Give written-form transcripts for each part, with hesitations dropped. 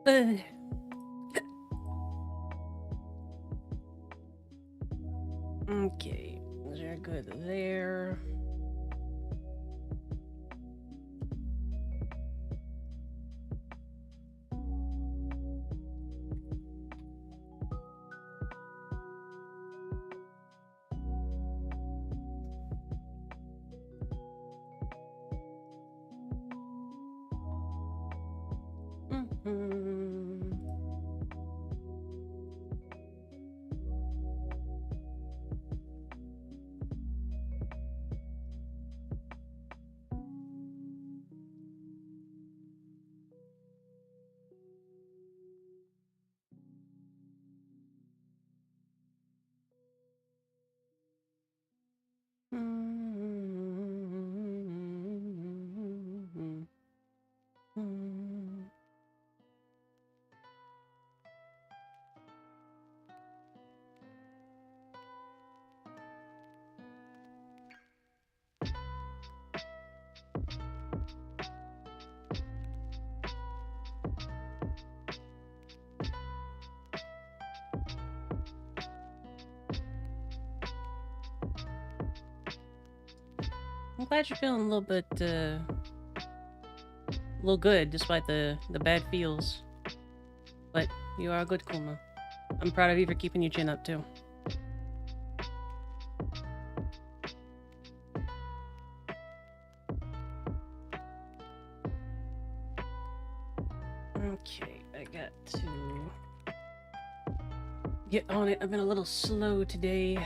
Ugh. Okay, they're good there. I'm glad you're feeling a little good despite the bad feels. But you are a good Kuma. I'm proud of you for keeping your chin up too. Okay, I got to get on it. I've been a little slow today.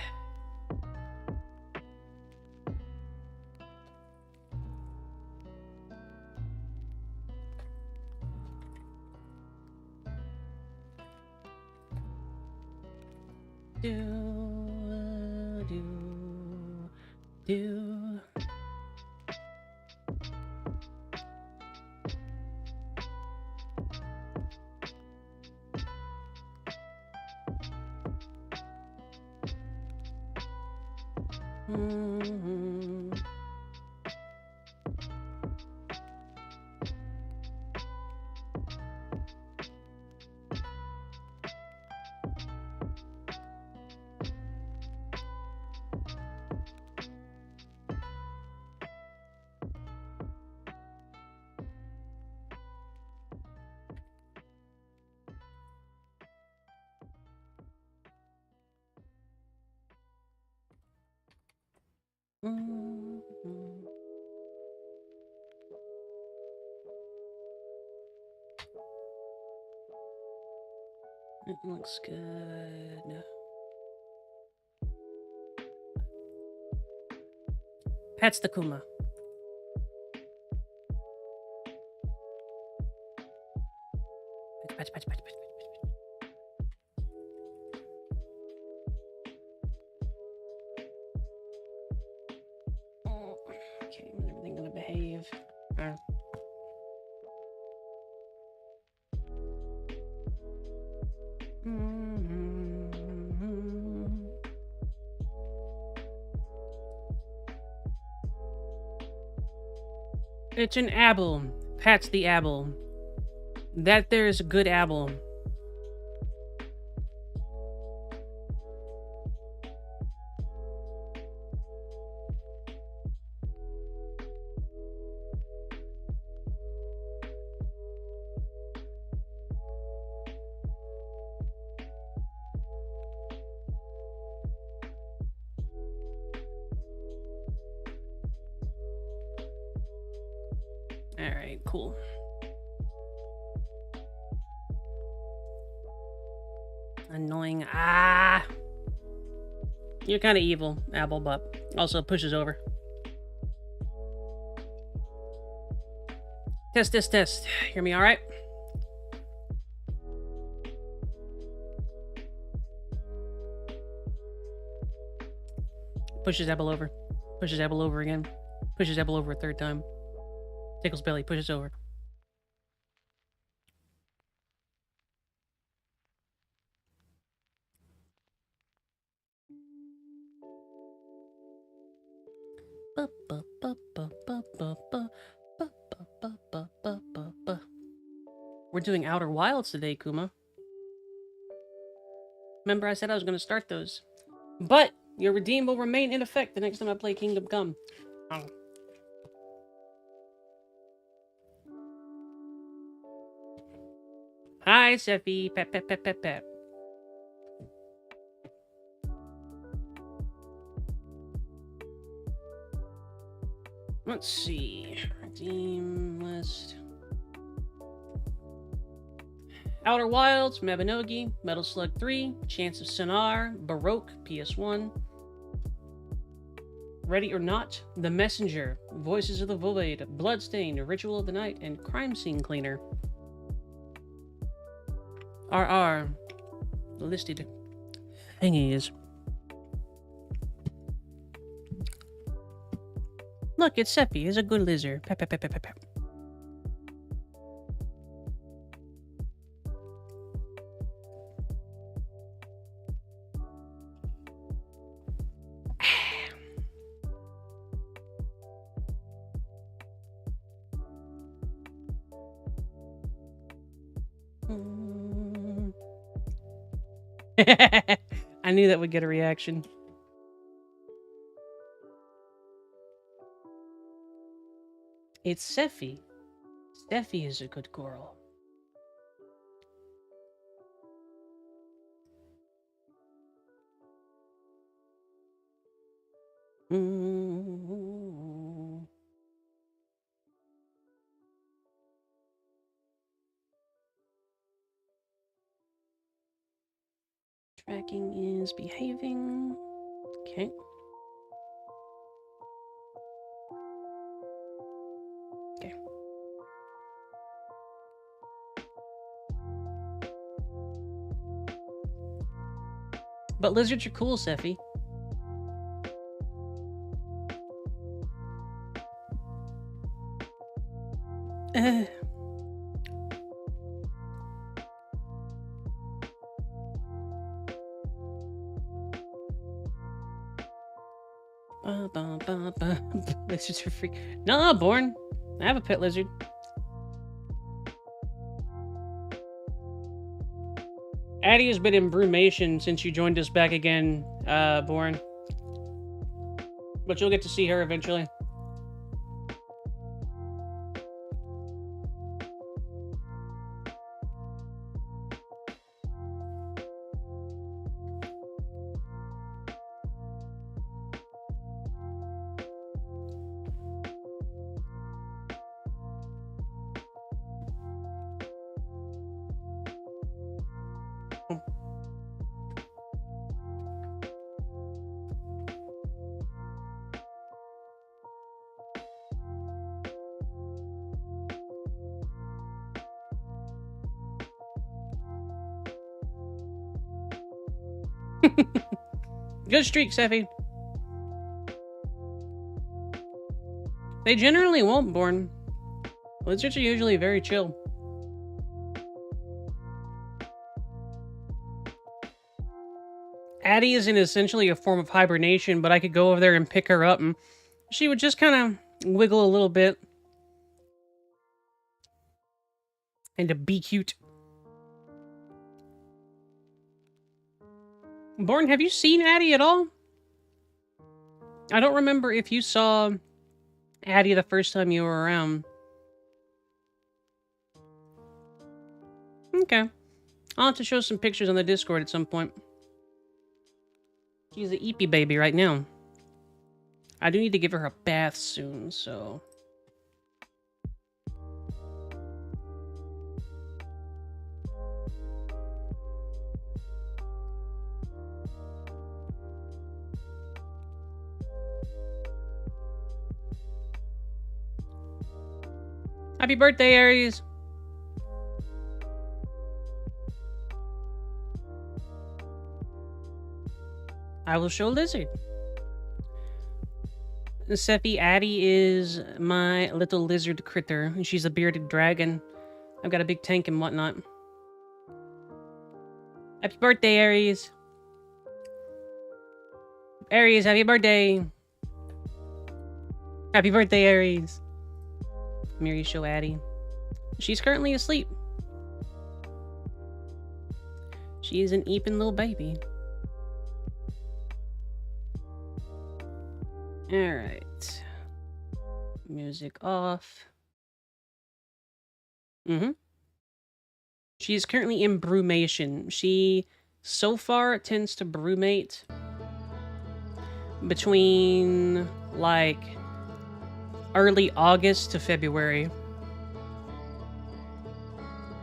Do. It looks good. Pat's the Kuma. Patch. Oh, okay, is everything gonna behave? It's an apple. Pat's the apple. That there is a good apple. Alright, cool. Annoying. Ah! You're kind of evil, Apple, but also pushes over. Test. Hear me alright? Pushes Apple over. Pushes Apple over again. Pushes Apple over a third time. Tickles belly. Pushes over. We're doing Outer Wilds today, Kuma. Remember I said I was going to start those. But your redeem will remain in effect the next time I play Kingdom Come. Oh. Hi, Sephi. Pep, pep, pep, pep, pep. Let's see. Redeem list. Outer Wilds, Mabinogi, Metal Slug 3, Chance of Sonar, Baroque, PS1. Ready or Not, The Messenger, Voices of the Void, Bloodstained, Ritual of the Night, and Crime Scene Cleaner. RR. Listed thingies. Look, it's Seppi. He's a good lizard. Pep, pep, pep, pep, pep. I knew that would get a reaction. It's Sephi. Sephi is a good girl. Tracking is behaving. Okay. Okay. But lizards are cool, Sephi. Lizards are free. No, Born. I have a pet lizard. Addie has been in brumation since you joined us back again, Born. But you'll get to see her eventually. Good streak, Sephi. They generally won't, Born. Lizards are usually very chill. Addie is in essentially a form of hibernation, but I could go over there and pick her up, and she would just kind of wiggle a little bit. And to be cute. Born, have you seen Addie at all? I don't remember if you saw Addie the first time you were around. Okay. I'll have to show some pictures on the Discord at some point. She's an eepy baby right now. I do need to give her a bath soon, so... Happy birthday, Aries! I will show Lizard. Sephi, Addie is my little lizard critter. She's a bearded dragon. I've got a big tank and whatnot. Happy birthday, Aries! Aries, happy birthday! Happy birthday, Aries! Mary show Addie. She's currently asleep. She's an eeping little baby. Alright. Music off. She's currently in brumation. She, so far, tends to brumate between, like, early August to February.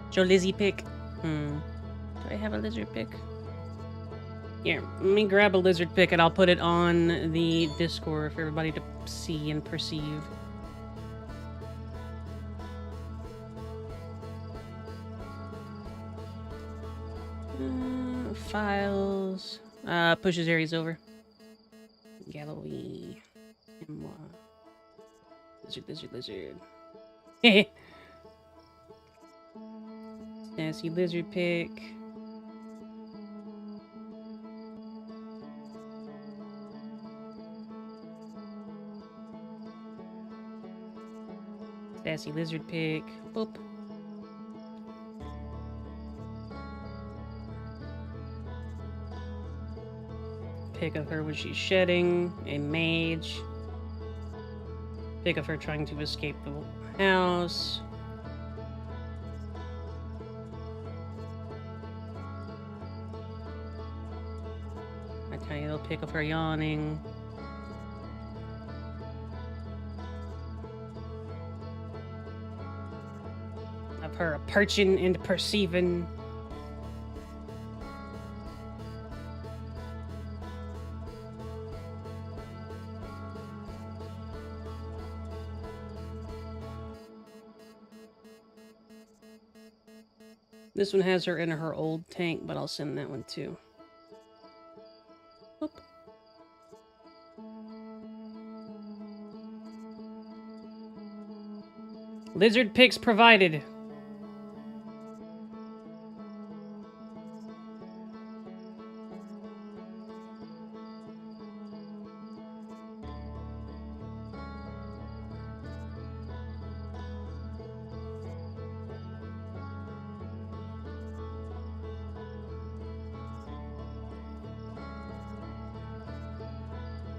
Joe Lizzie pick. Do I have a lizard pick? Here, let me grab a lizard pick and I'll put it on the Discord for everybody to see and perceive. Files. Pushes Aries over. Gallery. Lizard. Sassy lizard pick. Sassy lizard pick. Boop. Pick of her when she's shedding. A mage. Pick of her trying to escape the house. A tiny little pick of her yawning. Of her approaching and perceiving. This one has her in her old tank, but I'll send that one too. Oop. Lizard picks provided.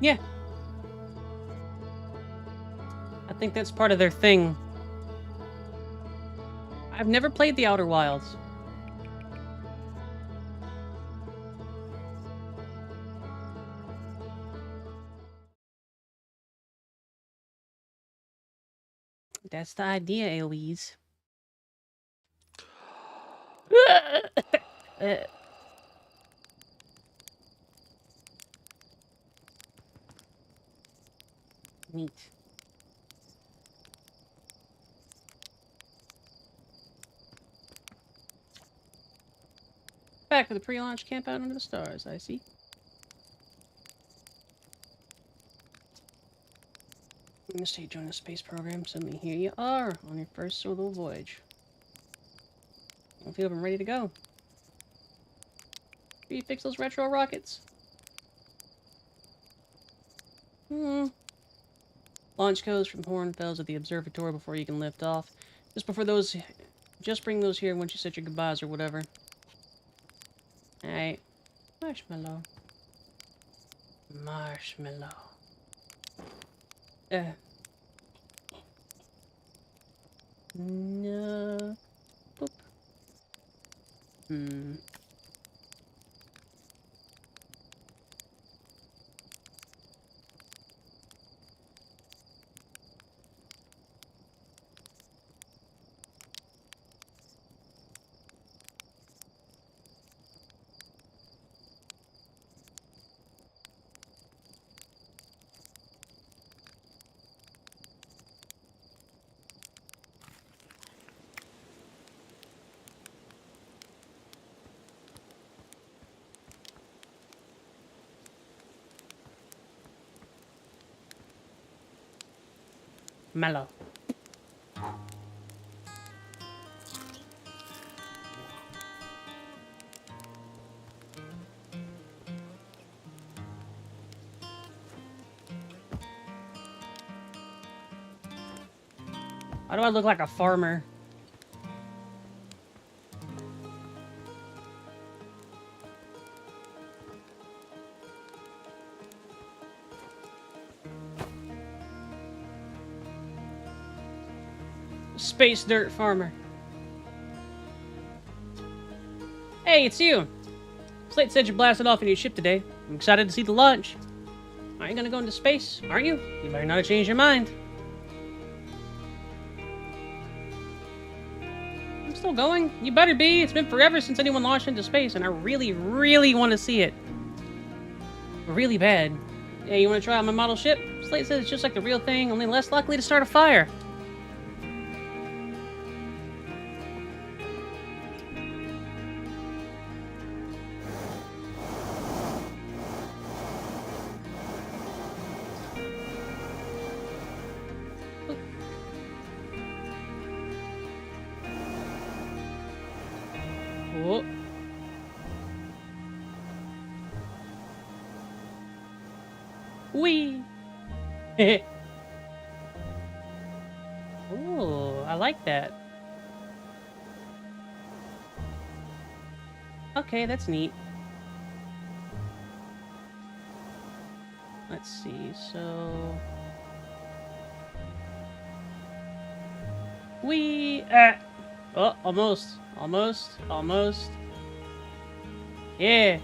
Yeah. I think that's part of their thing. I've never played the Outer Wilds. That's the idea, Eloise. Neat. Back for the pre-launch camp out under the stars, I see. In the state join the space program, suddenly here you are on your first solo voyage. I feel I'm ready to go. You fix those retro rockets? Launch codes from Hornfells at the observatory before you can lift off. Just bring those here once you set your goodbyes or whatever. Alright. Marshmallow. No. Boop. Mellow. Why do I look like a farmer? Space dirt farmer. Hey, it's you. Slate said you blasted off in your ship today. I'm excited to see the launch. Aren't you gonna go into space? Aren't you? You better not have changed your mind. I'm still going. You better be. It's been forever since anyone launched into space, and I really, really want to see it. Really bad. Yeah, you want to try out my model ship? Slate says it's just like the real thing, only less likely to start a fire. Oh. Wee. Ooh, I like that. Okay, that's neat. Let's see, so... Wee! Oh, almost. Almost. Almost. Yeah!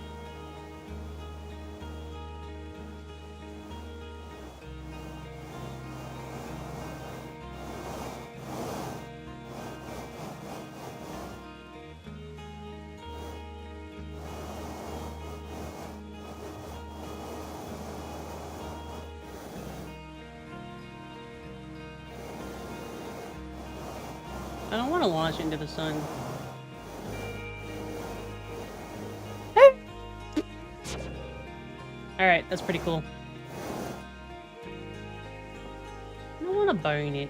I don't want to launch into the sun. Alright, that's pretty cool. I don't want to burn it.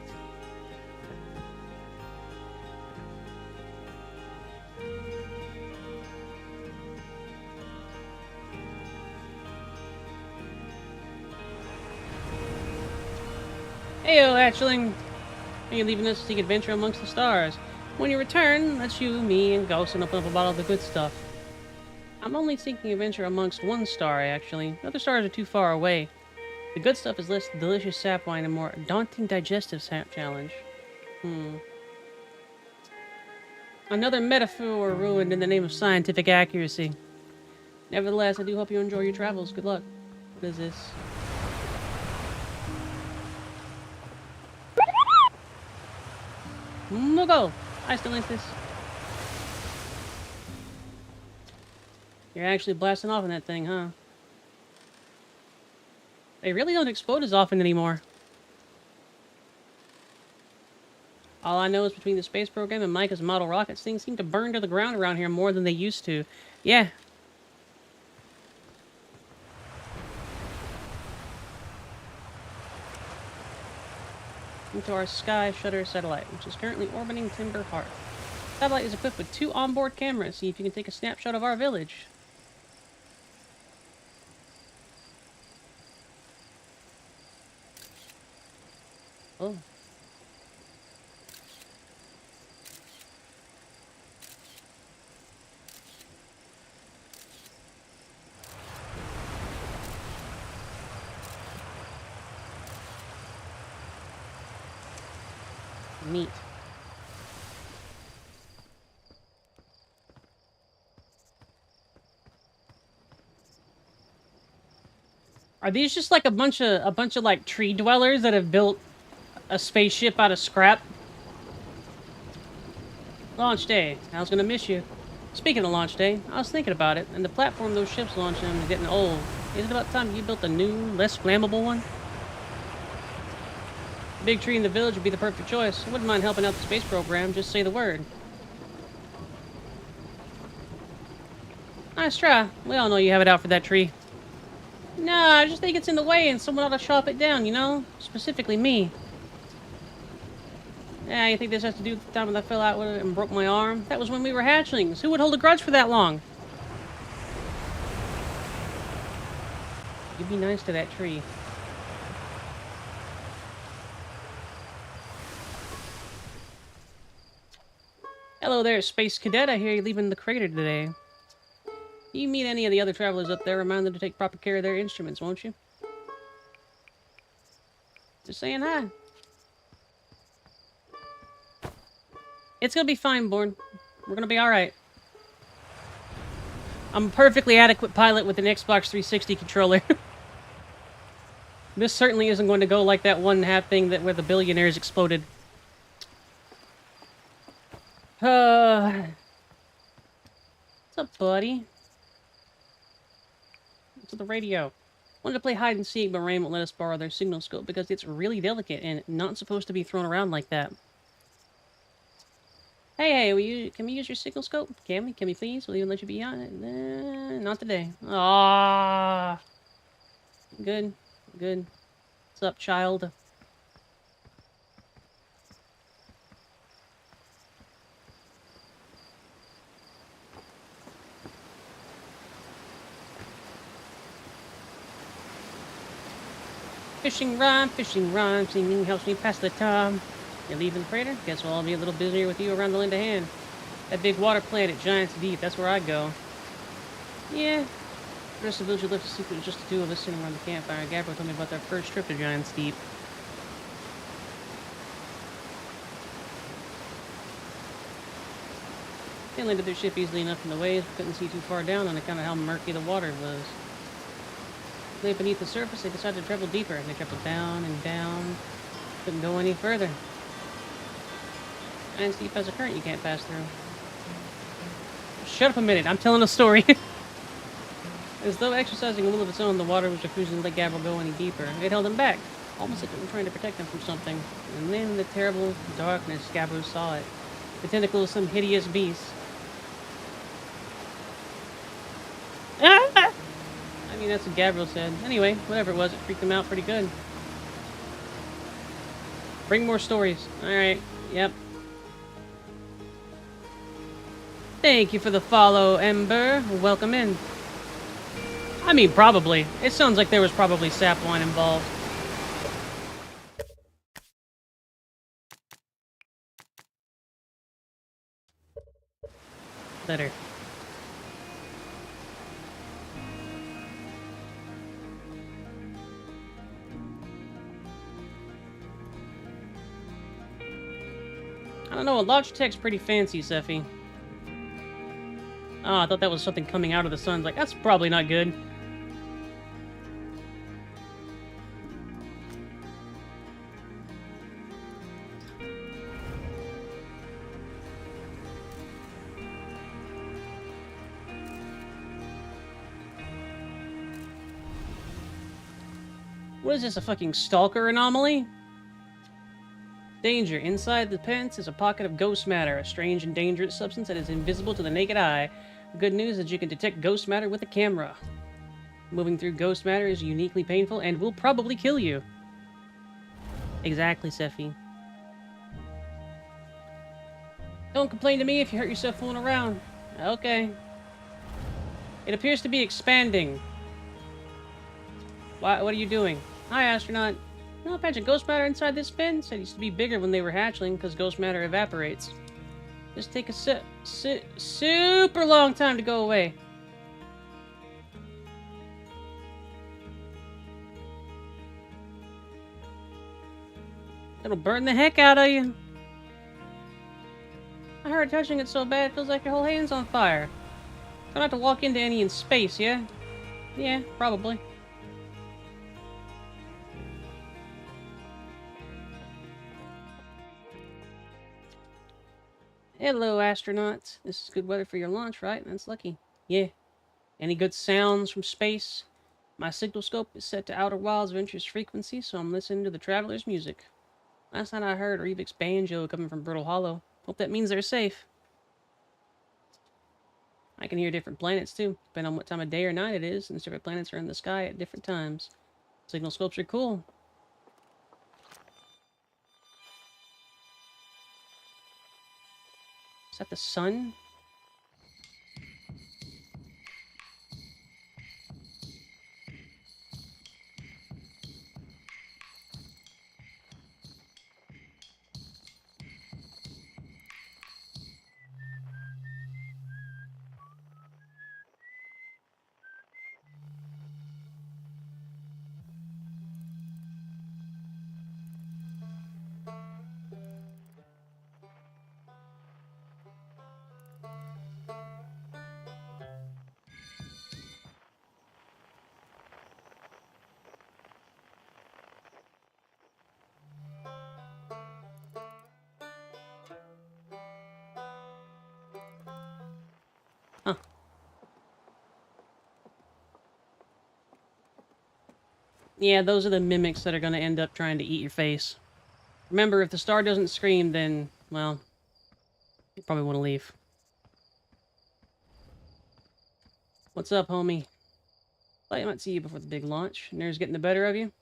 Heyo, hatchling! Are you leaving us to seek adventure amongst the stars? When you return, that's you, me, and Ghost, and open up a bottle of the good stuff. I'm only seeking adventure amongst one star, actually. The other stars are too far away. The good stuff is less delicious sap wine and more daunting digestive sap challenge. Another metaphor ruined in the name of scientific accuracy. Nevertheless, I do hope you enjoy your travels. Good luck. What is this? No go! I still like this. You're actually blasting off in that thing, huh? They really don't explode as often anymore. All I know is between the space program and Micah's model rockets, things seem to burn to the ground around here more than they used to. Yeah. Into our Sky Shutter satellite, which is currently orbiting Timber Hearth. The satellite is equipped with 2 onboard cameras. See if you can take a snapshot of our village. Oh. Neat. Are these just like a bunch of like tree dwellers that have built a spaceship out of scrap? Launch day. I was gonna miss you. Speaking of launch day, I was thinking about it, and the platform those ships launch on is getting old. Is it about time you built a new, less flammable one? A big tree in the village would be the perfect choice. I wouldn't mind helping out the space program, just say the word. Nice try. We all know you have it out for that tree. Nah, I just think it's in the way and someone ought to chop it down, you know? Specifically me. Yeah, you think this has to do with the time when I fell out with it and broke my arm? That was when we were hatchlings. Who would hold a grudge for that long? You be nice to that tree. Hello there, Space Cadet. I hear you're leaving the crater today. You meet any of the other travelers up there, remind them to take proper care of their instruments, won't you? Just saying hi. It's gonna be fine, Born. We're gonna be alright. I'm a perfectly adequate pilot with an Xbox 360 controller. This certainly isn't going to go like that one half thing that where the billionaires exploded. What's up, buddy? What's with the radio? Wanted to play hide and seek, but Rain won't let us borrow their signal scope because it's really delicate and not supposed to be thrown around like that. Hey, can we use your signal scope? Can we? Can we please? Will you let you be on it? Not today. Ah, good, good. What's up, child? Fishing rhyme, singing helps me pass the time. You're leaving the crater? Guess we'll all be a little busier with you around the Linda Hand. That big water plant at Giants Deep, that's where I'd go. Yeah. The rest of the village left a secret was just the two of us sitting around the campfire. Gabriel told me about their first trip to Giants Deep. They landed their ship easily enough in the waves, but couldn't see too far down on account of how murky the water was. Lay beneath the surface, they decided to travel deeper. They traveled down and down. Couldn't go any further. Giants Deep has a current you can't pass through. Shut up a minute, I'm telling a story. As though exercising a will of its own, the water was refusing to let Gabriel go any deeper. It held him back, almost like it was trying to protect him from something. And then in the terrible darkness, Gabriel saw it. The tentacle of some hideous beast. Ah! I mean, that's what Gabriel said. Anyway, whatever it was, it freaked him out pretty good. Bring more stories. Alright, yep. Thank you for the follow, Ember. Welcome in. I mean, probably. It sounds like there was probably sap wine involved. Letter. I don't know, Logitech's pretty fancy, Seffi. Oh, I thought that was something coming out of the sun. Like, that's probably not good. What is this, a fucking stalker anomaly? Danger. Inside the pens is a pocket of ghost matter, a strange and dangerous substance that is invisible to the naked eye. Good news is you can detect ghost matter with a camera. Moving through ghost matter is uniquely painful and will probably kill you. Exactly, Seffi. Don't complain to me if you hurt yourself fooling around. Okay. It appears to be expanding. What are you doing? Hi, astronaut. No, a patch of ghost matter inside this bin? Said it used to be bigger when they were hatchling because ghost matter evaporates. Just take a super long time to go away. It'll burn the heck out of you. I heard touching it so bad it feels like your whole hand's on fire. Try not to walk into any in space, yeah? Yeah, probably. Hello, astronauts. This is good weather for your launch, right? That's lucky. Yeah. Any good sounds from space? My signal scope is set to Outer Wilds Ventures frequency, so I'm listening to the traveler's music. Last night I heard Revik's banjo coming from Brittle Hollow. Hope that means they're safe. I can hear different planets, too, depending on what time of day or night it is, and different planets are in the sky at different times. Signal scopes are cool. Is that the sun? Yeah, those are the mimics that are going to end up trying to eat your face. Remember, if the star doesn't scream, then, well, you probably want to leave. What's up, homie? Thought I might see you before the big launch. Nerves getting the better of you?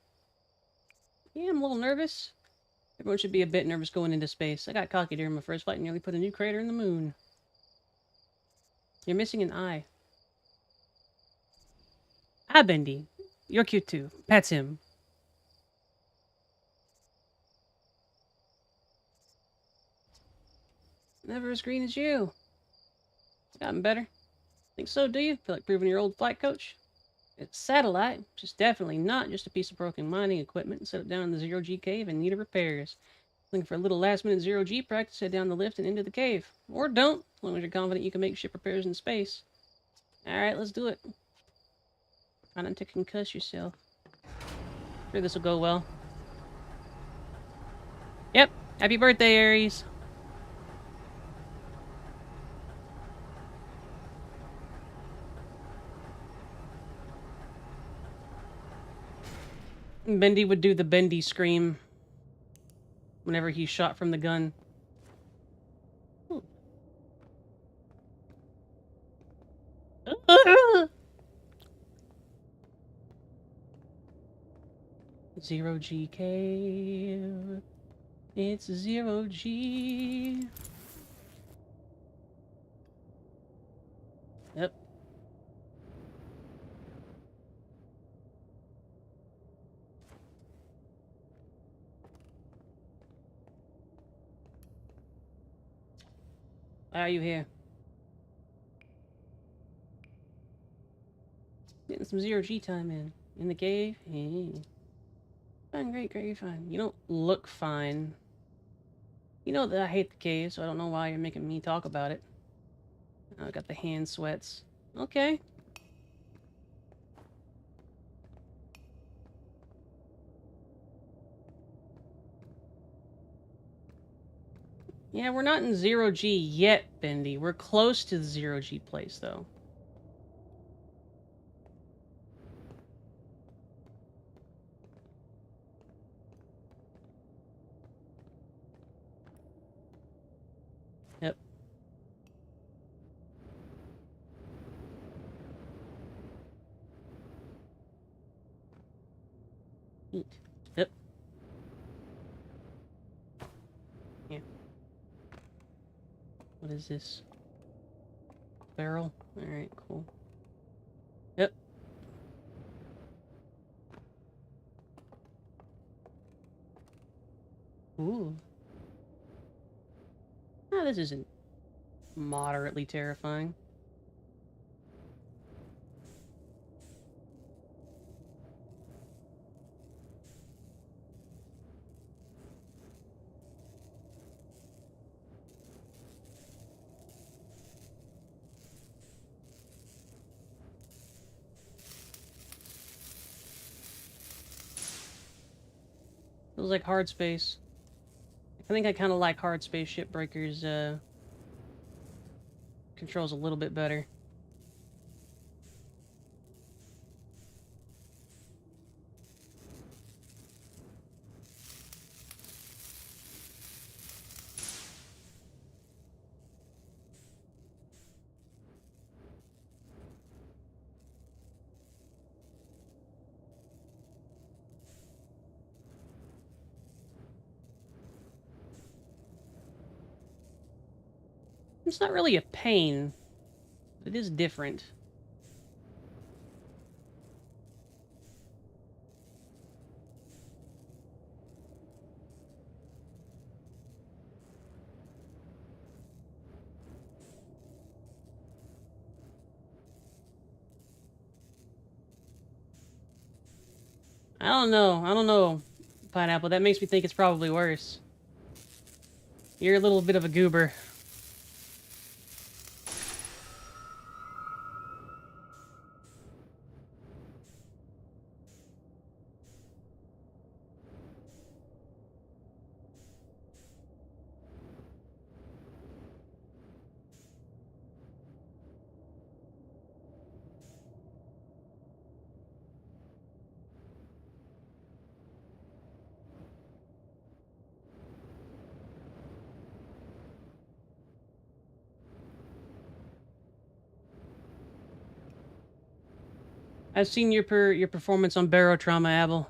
Yeah, I'm a little nervous. Everyone should be a bit nervous going into space. I got cocky during my first flight and nearly put a new crater in the moon. You're missing an eye. Ah, Bendy. You're cute too. Pets him. Never as green as you. It's gotten better. Think so, do you? Feel like proving your old flight coach? It's a satellite, which is definitely not just a piece of broken mining equipment set up down in the zero-G cave in need of repairs. Looking for a little last-minute zero-G practice, head down the lift and into the cave. Or don't, as long as you're confident you can make ship repairs in space. Alright, let's do it. Try not to concuss yourself. Sure this will go well. Yep. Happy birthday, Aries. Bendy would do the Bendy scream whenever he's shot from the gun. Zero G cave. It's zero G. Yep. Why are you here? Getting some zero G time in. In the cave? Hey. Fine, great, you're fine. You don't look fine. You know that I hate the cave, so I don't know why you're making me talk about it. I got the hand sweats. Okay. Yeah, we're not in zero G yet, Bendy. We're close to the zero G place, though. Yep. Eat. Yep. Yeah. What is this? Barrel? Alright, cool. Yep. Ooh. Ah, this isn't moderately terrifying. Feels like hard space. I think I kind of like hard space shipbreakers, controls a little bit better. It's not really a pain. It is different. I don't know. I don't know, Pineapple. That makes me think it's probably worse. You're a little bit of a goober. I've seen your performance on Barotrauma, Abel.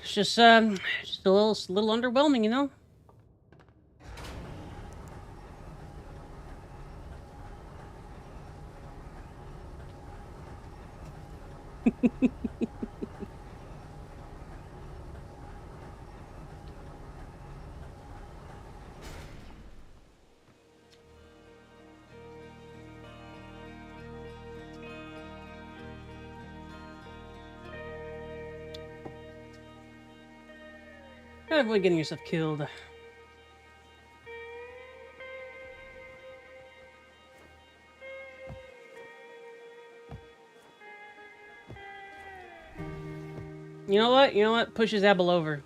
It's just a little underwhelming, you know? Gotta avoid getting yourself killed. You know what? You know what? Pushes Abel over.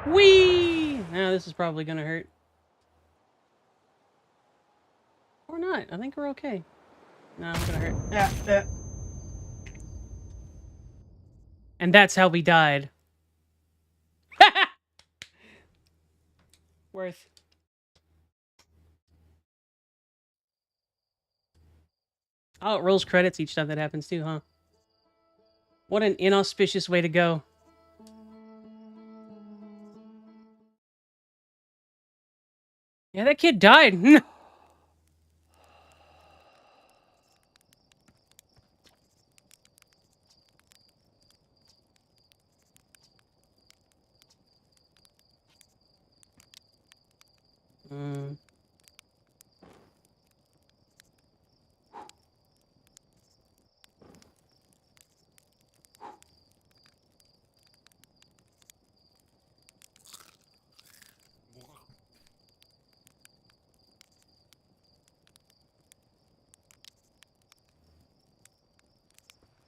Whee! Now this is probably gonna hurt. Or not. I think we're okay. No, it's gonna hurt. Yeah. And that's how we died. Worth. Oh, it rolls credits each time that happens too, huh? What an inauspicious way to go. Yeah, that kid died.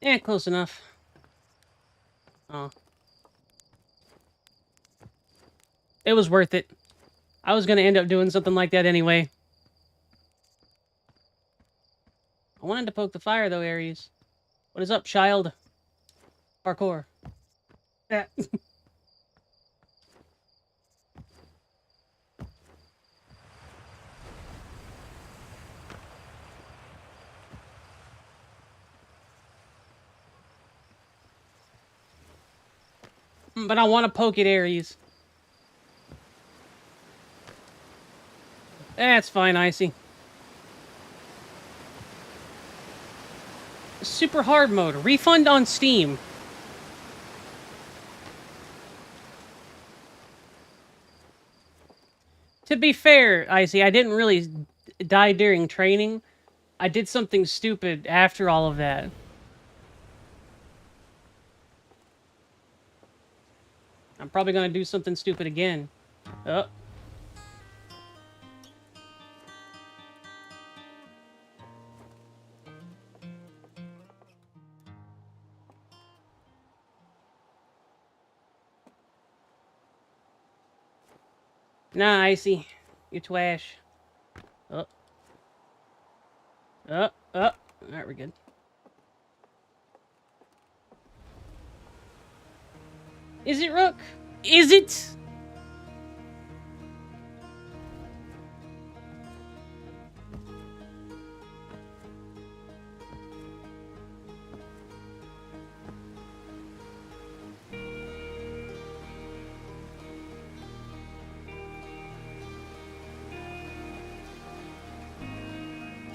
Yeah, close enough. Oh. It was worth it. I was gonna end up doing something like that anyway. I wanted to poke the fire, though, Aries. What is up, child? Parkour. Yeah. But I want to poke it, Aries. That's fine, Icy. Super hard mode. Refund on Steam. To be fair, Icy, I didn't really die during training. I did something stupid after all of that. I'm probably gonna do something stupid again. Oh. Nah, Icy. You twash. Oh. Oh. Oh. Alright, we're good. Is it, Rook? Is it?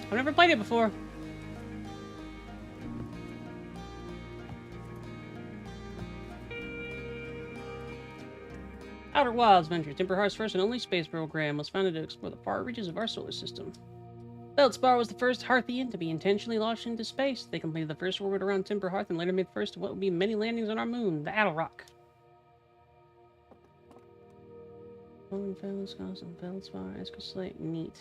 I've never played it before. Outer Wilds Ventures, Emperor Heart's first and only space program, was founded to explore the far reaches of our solar system. Feldspar was the first Hearthian to be intentionally launched into space. They completed the first orbit around Timber Hearth and later made the first of what would be many landings on our moon, the Adelrock. Feldspar, Escoslate, neat.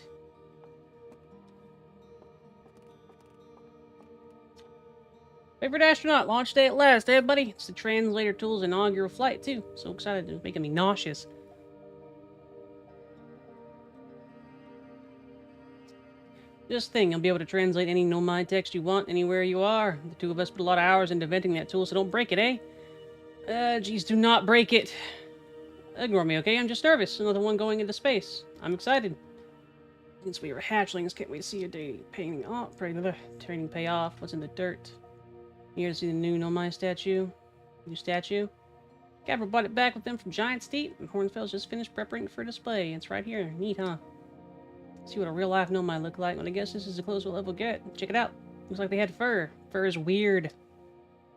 Favorite astronaut, launch day at last, eh, buddy? It's the translator tool's inaugural flight, too. So excited, it's making me nauseous. Just think, you'll be able to translate any Nomai text you want anywhere you are. The two of us put a lot of hours into inventing that tool, so don't break it, eh? Geez, do not break it. Ignore me, okay? I'm just nervous. Another one going into space. I'm excited. Since we were hatchlings, can't wait to see your day paying off. Training pay off. What's in the dirt? You here to see the new Nomai statue? New statue? Gabber brought it back with them from Giant Steep, and Hornfels just finished prepping it for display. It's right here. Neat, huh? See what a real-life Nomai look like. Well, I guess this is the closest we'll ever get. Check it out. Looks like they had fur. Fur is weird.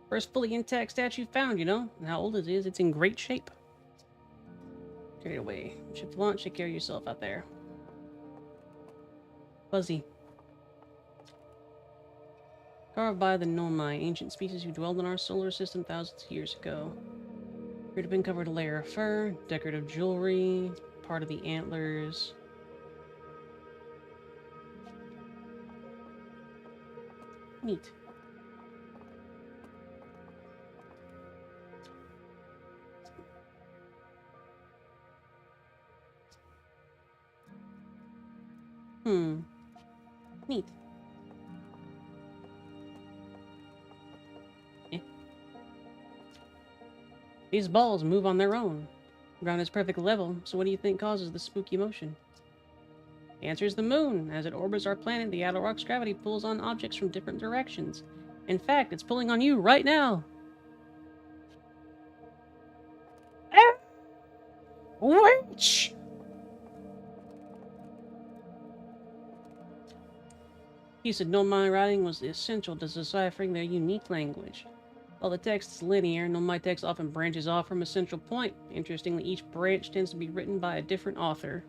First fully intact statue found, you know? And how old it is, it's in great shape. Carry it away. Ship launch, take care of yourself out there. Fuzzy. Carved by the Nomai, ancient species who dwelled in our solar system thousands of years ago. Appeared to have been covered in a layer of fur, decorative jewelry, part of the antlers. Neat. Neat. Yeah. These balls move on their own. The ground is perfect level, so what do you think causes the spooky motion? The answer is the moon. As it orbits our planet, the Adelrock's gravity pulls on objects from different directions. In fact, it's pulling on you right now. Witch! Piece of Nomai writing was essential to deciphering their unique language. While the text is linear, Nomai text often branches off from a central point. Interestingly, each branch tends to be written by a different author.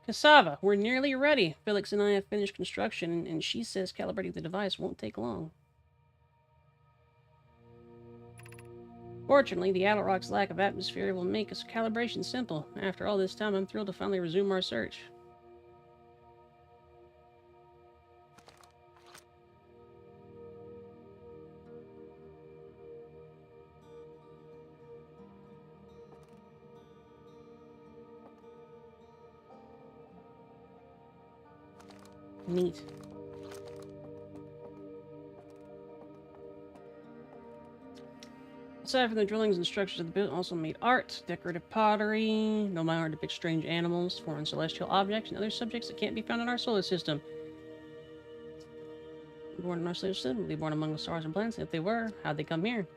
Cassava, we're nearly ready. Felix and I have finished construction, and she says calibrating the device won't take long. Fortunately, the Adelrock's lack of atmosphere will make its calibration simple. After all this time, I'm thrilled to finally resume our search. Neat. Aside from the drillings and structures of the building, also made art, decorative pottery. Nomai art depicts strange animals, foreign celestial objects, and other subjects that can't be found in our solar system. Born in our solar system, will be born among the stars and planets. If they were, how'd they come here?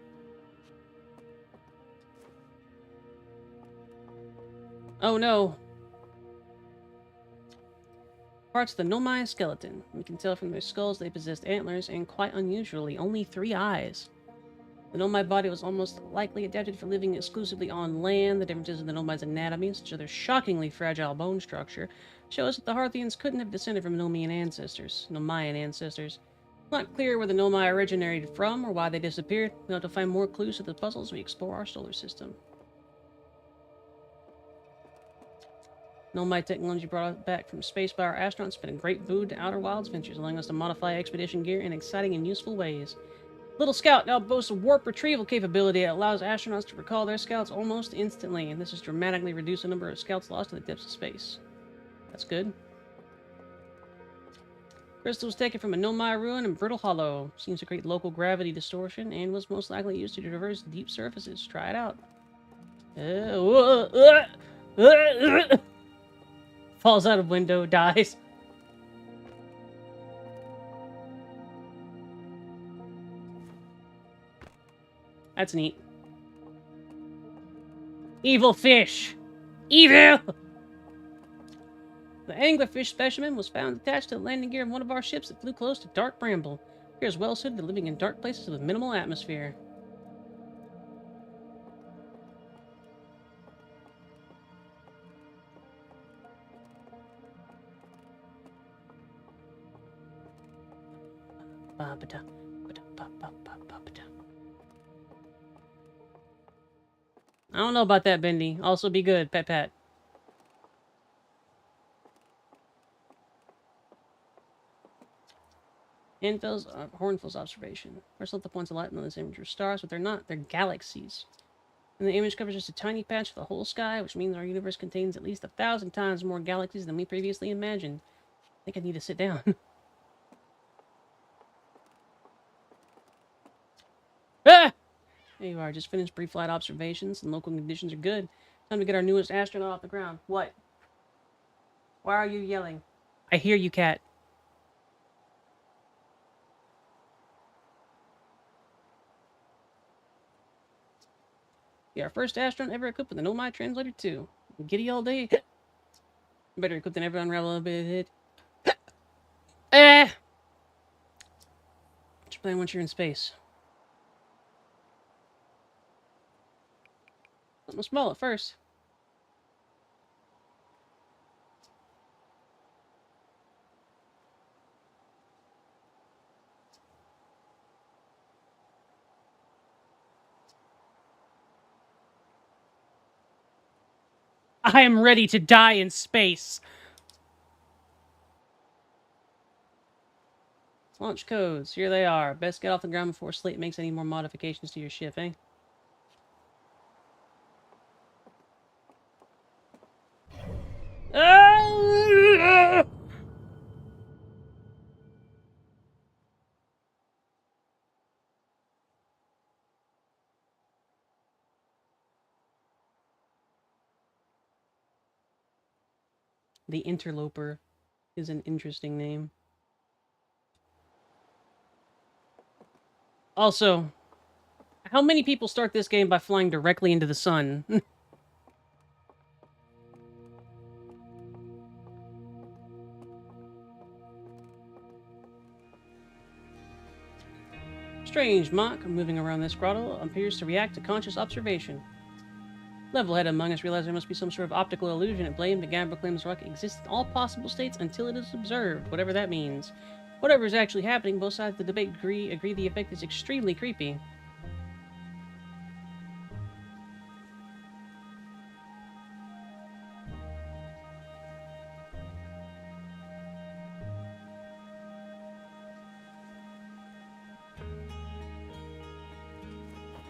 Oh no! Parts of the Nomai skeleton. We can tell from their skulls they possessed antlers, and quite unusually, only 3 eyes. The Nomai body was almost likely adapted for living exclusively on land. The differences in the Nomai's anatomy, such as their shockingly fragile bone structure, show us that the Hearthians couldn't have descended from Nomaian ancestors. It's not clear where the Nomai originated from or why they disappeared. We'll have to find more clues to the puzzle as we explore our solar system. Nomai technology brought back from space by our astronauts has been a great boon to Outer Wilds ventures, allowing us to modify expedition gear in exciting and useful ways. Little Scout now boasts a warp retrieval capability that allows astronauts to recall their scouts almost instantly, and this has dramatically reduced the number of scouts lost in the depths of space. That's good. Crystals taken from a Nomai ruin in Brittle Hollow. Seems to create local gravity distortion and was most likely used to traverse deep surfaces. Try it out. Falls out of window, dies. That's neat. Evil fish! Evil! The anglerfish specimen was found attached to the landing gear of one of our ships that flew close to Dark Bramble. Here's well suited to living in dark places with minimal atmosphere. I don't know about that, Bendy. Also be good, pet pat. Hornfield's observation. First let the points of light on this image are stars, but they're not. They're galaxies. And the image covers just a tiny patch of the whole sky, which means our universe contains at least 1,000 times more galaxies than we previously imagined. I think I need to sit down. Ah! There you are. Just finished pre-flight observations, and local conditions are good. Time to get our newest astronaut off the ground. What? Why are you yelling? I hear you, cat. You're our first astronaut ever equipped with an OMI translator, too. Giddy all day. Better equipped than ever unravel a bit. Eh! What's your plan once you're in space? Something small at first. I am ready to die in space. Launch codes. Here they are. Best get off the ground before Slate makes any more modifications to your ship, eh? Ah! The Interloper is an interesting name. Also, how many people start this game by flying directly into the sun? Strange, Mach, moving around this grotto, appears to react to conscious observation. Level-headed among us realize there must be some sort of optical illusion at play, and began proclaims rock exists in all possible states until it is observed, whatever that means. Whatever is actually happening, both sides of the debate agree the effect is extremely creepy.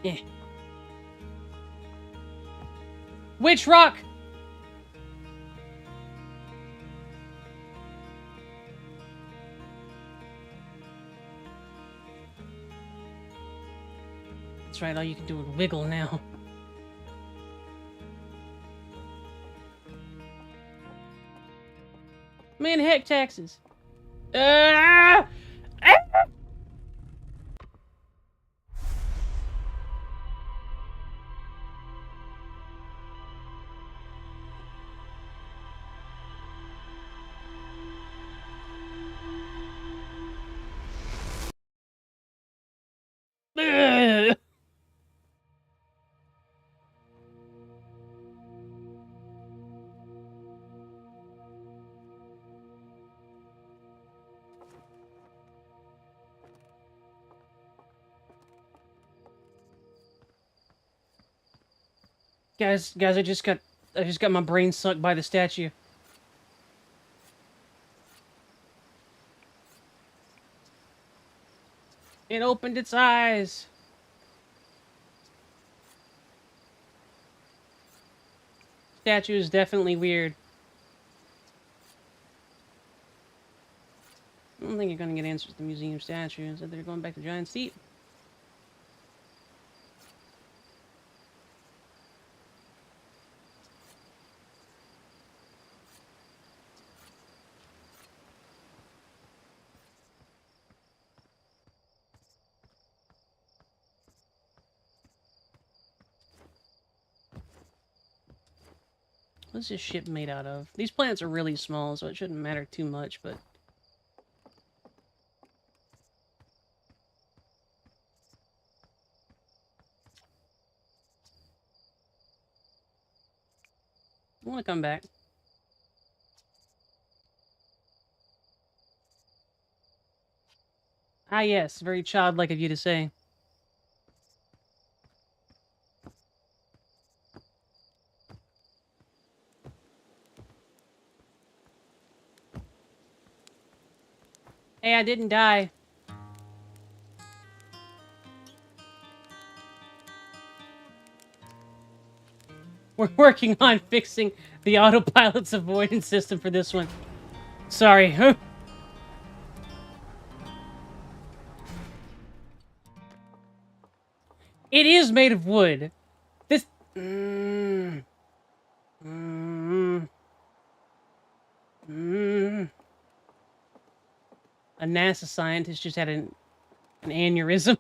Eh. Witch rock! That's right, all you can do is wiggle now. Man, heck, taxes. Ah! Ugh. Guys, I just got my brain sucked by the statue. It opened its eyes. Statue is definitely weird. I don't think you're gonna get answers to the museum statue. Said they're going back to Giant Steep. What's this ship made out of? These plants are really small, so it shouldn't matter too much, but... I want to come back. Ah, yes. Very childlike of you to say. Hey, I didn't die. We're working on fixing the autopilot's avoidance system for this one. Sorry. It is made of wood. This... Mm, mm, mm. A NASA scientist just had an aneurysm.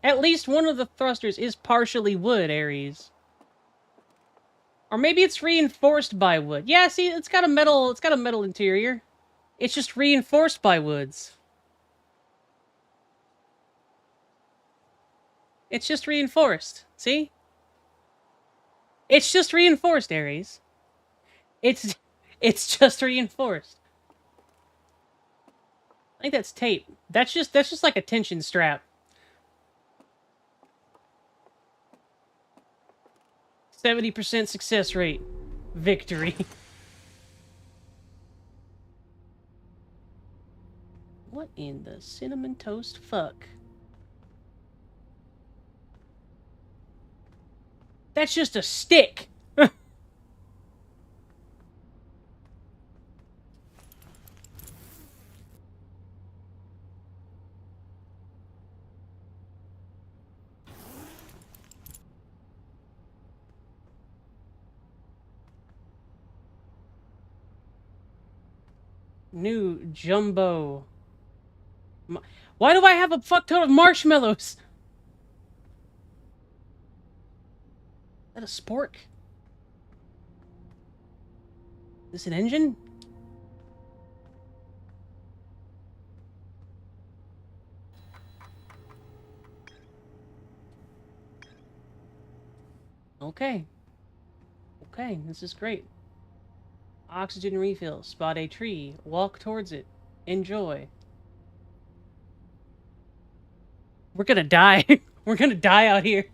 At least one of the thrusters is partially wood, Aries. Or maybe it's reinforced by wood. Yeah, see, it's got a metal interior. It's just reinforced by woods. It's just reinforced. See? It's just reinforced, Aries. It's it's just reinforced. I think that's tape. That's just like a tension strap. 70% success rate. Victory. What in the cinnamon toast fuck? That's just a stick. New jumbo. Why do I have a fuck ton of marshmallows? Is that a spork? Is this an engine? Okay. Okay, this is great. Oxygen refill. Spot a tree. Walk towards it. Enjoy. We're gonna die. We're gonna die out here.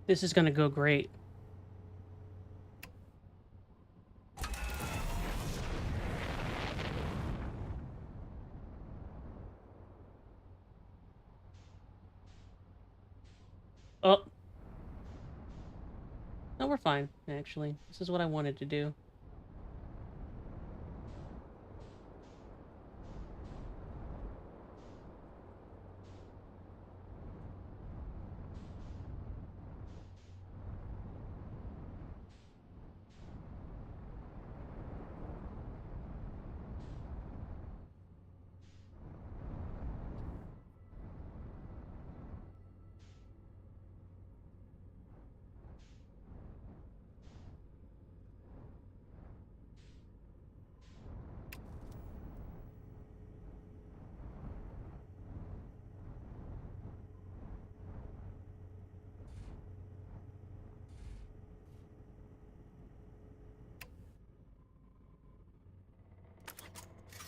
This is gonna go great. Oh. No, we're fine, actually. This is what I wanted to do.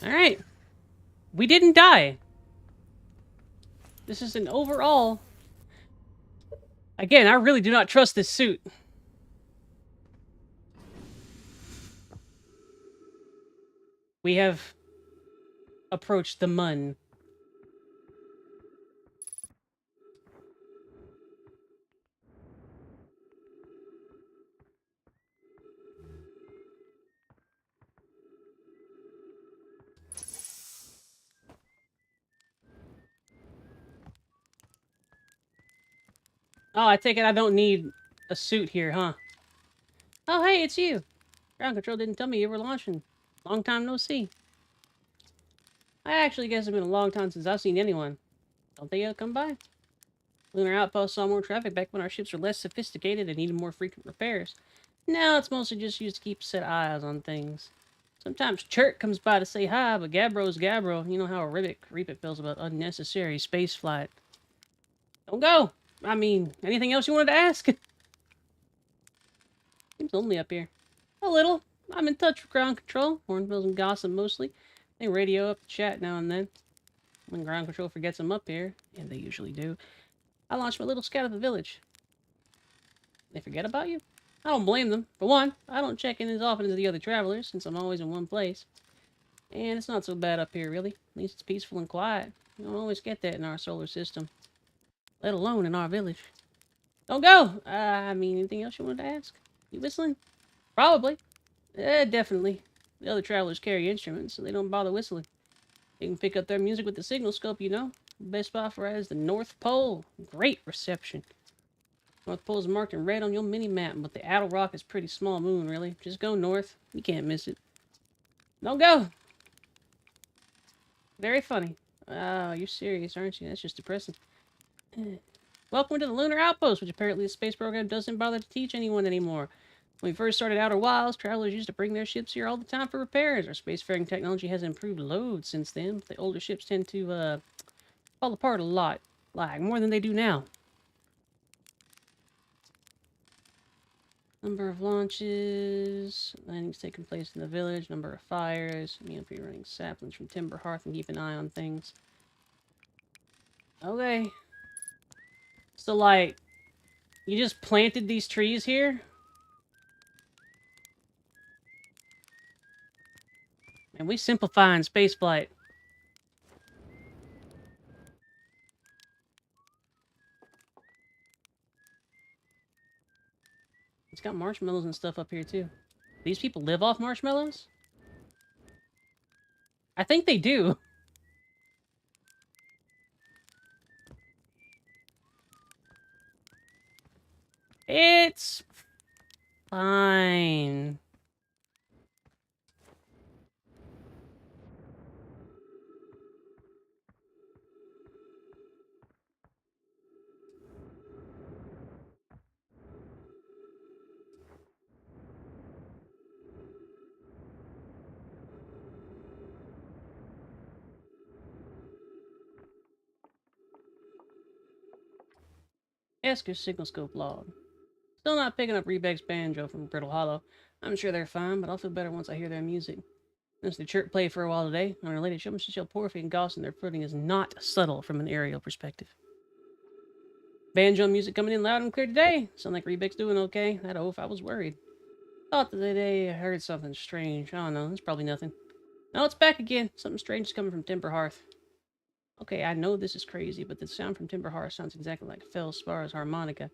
Alright. We didn't die. This is an overall... Again, I really do not trust this suit. We have approached the Mun. Oh, I take it I don't need a suit here, huh? Oh, hey, it's you. Ground control didn't tell me you were launching. Long time no see. I actually guess it's been a long time since I've seen anyone. Don't they come by? Lunar Outpost saw more traffic back when our ships were less sophisticated and needed more frequent repairs. Now it's mostly just used to keep set eyes on things. Sometimes Chirk comes by to say hi, but Gabbro's Gabbro. You know how Reapit feels about unnecessary spaceflight. Don't go! I mean, anything else you wanted to ask? Seems lonely up here. A little. I'm in touch with ground control. Hornbills and gossip mostly. They radio up to chat now and then. When ground control forgets I'm up here, and they usually do, I launch my little scout of the village. They forget about you? I don't blame them. For one, I don't check in as often as the other travelers, since I'm always in one place. And it's not so bad up here, really. At least it's peaceful and quiet. You don't always get that in our solar system. Let alone in our village. Don't go! I mean, anything else you wanted to ask? You whistling? Probably. Definitely. The other travelers carry instruments, so they don't bother whistling. You can pick up their music with the signal scope, you know. The best spot for it is the North Pole. Great reception. North Pole is marked in red on your mini-map, but the Addle Rock is pretty small moon, really. Just go north. You can't miss it. Don't go! Very funny. Oh, you're serious, aren't you? That's just depressing. Welcome to the Lunar Outpost, which apparently the space program doesn't bother to teach anyone anymore. When we first started Outer Wilds, travelers used to bring their ships here all the time for repairs. Our spacefaring technology has improved loads since then. The older ships tend to, fall apart a lot. Like, more than they do now. Number of launches, landings taking place in the village, number of fires, EMP running saplings from Timber Hearth and keep an eye on things. Okay. So, like, you just planted these trees here? And we simplifying spaceflight. It's got marshmallows and stuff up here, too. These people live off marshmallows? I think they do. It's fine. Esker signal scope log. Still not picking up Rebec's banjo from Brittle Hollow. I'm sure they're fine, but I'll feel better once I hear their music. Since the chirp played for a while today, unrelated showmanship shall Porphy and Goss and their footing is not subtle from an aerial perspective. Banjo music coming in loud and clear today. Sound like Rebec's doing okay. That oaf, I was worried. Thought that they heard something strange. I don't know, it's probably nothing. No, it's back again. Something strange is coming from Timber Hearth. Okay, I know this is crazy, but the sound from Timber Hearth sounds exactly like Feldspar's harmonica.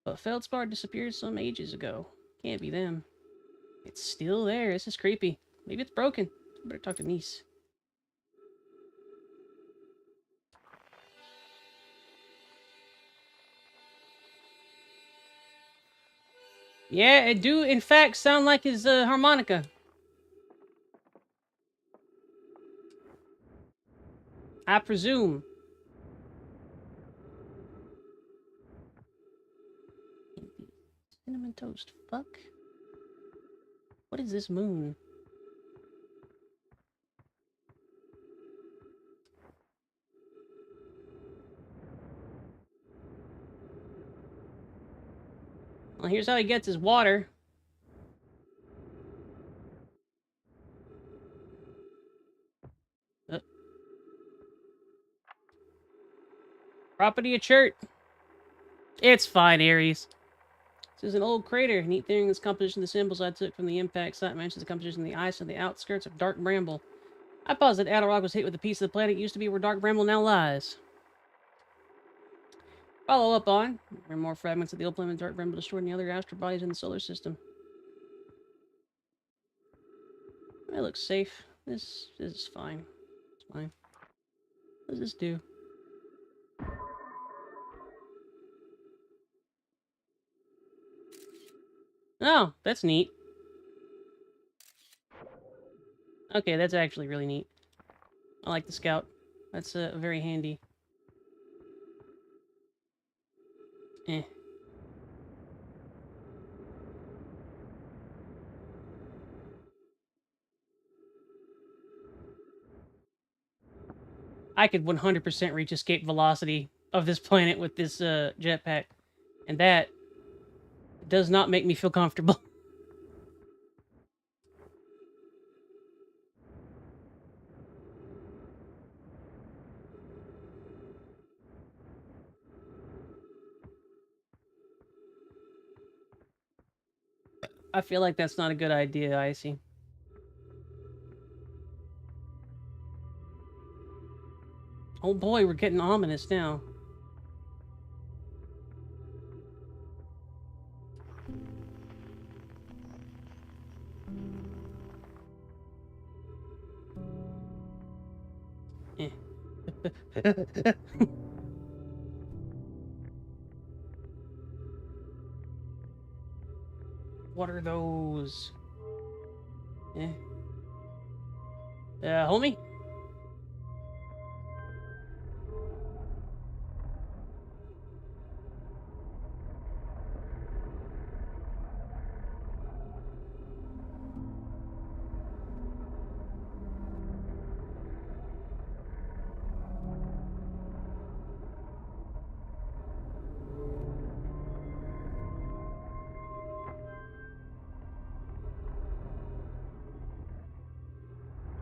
But Feldspar disappeared some ages ago. Can't be them. It's still there. This is creepy. Maybe it's broken. Better talk to Niece. Yeah, it do in fact sound like his harmonica. I presume. Cinnamon toast. Fuck. What is this moon? Well, here's how he gets his water. Uh, Property of Chert. It's fine, Aries. This is an old crater. Neat thing is composition of the symbols I took from the impact site matches the composition of the ice on the outskirts of Dark Bramble. I posit Adelrock was hit with a piece of the planet used to be where Dark Bramble now lies. Follow up on. There are more fragments of the old planet Dark Bramble destroyed in the other astral bodies in the solar system. It looks safe. This is fine. It's fine. What does this do? Oh, that's neat. Okay, that's actually really neat. I like the scout. That's very handy. Eh. I could 100% reach escape velocity of this planet with this jetpack, and that does not make me feel comfortable. I feel like that's not a good idea, Icy. Oh boy, we're getting ominous now. Eh. What are those? Eh. Homie?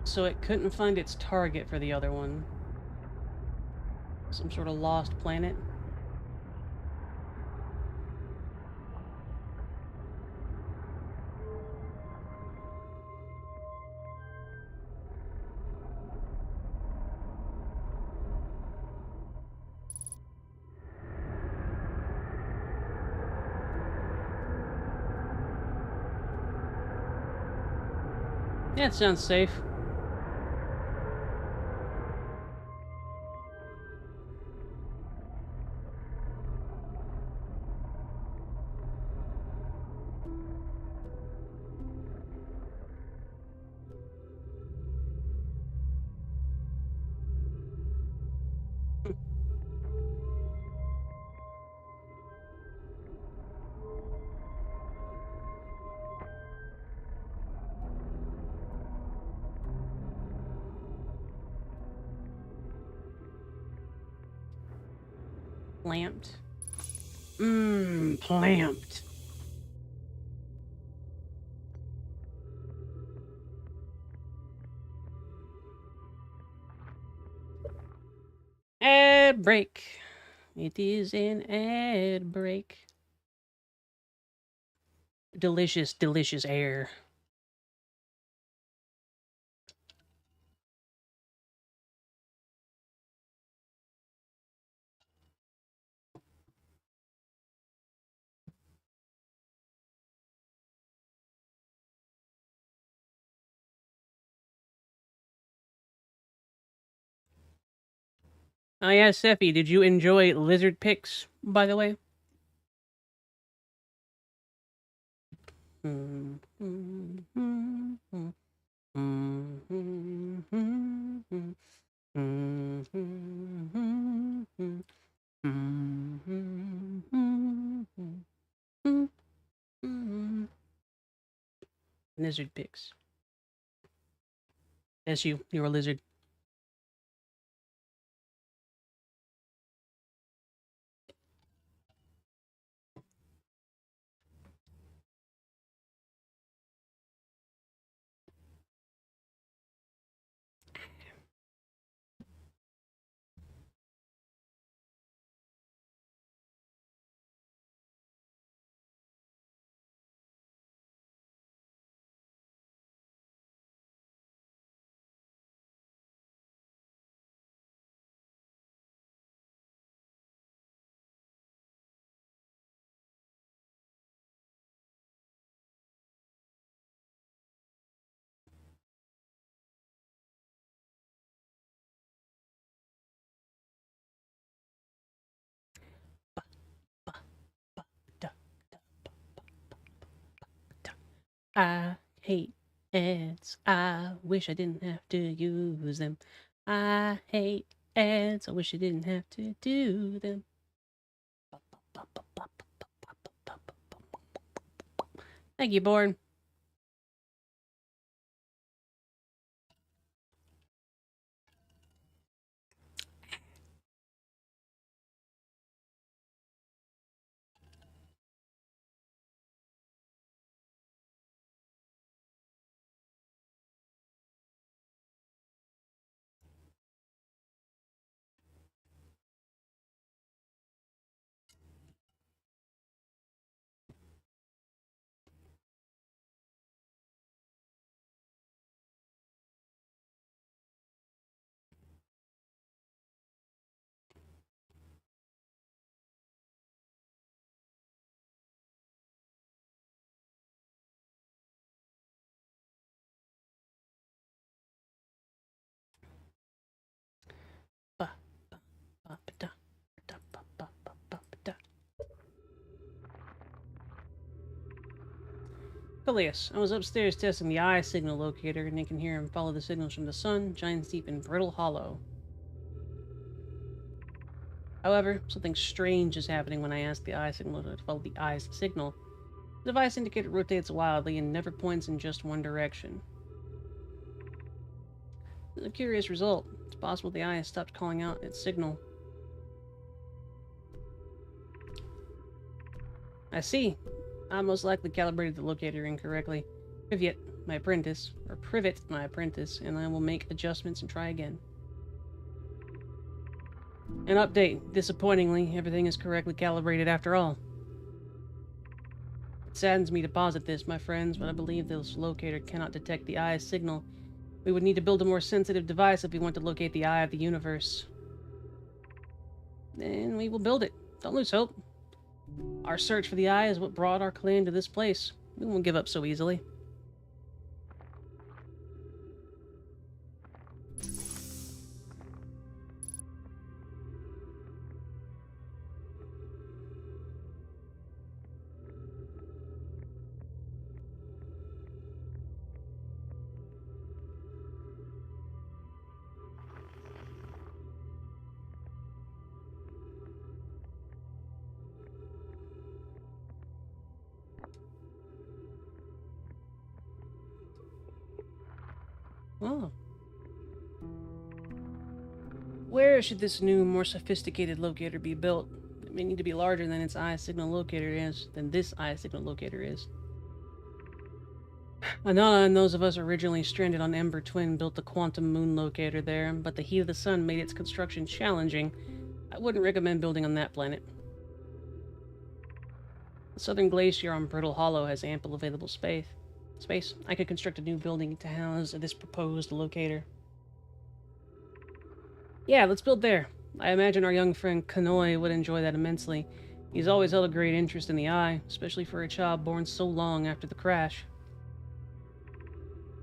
So it couldn't find its target for the other one. Some sort of lost planet. Yeah, it sounds safe. Plamped. Plamped. Ad break. It is an ad break. Delicious, delicious air. Oh yeah, Seppi, did you enjoy lizard pics, by the way? Lizard pics. That's you. You're a lizard. I hate ants. I wish I didn't have to use them. I hate ants. I wish I didn't have to do them. Thank you, Born. Phileas, I was upstairs testing the eye signal locator, and I can hear him follow the signals from the sun, giants deep in Brittle Hollow. However, something strange is happening when I ask the eye signal to follow the eye's signal. The device indicator rotates wildly and never points in just one direction. It's a curious result. It's possible the eye has stopped calling out its signal. I see. I most likely calibrated the locator incorrectly. Privet my apprentice, and I will make adjustments and try again. An update. Disappointingly, everything is correctly calibrated after all. It saddens me to posit this, my friends, but I believe this locator cannot detect the eye's signal. We would need to build a more sensitive device if we want to locate the eye of the universe. Then we will build it. Don't lose hope. Our search for the eye is what brought our clan to this place. We won't give up so easily. Oh. Where should this new, more sophisticated locator be built? It may need to be larger than this eye signal locator is. Anana and those of us originally stranded on Ember Twin built the quantum moon locator there, but the heat of the sun made its construction challenging. I wouldn't recommend building on that planet. The southern glacier on Brittle Hollow has ample available space. I could construct a new building to house this proposed locator. Yeah, let's build there. I imagine our young friend Kanoi would enjoy that immensely. He's always held a great interest in the eye, especially for a child born so long after the crash.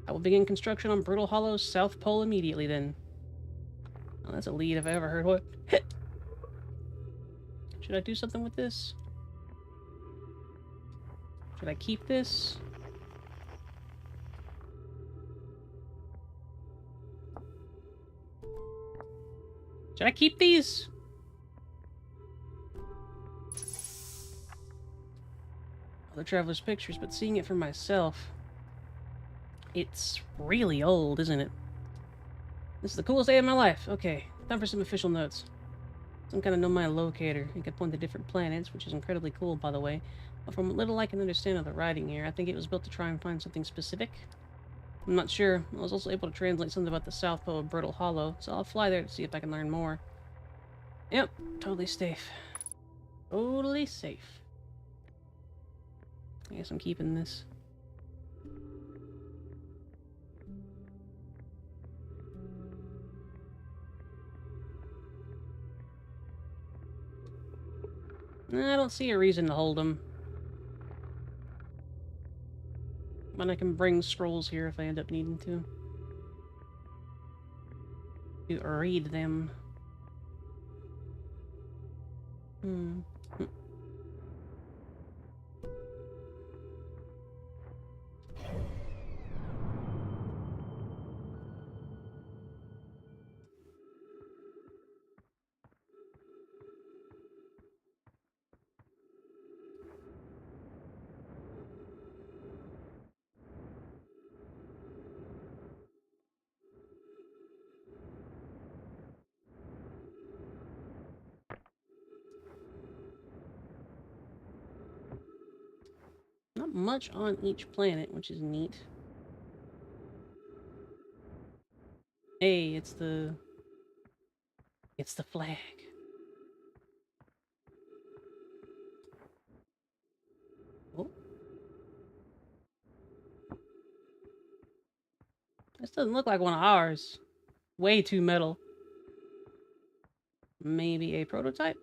I will begin construction on Brittle Hollow's South Pole immediately then. Oh, that's a lead if I ever heard one. Should I do something with this? Should I keep this? Should I keep these? Other travelers' pictures, but seeing it for myself... It's really old, isn't it? This is the coolest day of my life. Okay, time for some official notes. Some kind of nomai locator. It can point to different planets, which is incredibly cool, by the way. But from what little I can understand of the writing here, I think it was built to try and find something specific. I'm not sure. I was also able to translate something about the South Pole of Brittle Hollow, so I'll fly there to see if I can learn more. Yep, totally safe. Totally safe. I guess I'm keeping this. Nah, I don't see a reason to hold them. But I can bring scrolls here if I end up needing to. To read them. much on each planet, which is neat. Hey, it's the flag. Oh. This doesn't look like one of ours. Way too metal. Maybe a prototype?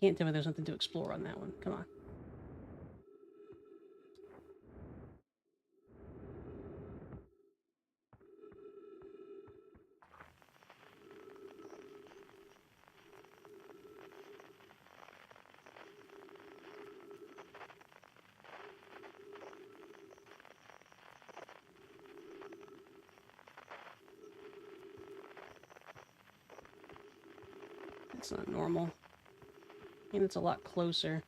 Can't tell me there's nothing to explore on that one. Come on. That's not normal. And it's a lot closer.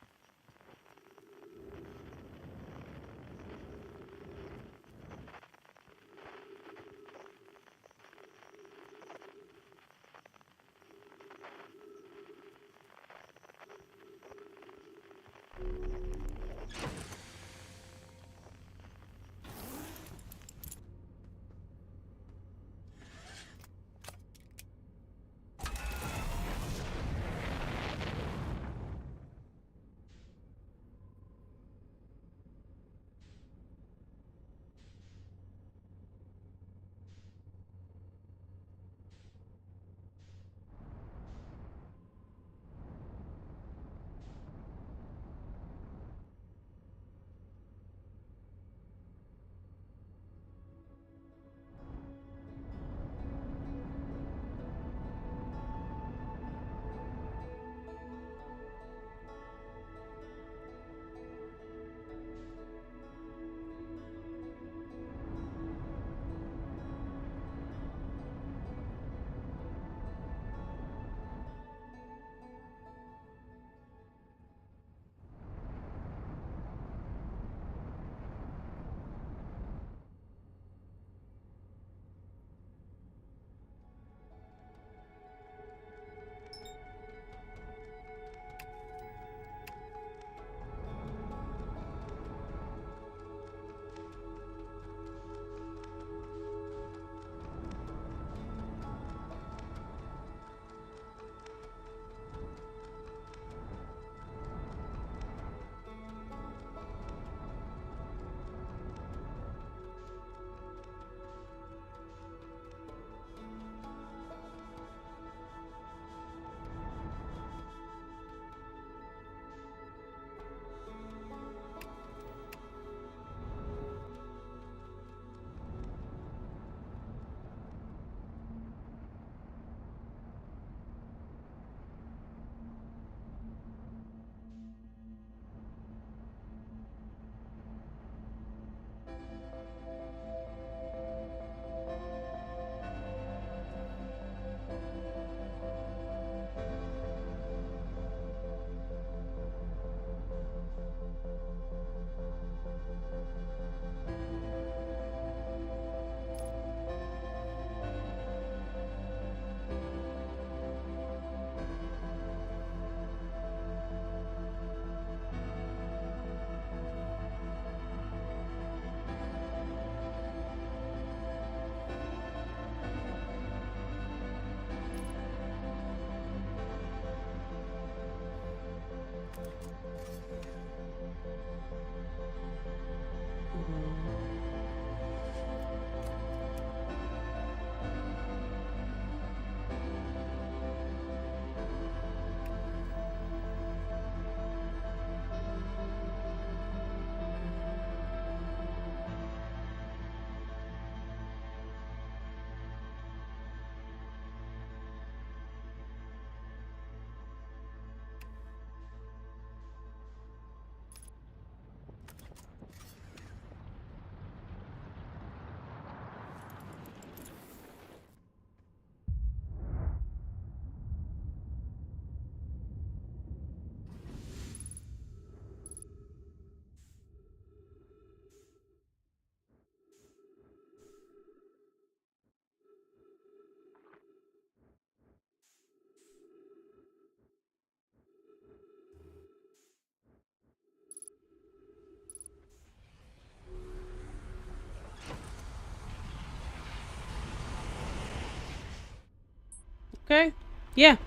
Okay. Yeah.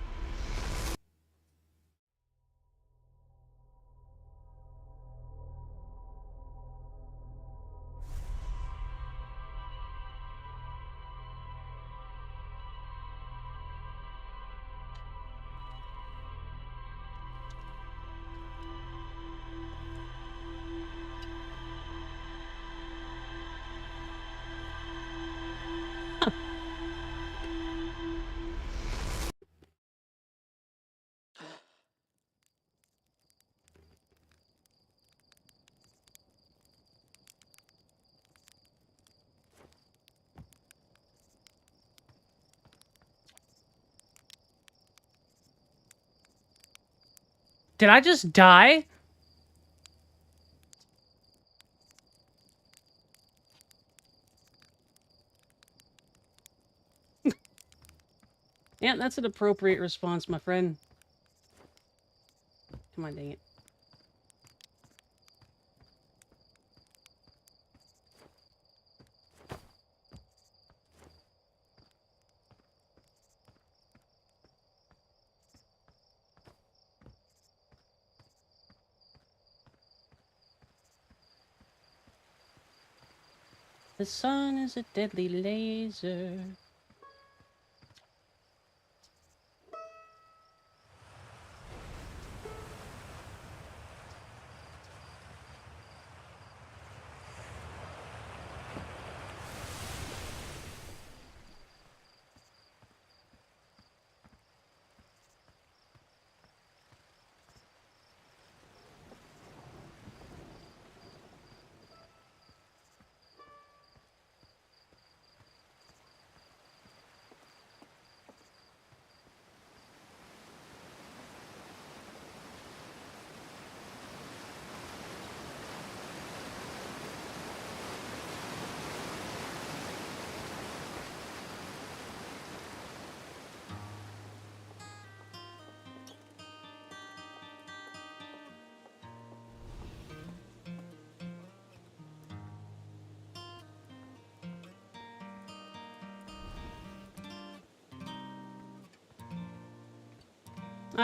Did I just die? Yeah, that's an appropriate response, my friend. Come on, dang it. The sun is a deadly laser.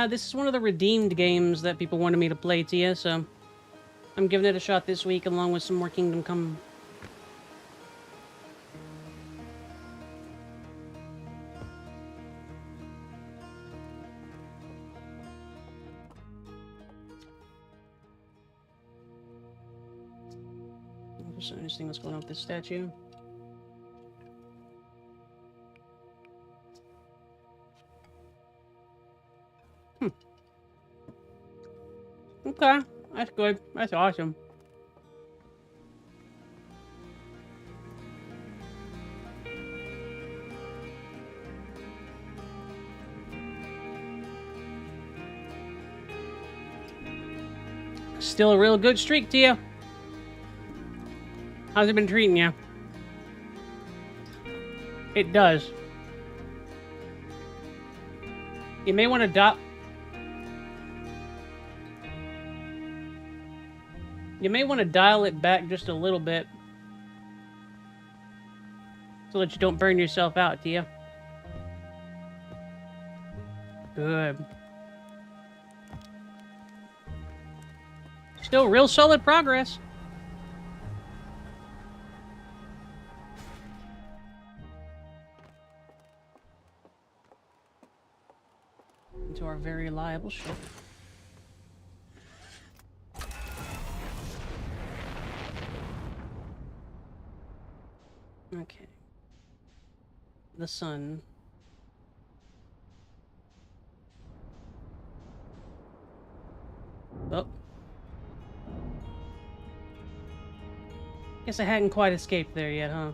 This is one of the redeemed games that people wanted me to play, Tia, so I'm giving it a shot this week along with some more Kingdom Come. There's something interesting what's going on with this statue. Okay, that's good. That's awesome. Still a real good streak to you. How's it been treating you? It does. You may want to dial it back just a little bit so that you don't burn yourself out, Tia. Good. Still real solid progress. Into our very reliable ship. Okay. The sun. Oh. Guess I hadn't quite escaped there yet, huh?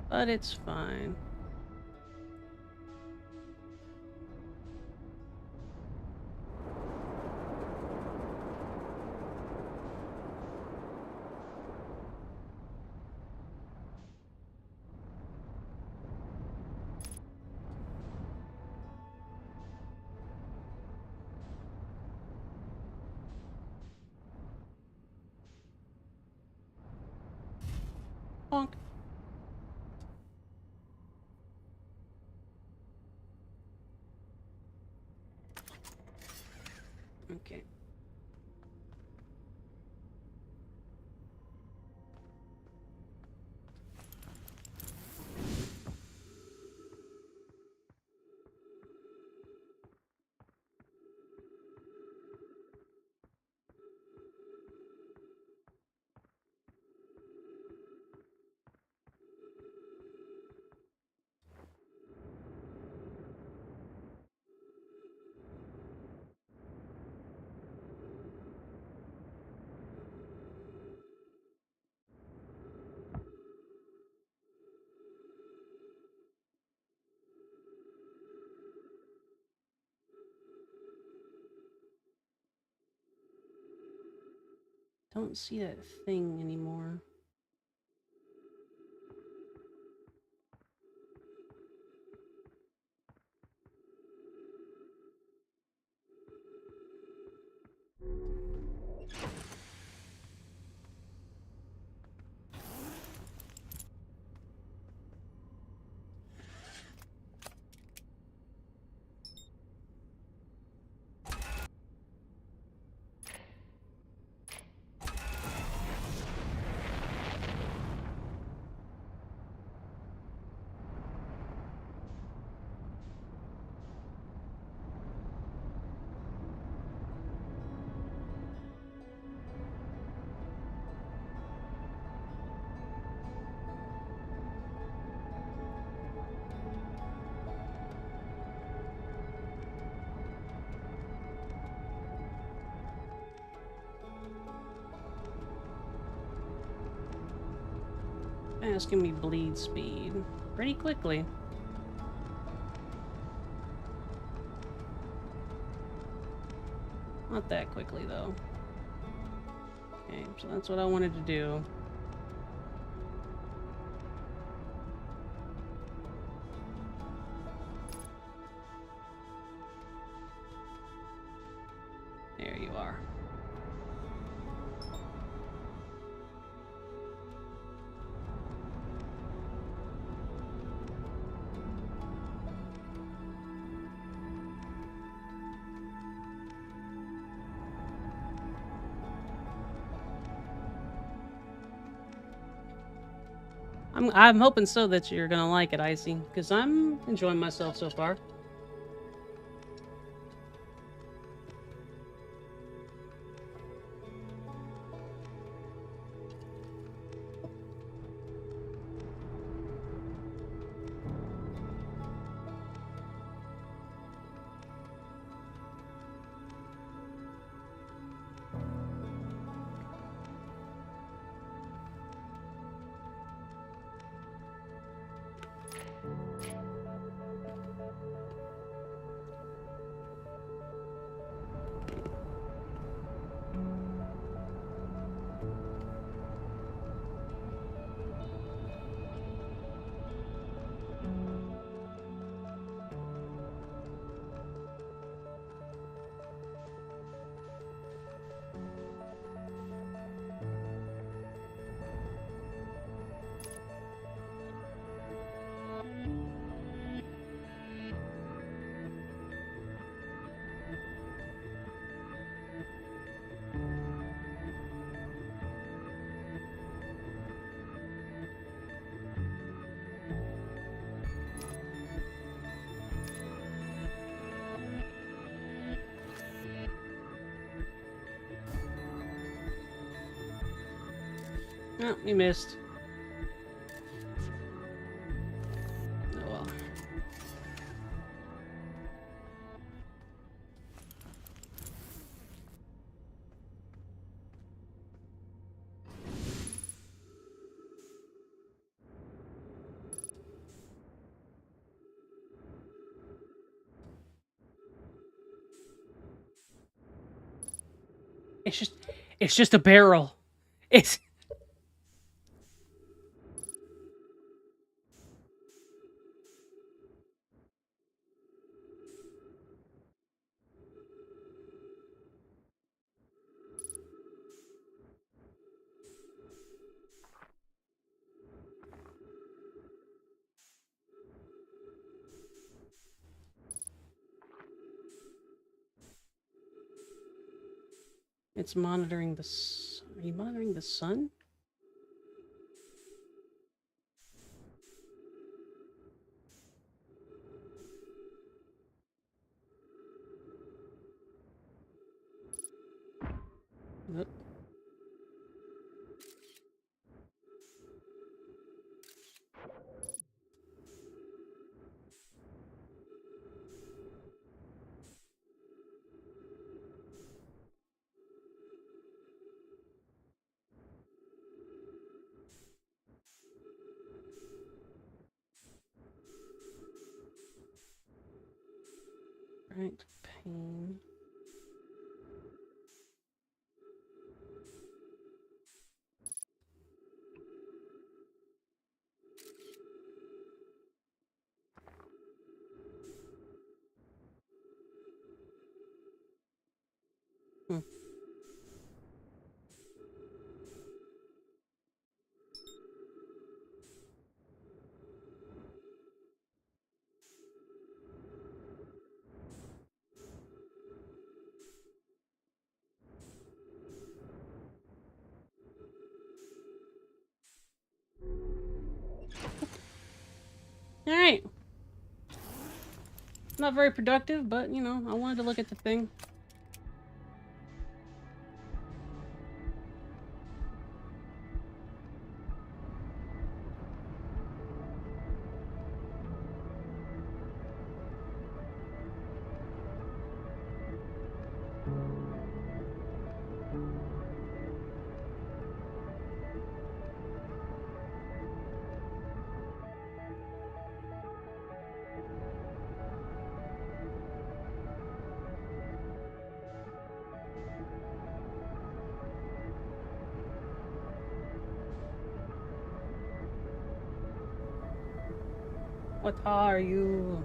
But it's fine. Honk. Okay. Don't see that thing anymore. Asking me bleed speed pretty quickly. Not that quickly, though. Okay, so that's what I wanted to do. There you are. I'm hoping so that you're gonna like it, Icy, because I'm enjoying myself so far. Oh, you missed. Oh well. It's just a barrel. It's It's monitoring the Are you monitoring the sun? Oop. Right, pain. Hmm. Alright. Not very productive, but, you know, I wanted to look at the thing. What are you?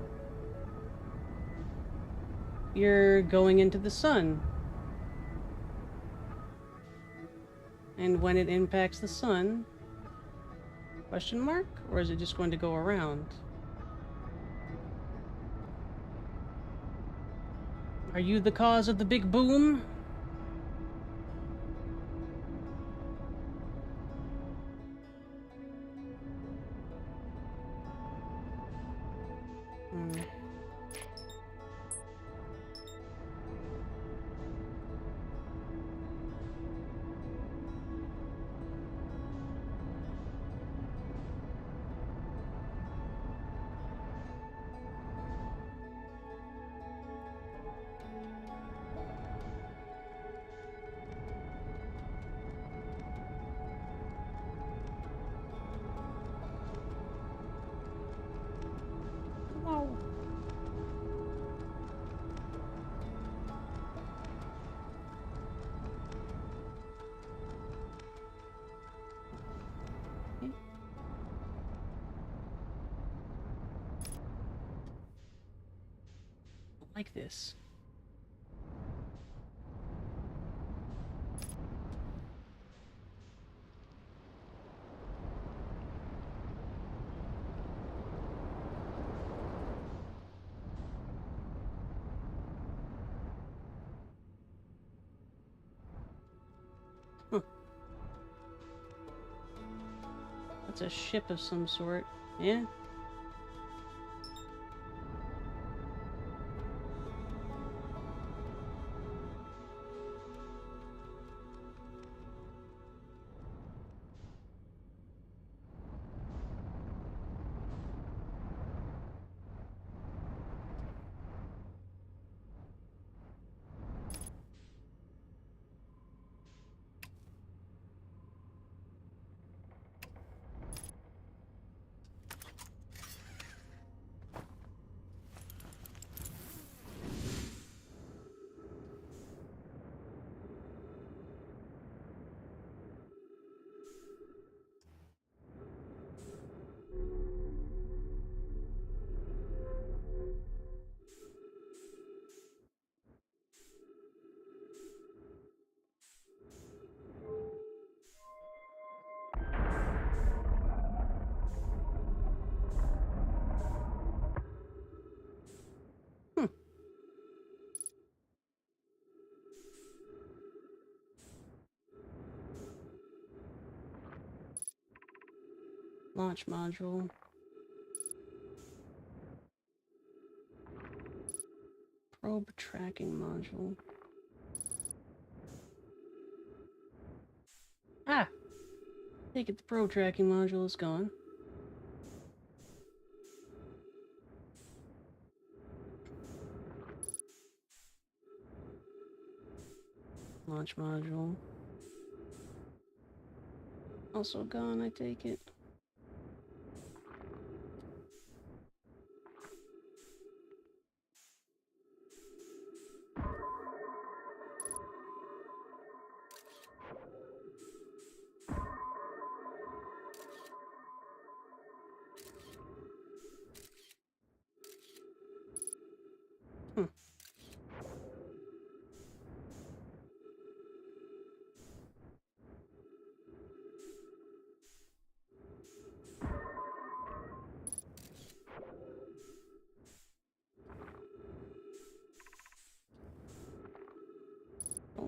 You're going into the sun. And when it impacts the sun, question mark? Or is it just going to go around? Are you the cause of the big boom? Hmm. Oh. Okay. Like this. Huh. That's a ship of some sort. Yeah? Launch module. Probe tracking module. Ah! Take it, the probe tracking module is gone. Launch module. Also gone, I take it.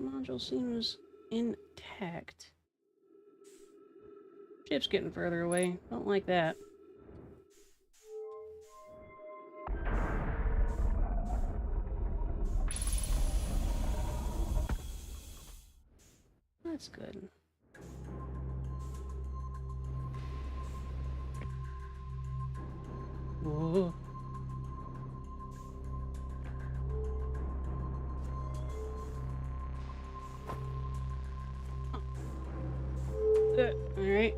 Module seems intact. Ship's getting further away. Don't like that. That's good. Whoa. Alright.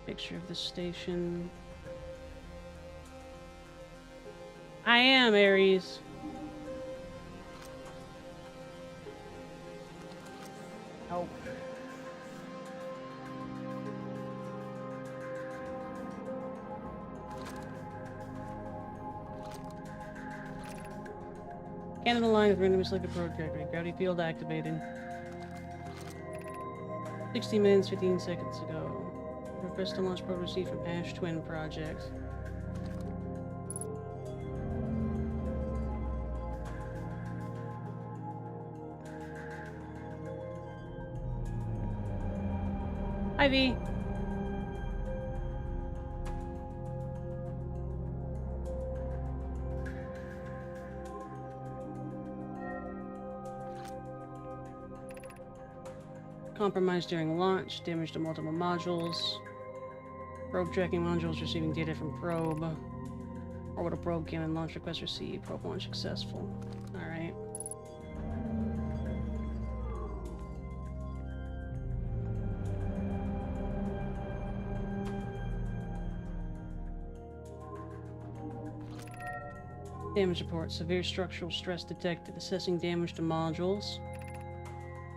Picture of the station. I am Aries. Oh. Cannon aligns with randomly selected probe trajectory. Gravity field activated. 60 minutes, 15 seconds ago. Request to launch probe received from Ash Twin Project. Hi, V. Compromised during launch. Damage to multiple modules. Probe tracking modules receiving data from probe. Orbital probe cannon launch request received. Probe launch successful. Alright. Damage report. Severe structural stress detected. Assessing damage to modules.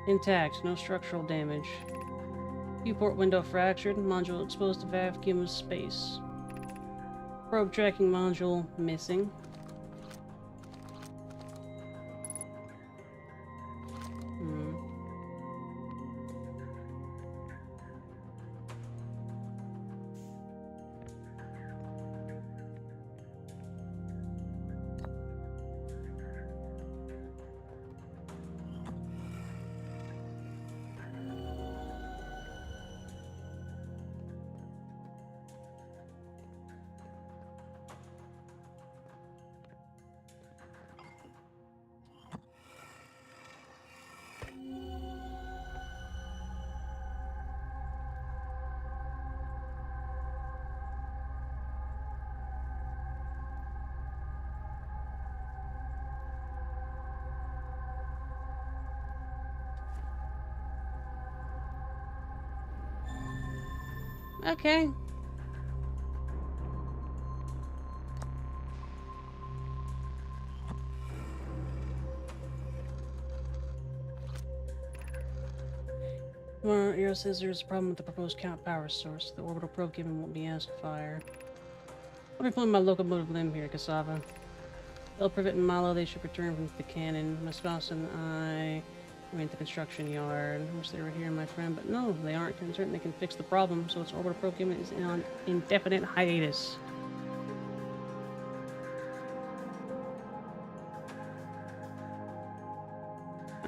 Intact. No structural damage. Viewport window fractured. Module exposed to vacuum of space. Probe tracking module missing. Okay. Well, Eero says there's a problem with the proposed count power source. The orbital probe given won't be asked to fire. I'll be pulling my locomotive limb here, Cassava. They'll Privet and Malo, they should return from the cannon. My spouse and I went to the construction yard. I wish they were here, my friend, but no, they aren't concerned they can fix the problem, so its orbital probe given is on indefinite hiatus.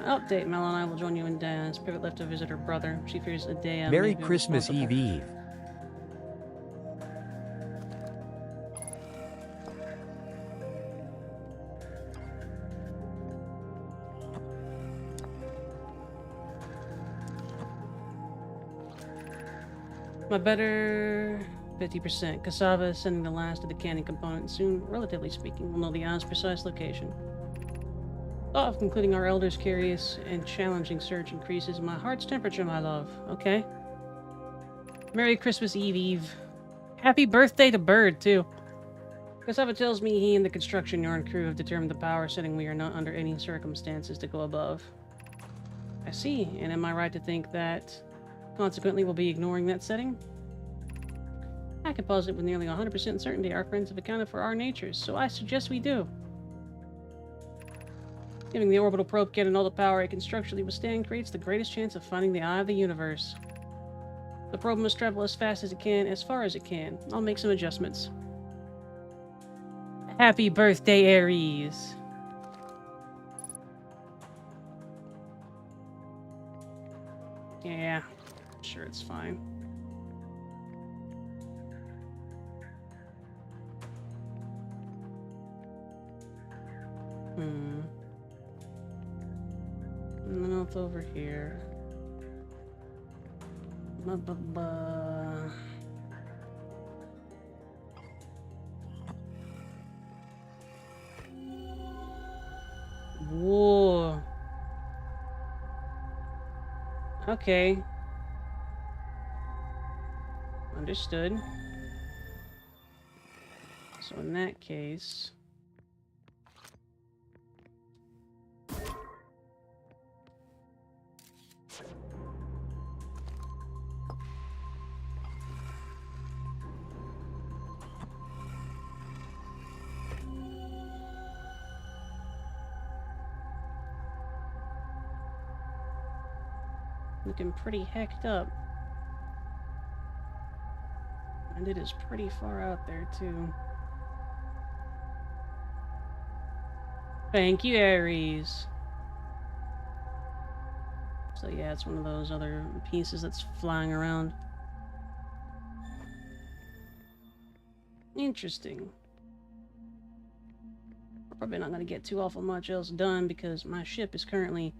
Update. Mel and I will join you in dance. Pivot left to visit her brother. She fears a day I Merry may be Christmas responsible. Eve. My better 50%. Cassava is sending the last of the canning component. Soon, relatively speaking, we'll know the island's precise location. Thought of concluding our elder's curious and challenging search increases my heart's temperature, my love. Okay. Merry Christmas Eve. Happy birthday to Bird, too. Cassava tells me he and the construction yarn crew have determined the power setting we are not under any circumstances to go above. I see, and am I right to think that consequently we'll be ignoring that setting? I can posit with nearly 100% certainty our friends have accounted for our natures, so I suggest we do. Giving the orbital probe cannon all the power it can structurally withstand creates the greatest chance of finding the eye of the universe. The probe must travel as fast as it can, as far as it can. I'll make some adjustments. Happy birthday, Aries! Yeah, sure, it's fine. Enough over here. Whoa. Okay. Understood. So in that case... looking pretty hecked up. And it is pretty far out there, too. Thank you, Aries. So yeah, it's one of those other pieces that's flying around. Interesting. We're probably not going to get too awful much else done because my ship is currently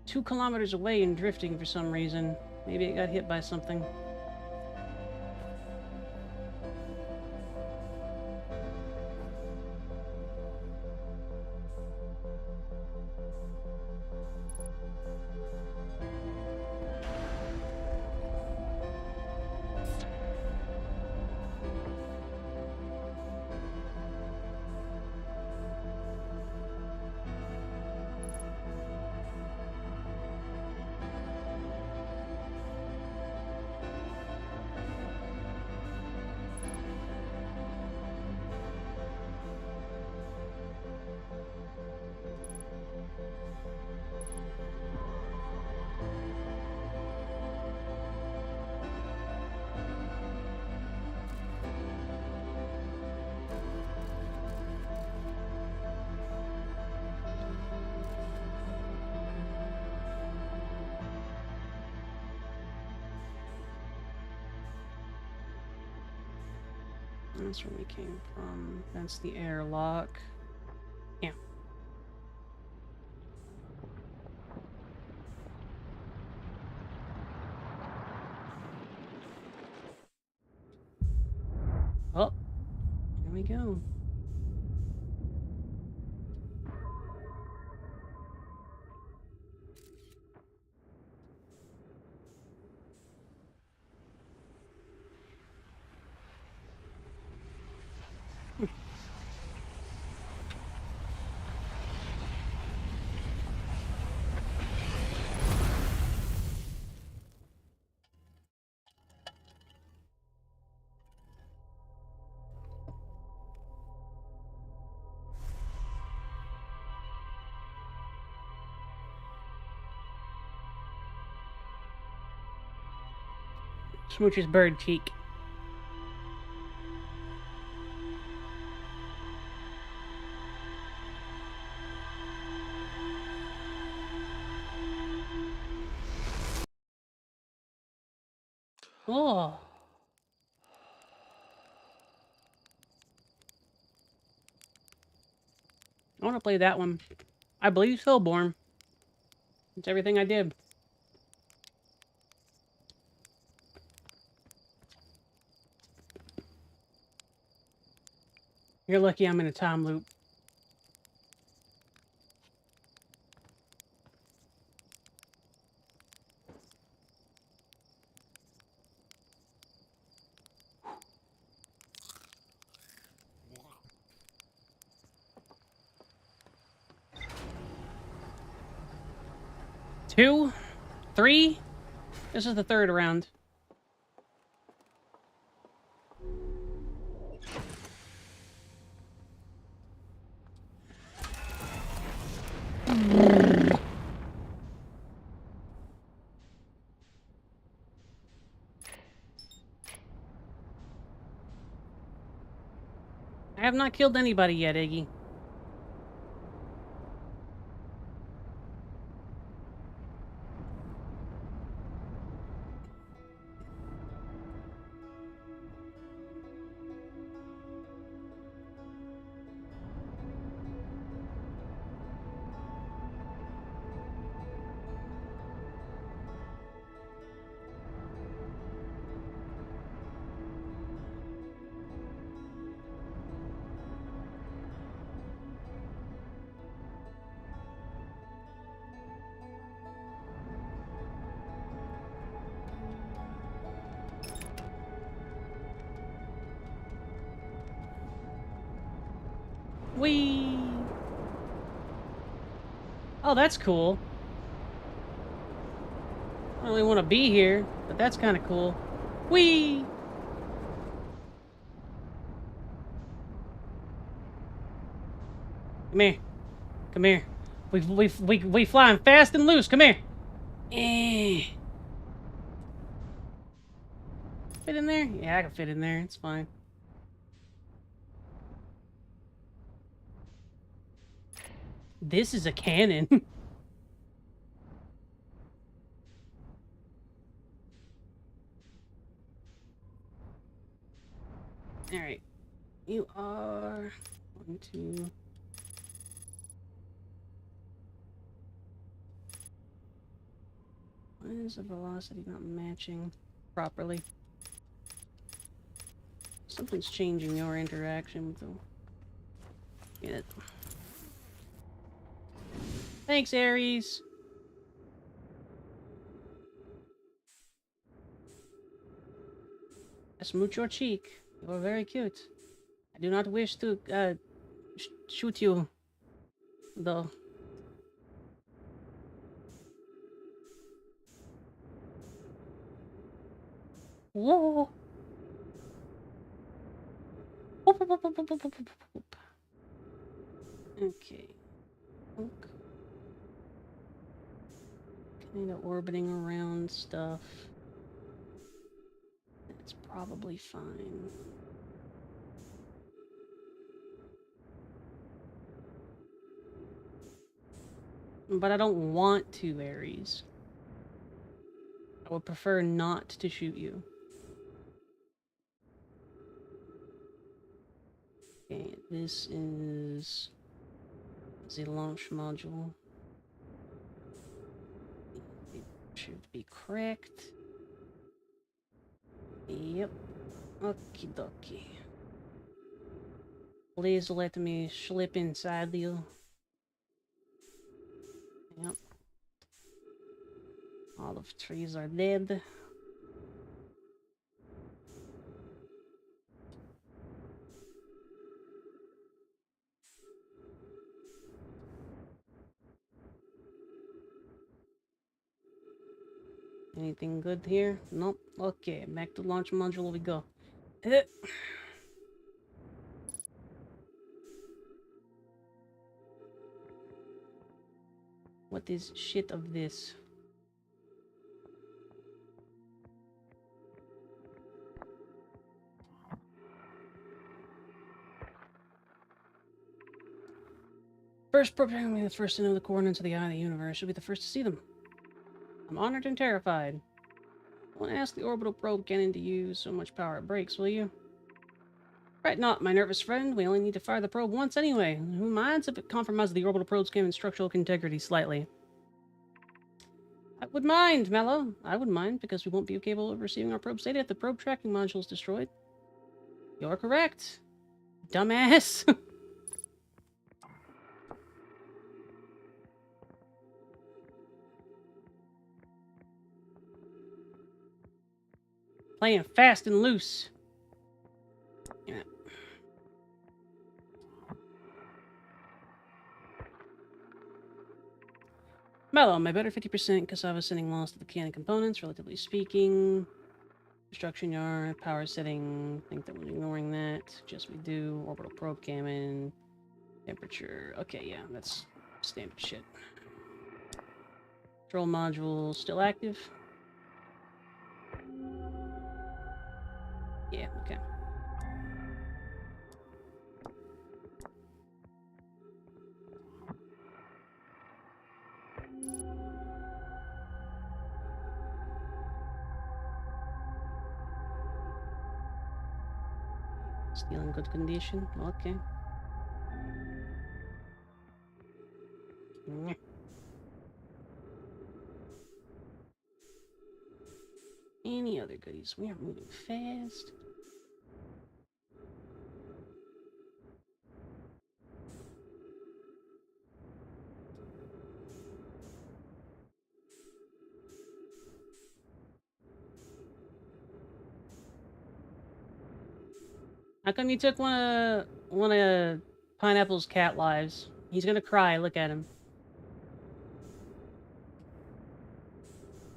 2 kilometers away and drifting for some reason. Maybe it got hit by something. That's where we came from. That's the airlock. Yeah. Oh, here we go. Smooch's bird cheek. Oh. I want to play that one. I believe Stillborn. It's everything I did. You're lucky I'm in a time loop. Two, three. This is the third round. I have not killed anybody yet, Iggy. Whee! Oh, that's cool. I don't really want to be here, but that's kind of cool. Whee! Come here. Come here. We flying fast and loose. Come here. Eh. Fit in there? Yeah, I can fit in there. It's fine. This is a cannon. Alright. You are... 1, 2... Why is the velocity not matching properly? Something's changing your interaction with the... Get it. Thanks, Aries! I smooch your cheek. You are very cute. I do not wish to, shoot you, though. Whoa! Okay. Kind of orbiting around stuff. That's probably fine. But I don't want to, Aries. I would prefer not to shoot you. Okay, this is the launch module. It should be correct. Yep. Okie dokie. Please let me slip inside you. Yep. All of the trees are dead. Anything good here? Nope. Okay, back to launch module we go. What is shit of this? First program, be the first to know the coordinates of the eye of the universe. Should be the first to see them. I'm honored and terrified. Won't ask the orbital probe cannon to use so much power it breaks, will you? Right not, my nervous friend. We only need to fire the probe once anyway. Who minds if it compromises the orbital probe's structural integrity slightly? I would mind, Mello. I would mind, because we won't be capable of receiving our probe's data if the probe tracking module is destroyed. You're correct. Dumbass. Playing fast and loose. Yeah. Mellow, my better 50% because I was sending loss to the cannon components, relatively speaking. Construction yard, power setting. Think that we're ignoring that. Just we do. Orbital probe cannon. Temperature. Okay, yeah, that's standard shit. Control module still active. Yeah, okay. Still in good condition. Okay. Mm. Any other goodies? We are moving fast. How come you took one of Pineapple's cat lives? He's gonna cry. Look at him.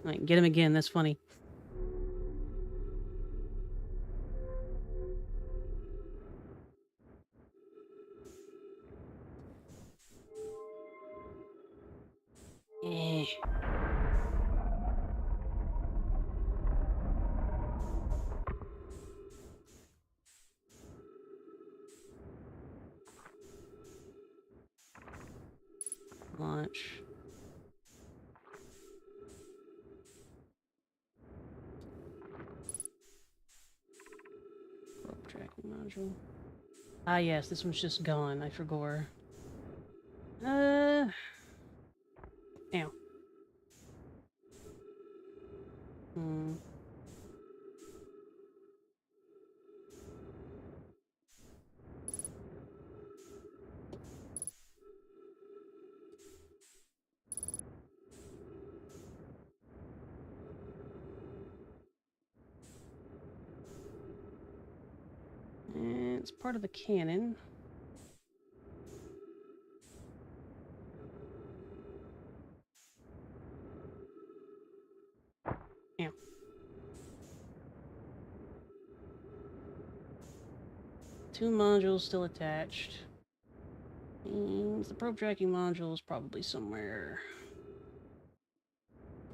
Like, get him again. That's funny. Eh. Launch. Probe tracking module. Ah, yes, this one's just gone. I forgot. Ow. Hmm. And it's part of the cannon. Ow. Two modules still attached. And the probe tracking module is probably somewhere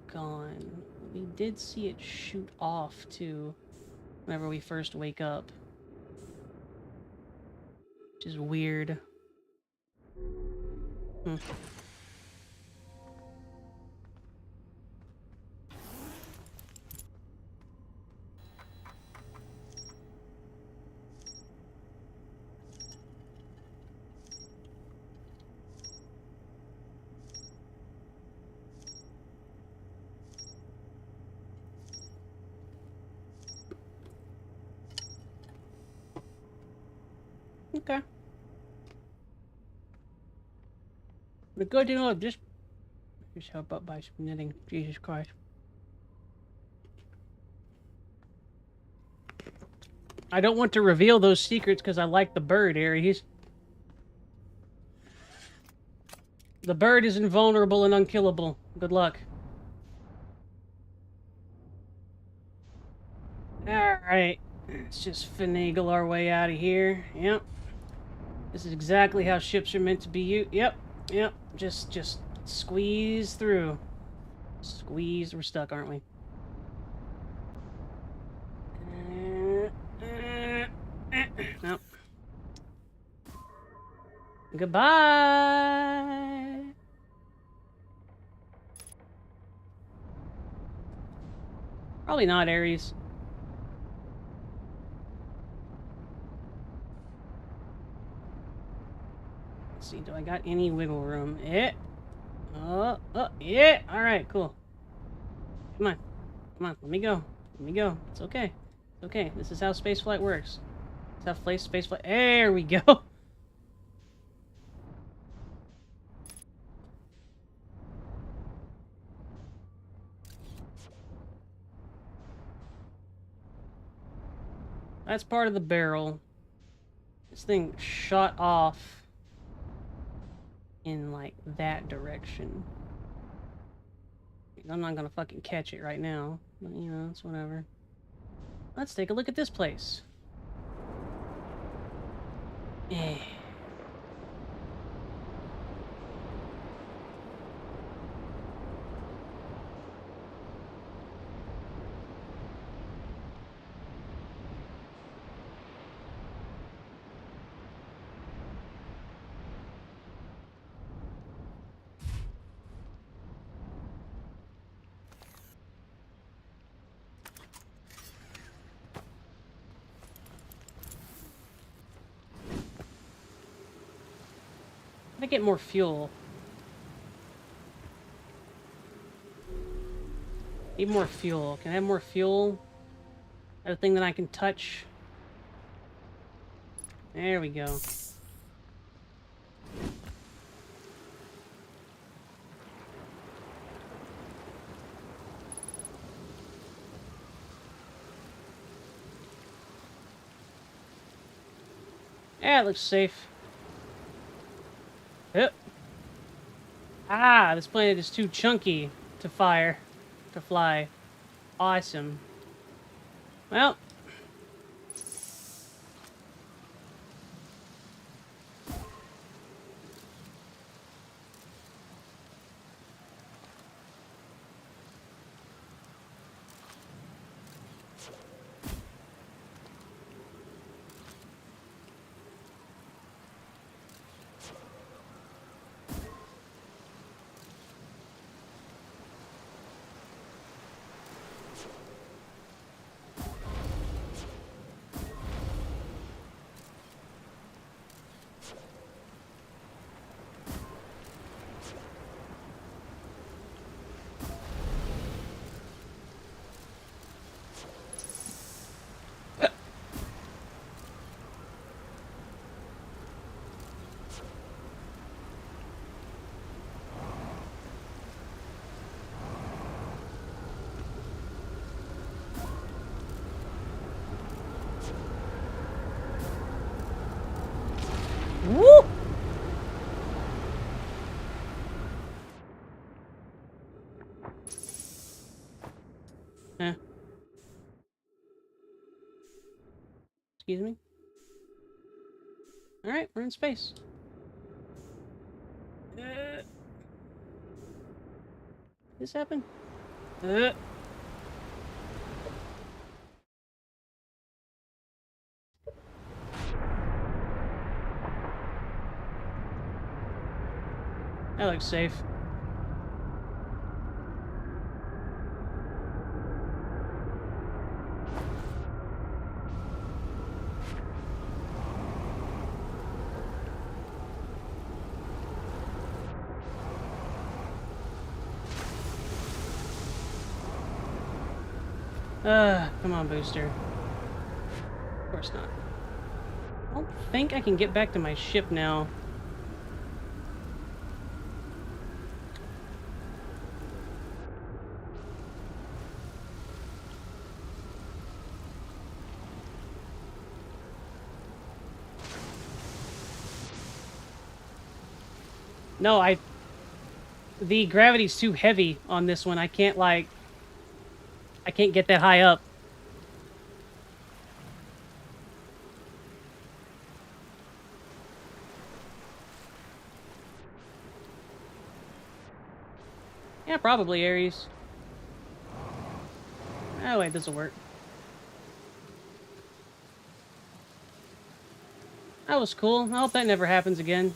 gone. We did see it shoot off, too, whenever we first wake up. Which is weird. Hmm. Okay. But good to know, just help out by some knitting. Jesus Christ. I don't want to reveal those secrets because I like the bird, Aries. The bird is invulnerable and unkillable. Good luck. Alright. Let's just finagle our way out of here. Yep. This is exactly how ships are meant to be used. Yep. Yep. Just squeeze through. Squeeze. We're stuck, aren't we? Nope. Goodbye. Probably not, Aries. Let's see, do I got any wiggle room? Yeah. Oh, yeah. All right, cool. Come on. Come on, let me go. Let me go. It's okay. It's okay. This is how spaceflight works. This is how spaceflight... There we go. That's part of the barrel. This thing shot off in, like, that direction. I'm not gonna fucking catch it right now. But, you know, it's whatever. Let's take a look at this place. Eh. How do I get more fuel? Need more fuel. Can I have more fuel? Have a thing that I can touch? There we go. Yeah, it looks safe. Yep. Ah, this planet is too chunky to fly. Awesome. Well. Woo! Eh. Excuse me? Alright, we're in space. This happened? That looks safe. Come on, booster. Of course not. I don't think I can get back to my ship now. No, the gravity's too heavy on this one. I can't, like... I can't get that high up. Yeah, probably, Aries. Oh, wait, this'll work. That was cool. I hope that never happens again.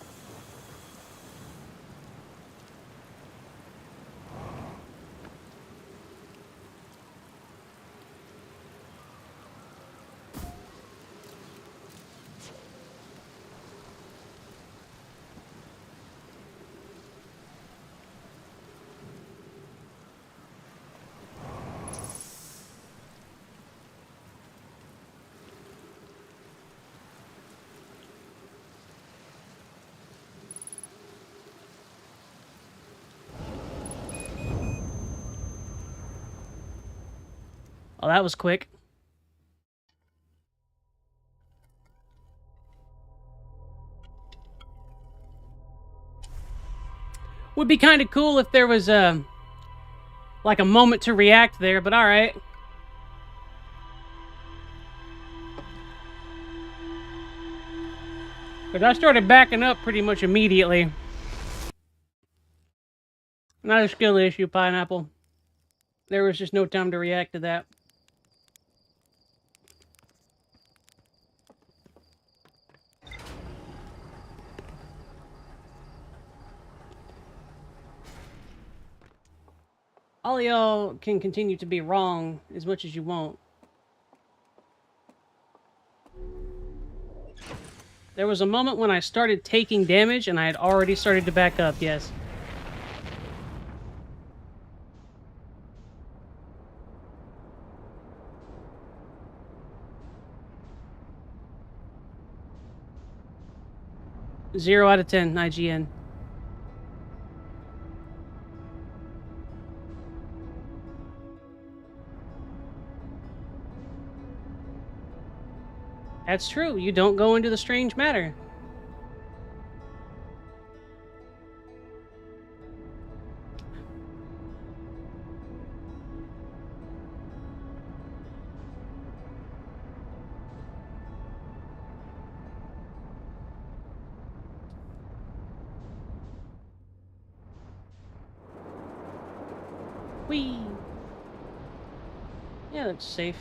Oh, that was quick. Would be kind of cool if there was like a moment to react there, but all right. Because I started backing up pretty much immediately. Not a skill issue, Pineapple. There was just no time to react to that. All y'all can continue to be wrong as much as you want. There was a moment when I started taking damage and I had already started to back up, yes. Zero out of 10, IGN. That's true. You don't go into the strange matter. Whee! Yeah, that's safe.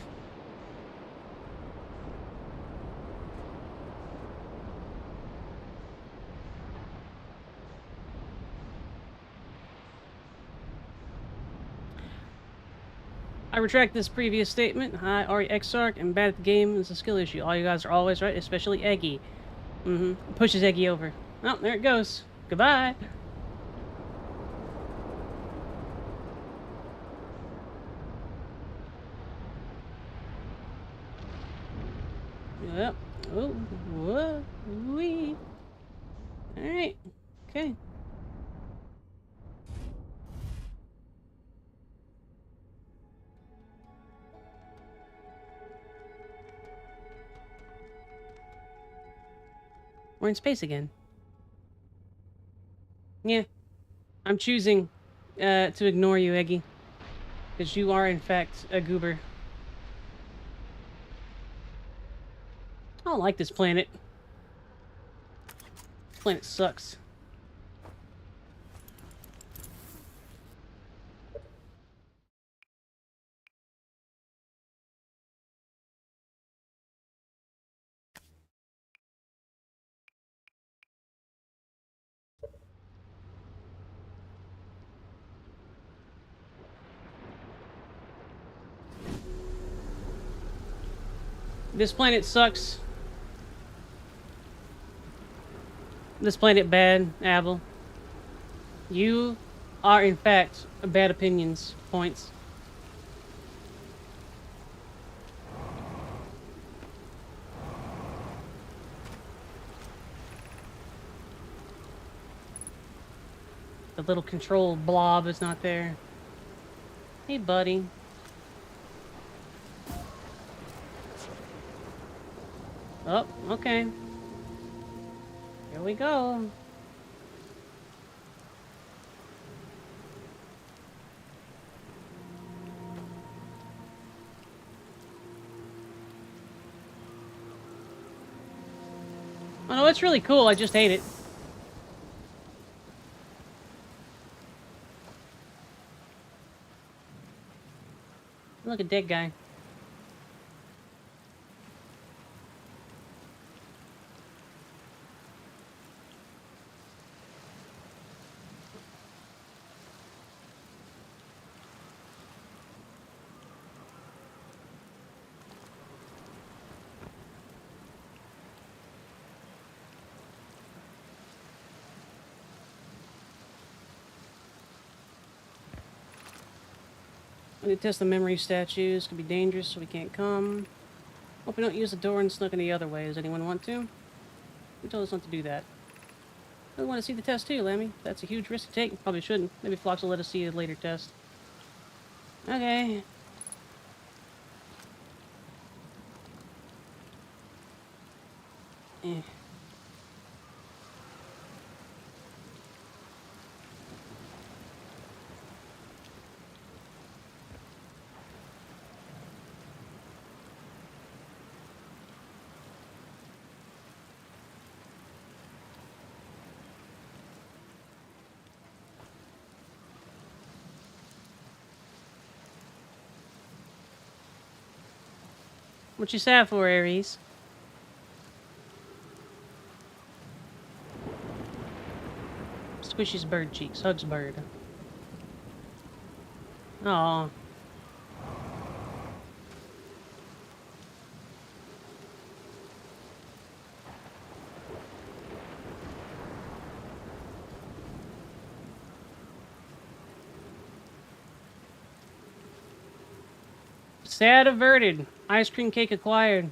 I retract this previous statement. Hi, Auri Exarch. I'm bad at the game. It's a skill issue. All you guys are always right, especially Eggy. Pushes Eggy over. Oh, there it goes. Goodbye. Yep. Oh, whoa, wee. Alright. Okay. We're in space again. Yeah. I'm choosing to ignore you, Eggy. Because you are, in fact, a goober. I don't like this planet. This planet sucks. This planet sucks. This planet bad, Abel. You are, in fact, bad opinions. Points. The little control blob is not there. Hey, buddy. Oh, okay. Here we go. Oh no, it's really cool. I just hate it. Look, a dead guy. When you test the memory statues, could be dangerous, so we can't come. Hope we don't use the door and snuck any other way. Does anyone want to? Who told us not to do that? I want to see the test too, Lammy. That's a huge risk to take. Probably shouldn't. Maybe Flox will let us see a later test. Okay. Eh. What you sad for, Aries? Squishy's bird cheeks. Hugs bird. Aw. Sad averted. Ice cream cake acquired.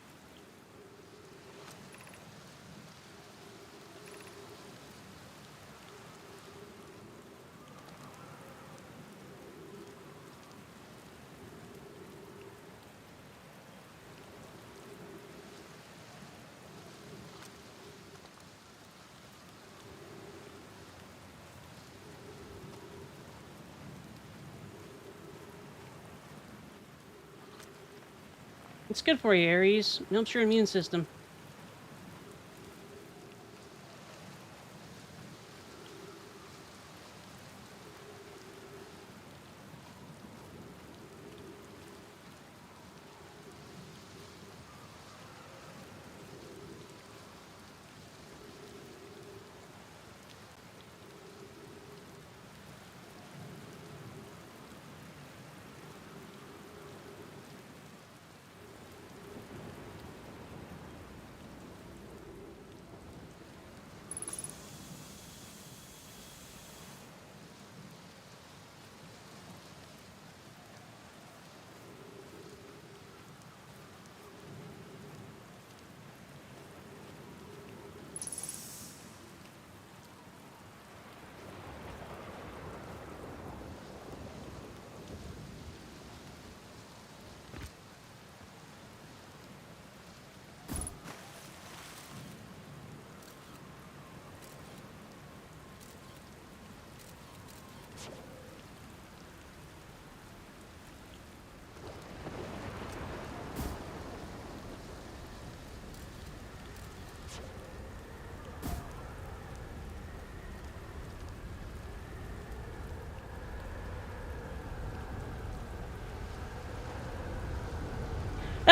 It's good for you, Aries. Helps your immune system.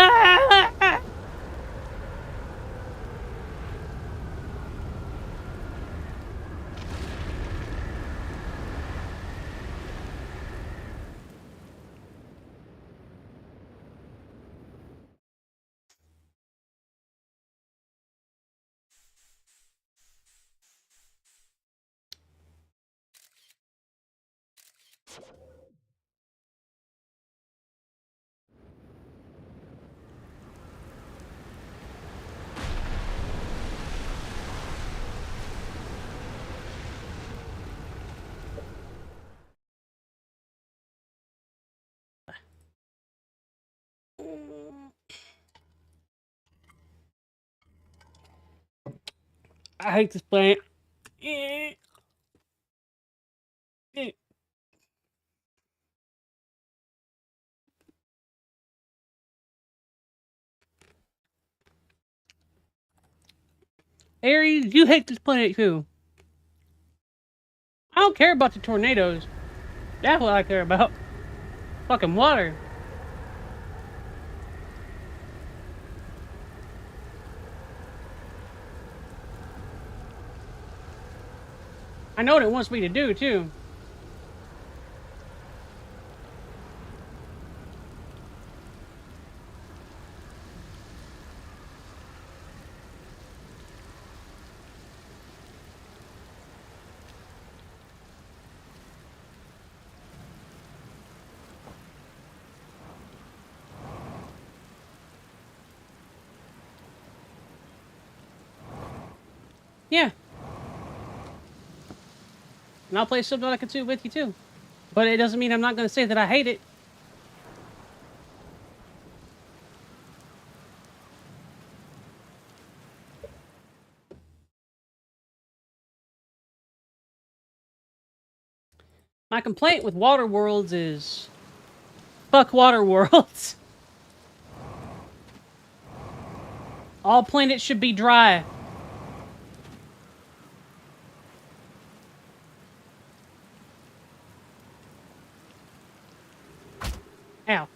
Ah! I hate this plant. Aries, you hate this planet too. I don't care about the tornadoes. That's what I care about. Fucking water. I know what it wants me to do too. Yeah. And I'll play Subnautica 2 with you too. But it doesn't mean I'm not gonna say that I hate it. My complaint with water worlds is... fuck water worlds. All planets should be dry. Ow.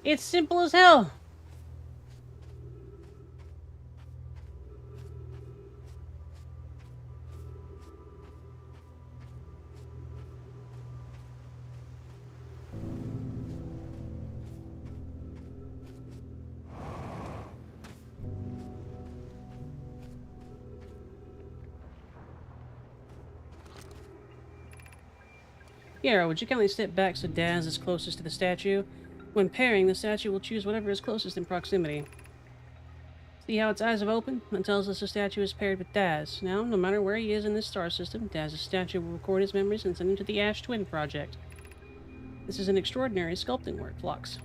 It's simple as hell. Yara, would you kindly step back so Daz is closest to the statue? When pairing, the statue will choose whatever is closest in proximity. See how its eyes have opened? That tells us the statue is paired with Daz. Now, no matter where he is in this star system, Daz's statue will record his memories and send them to the Ash Twin Project. This is an extraordinary sculpting work, Phlox.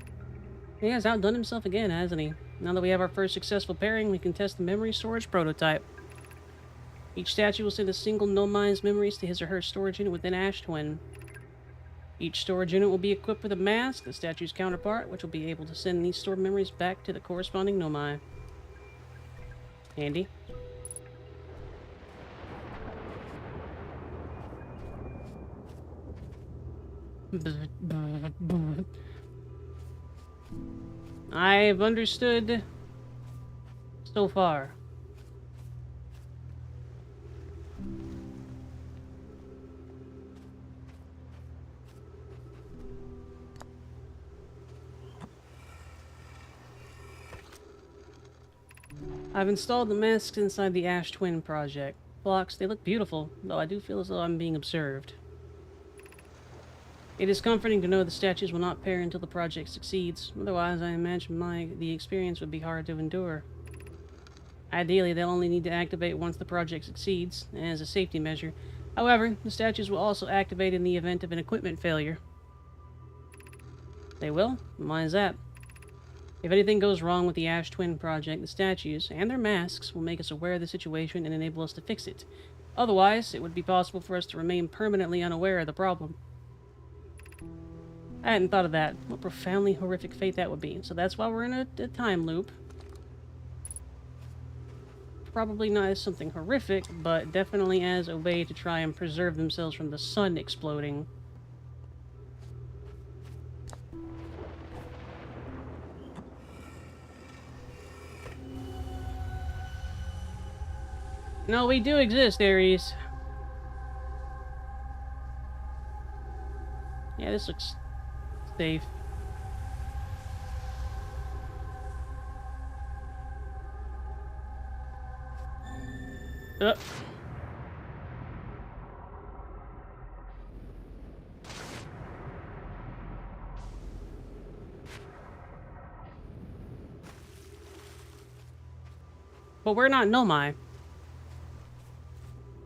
He has outdone himself again, hasn't he? Now that we have our first successful pairing, we can test the memory storage prototype. Each statue will send a single Nomai's memories to his or her storage unit within Ash Twin. Each storage unit will be equipped with a mask, the statue's counterpart, which will be able to send these stored memories back to the corresponding Nomai. Handy. I've understood so far. I've installed the masks inside the Ash Twin project. Phlox, they look beautiful, though I do feel as though I'm being observed. It is comforting to know the statues will not pair until the project succeeds. Otherwise, I imagine the experience would be hard to endure. Ideally, they'll only need to activate once the project succeeds, as a safety measure. However, the statues will also activate in the event of an equipment failure. They will? Why is that? If anything goes wrong with the Ash Twin project, the statues, and their masks, will make us aware of the situation and enable us to fix it. Otherwise, it would be possible for us to remain permanently unaware of the problem. I hadn't thought of that. What profoundly horrific fate that would be. So that's why we're in a time loop. Probably not as something horrific, but definitely as a way to try and preserve themselves from the sun exploding. No, we do exist, Aries. Yeah, this looks safe. But we're not Nomai.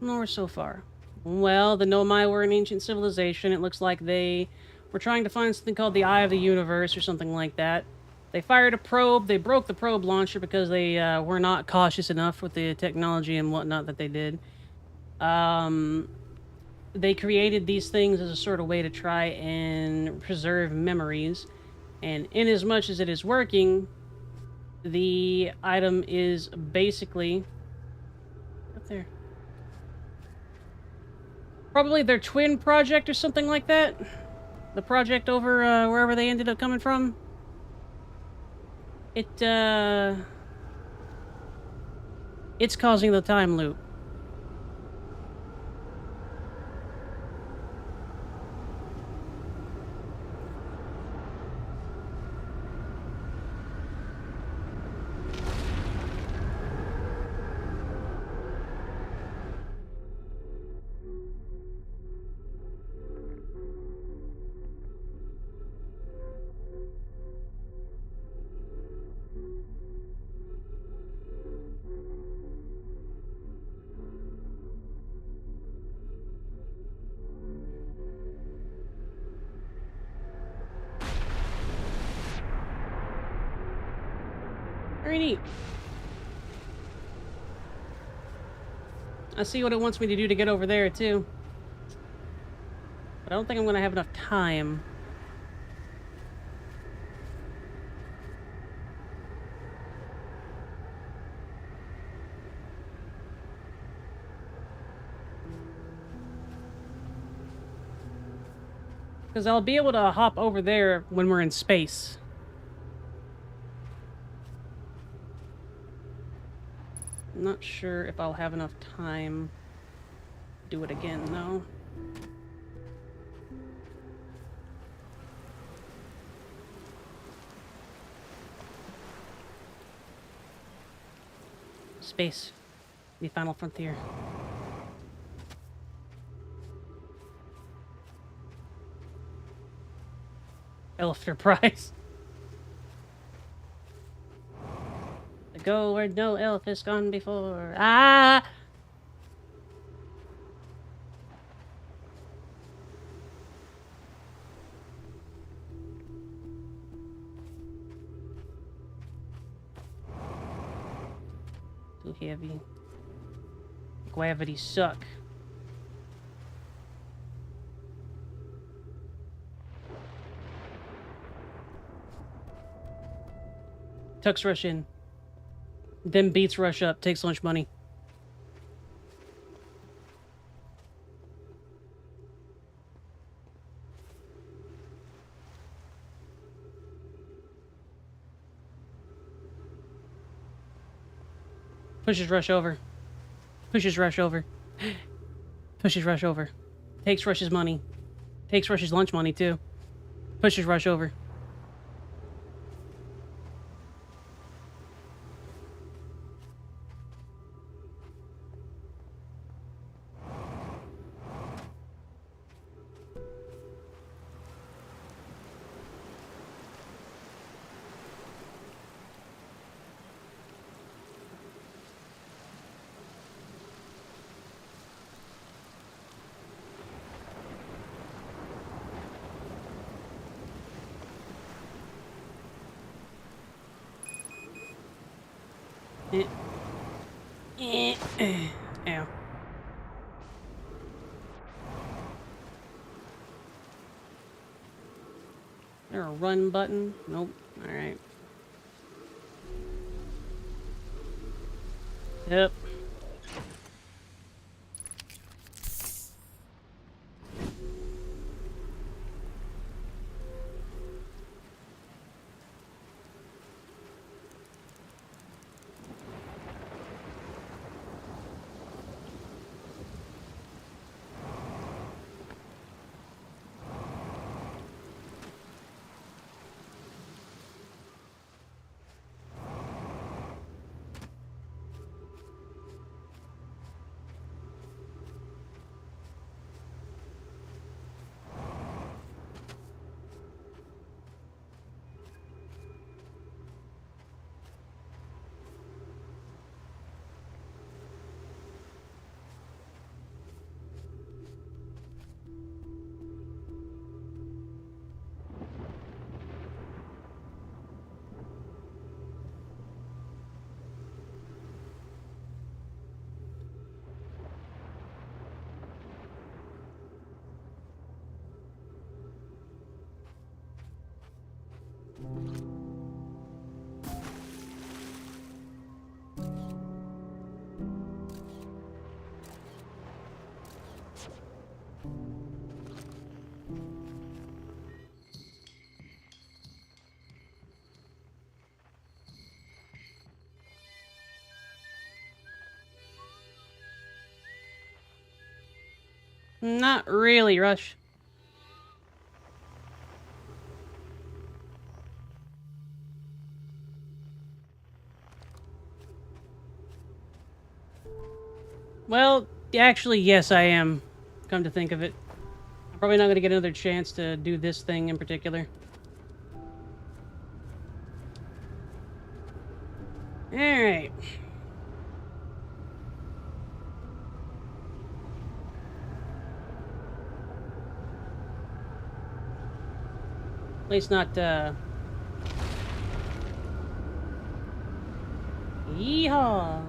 Nor so far. Well, the Nomai were an ancient civilization. It looks like they were trying to find something called the Eye of the Universe or something like that. They fired a probe. They broke the probe launcher because they were not cautious enough with the technology and whatnot that they did. They created these things as a sort of way to try and preserve memories. And inasmuch as it is working, the item is basically... up there. Probably their twin project or something like that. The project over wherever they ended up coming from. It's causing the time loop. Very neat. I see what it wants me to do to get over there, too. But I don't think I'm going to have enough time. Because I'll be able to hop over there when we're in space. I'm not sure if I'll have enough time to do it again, though. Space. The final frontier. Elfter prize. Go where no elf has gone before. Ah! Too heavy. Gravity suck. Tucks rush in. Then beats rush up. Takes lunch money. Pushes rush over. Pushes rush over. Pushes rush over. Takes rush's money. Takes rush's lunch money too. Pushes rush over. Ow. There a run button? Nope. Alright. Yep. Not really, Rush. Well, actually, yes, I am. Come to think of it. I'm probably not going to get another chance to do this thing in particular. Alright. At least not, Yeehaw!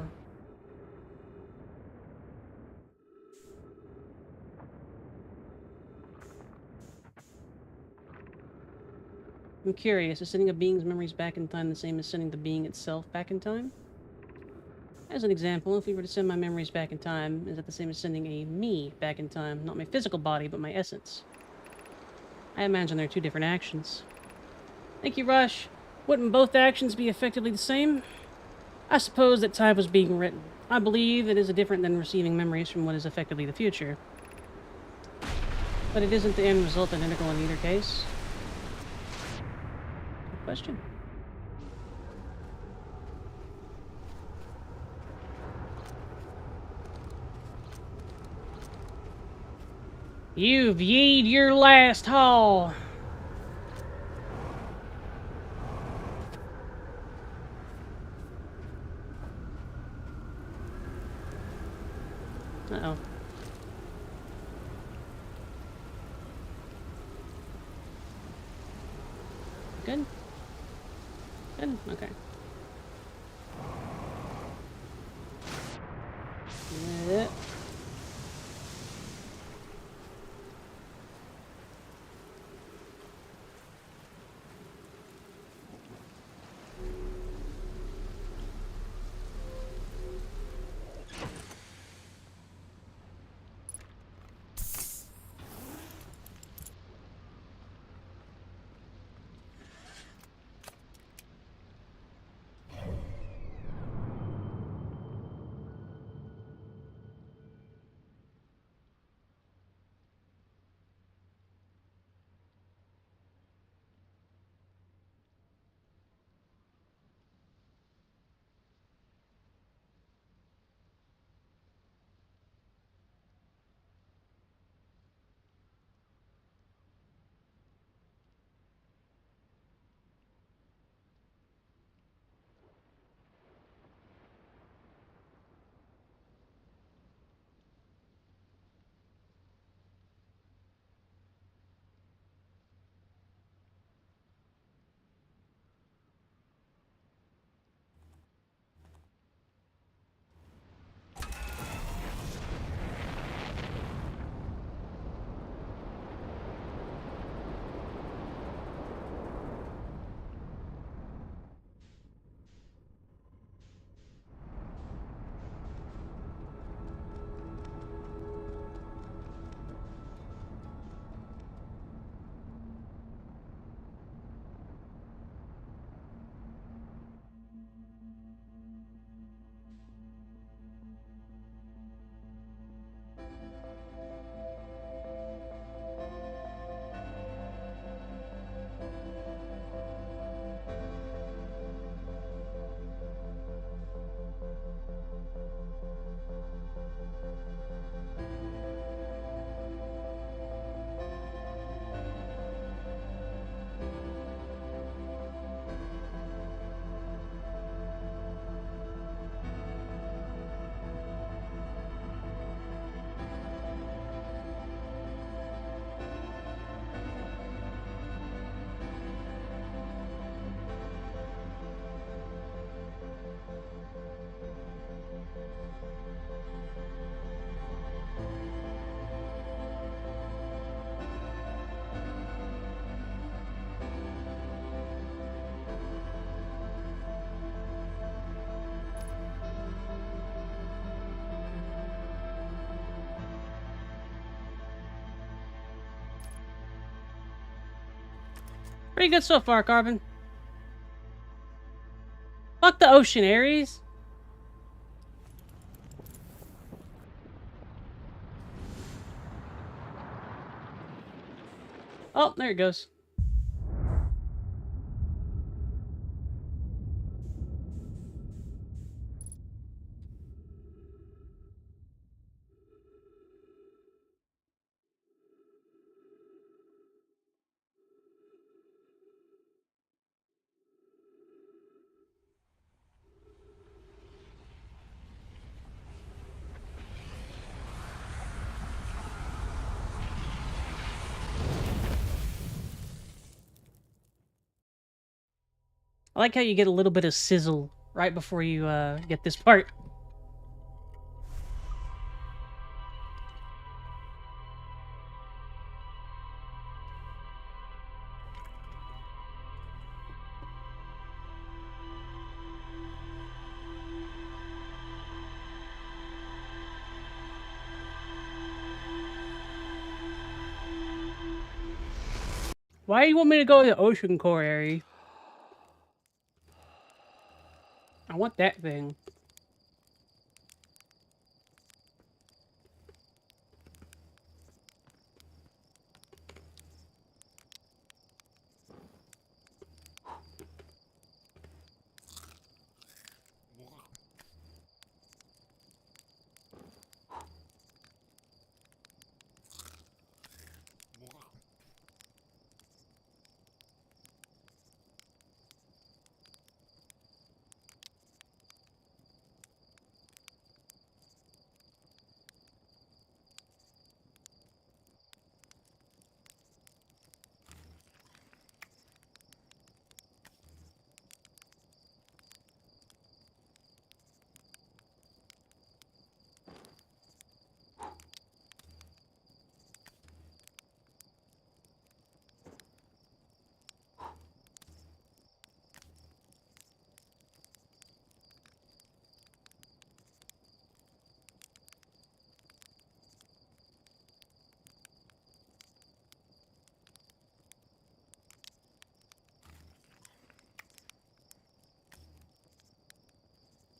I'm curious, is sending a being's memories back in time the same as sending the being itself back in time? As an example, if we were to send my memories back in time, is that the same as sending a me back in time? Not my physical body, but my essence. I imagine they're two different actions. Thank you, Rush. Wouldn't both actions be effectively the same? I suppose that time was being written. I believe it is different than receiving memories from what is effectively the future. But it isn't the end result identical in either case? Good question. You've yeed your last haul. Uh-oh. Good? Good? Okay. Yeah. Pretty good so far, Carbon. Fuck the ocean, Aries. Oh, there it goes. I like how you get a little bit of sizzle right before you get this part. Why do you want me to go to the ocean core area? I want that thing.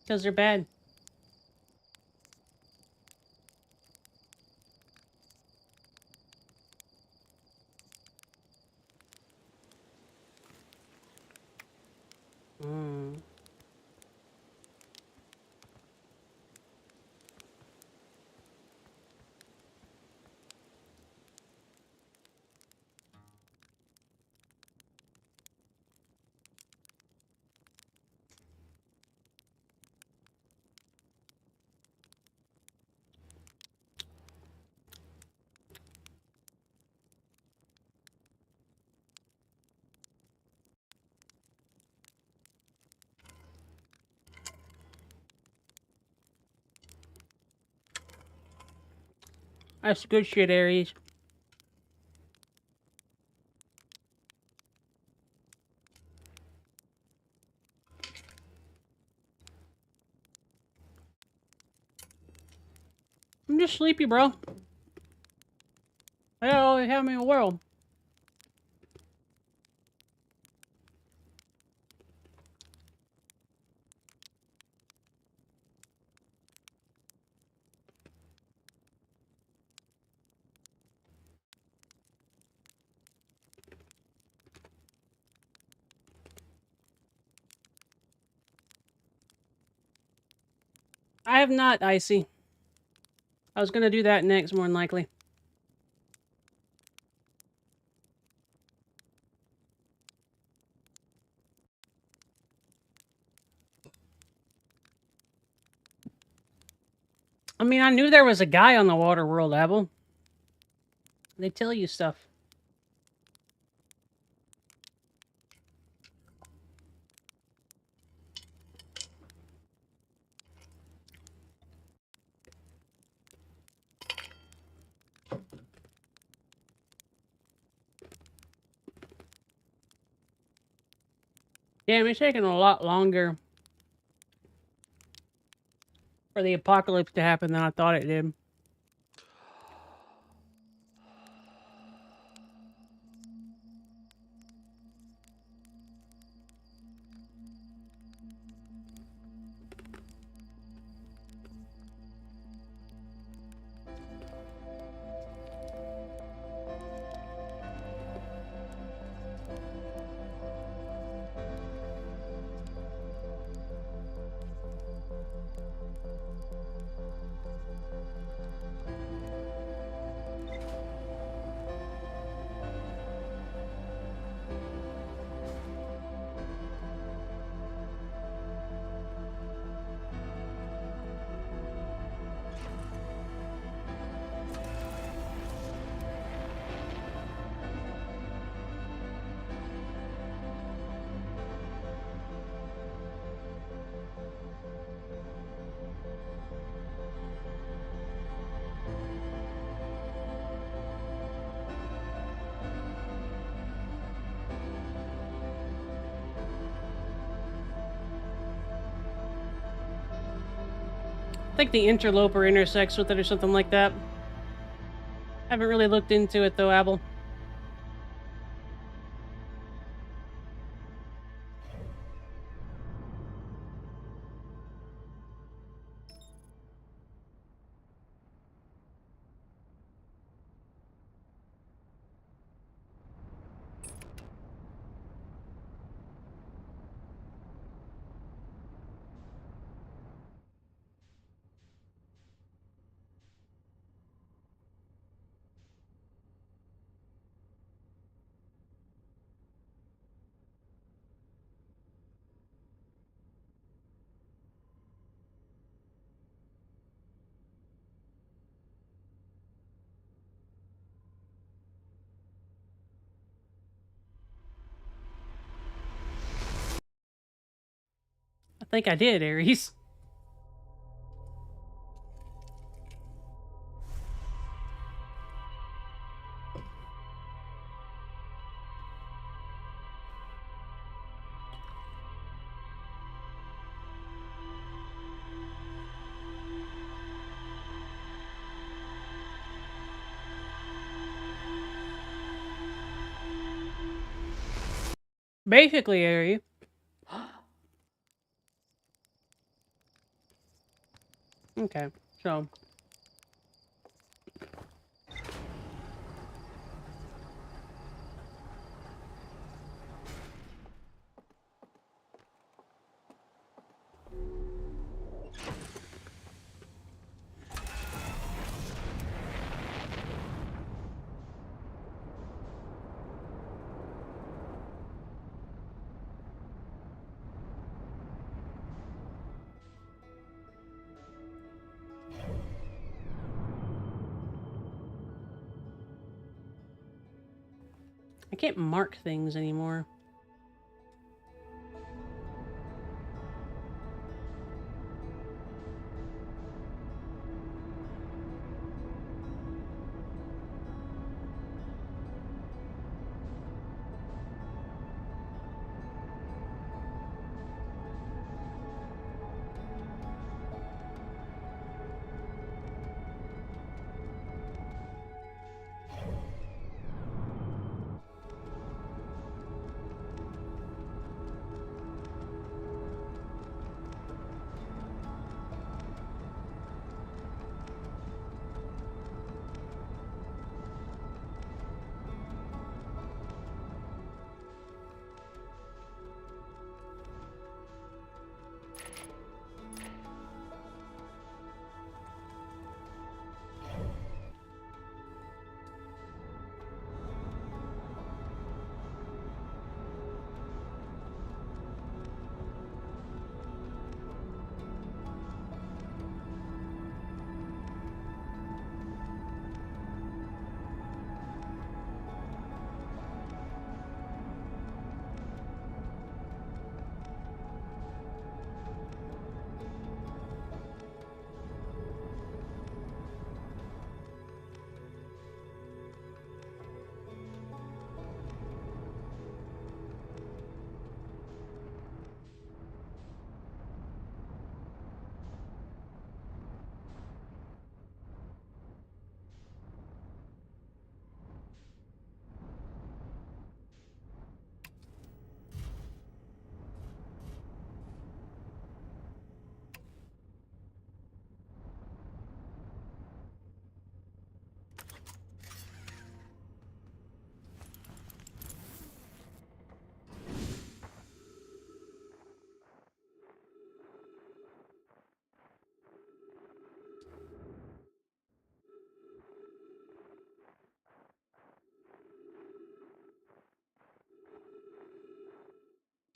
Because they're bad. Mm. That's good shit, Aries. I'm just sleepy, bro. I don't have me in the world. I have not, Icy. I was gonna do that next, more than likely. I mean, I knew there was a guy on the water world, Abel. They tell you stuff. Damn, it's taking a lot longer for the apocalypse to happen than I thought it did. think the interloper intersects with it or something like that. Haven't really looked into it though, Abel. I think I did, Aries. Basically, Aries. Okay, so I can't mark things anymore.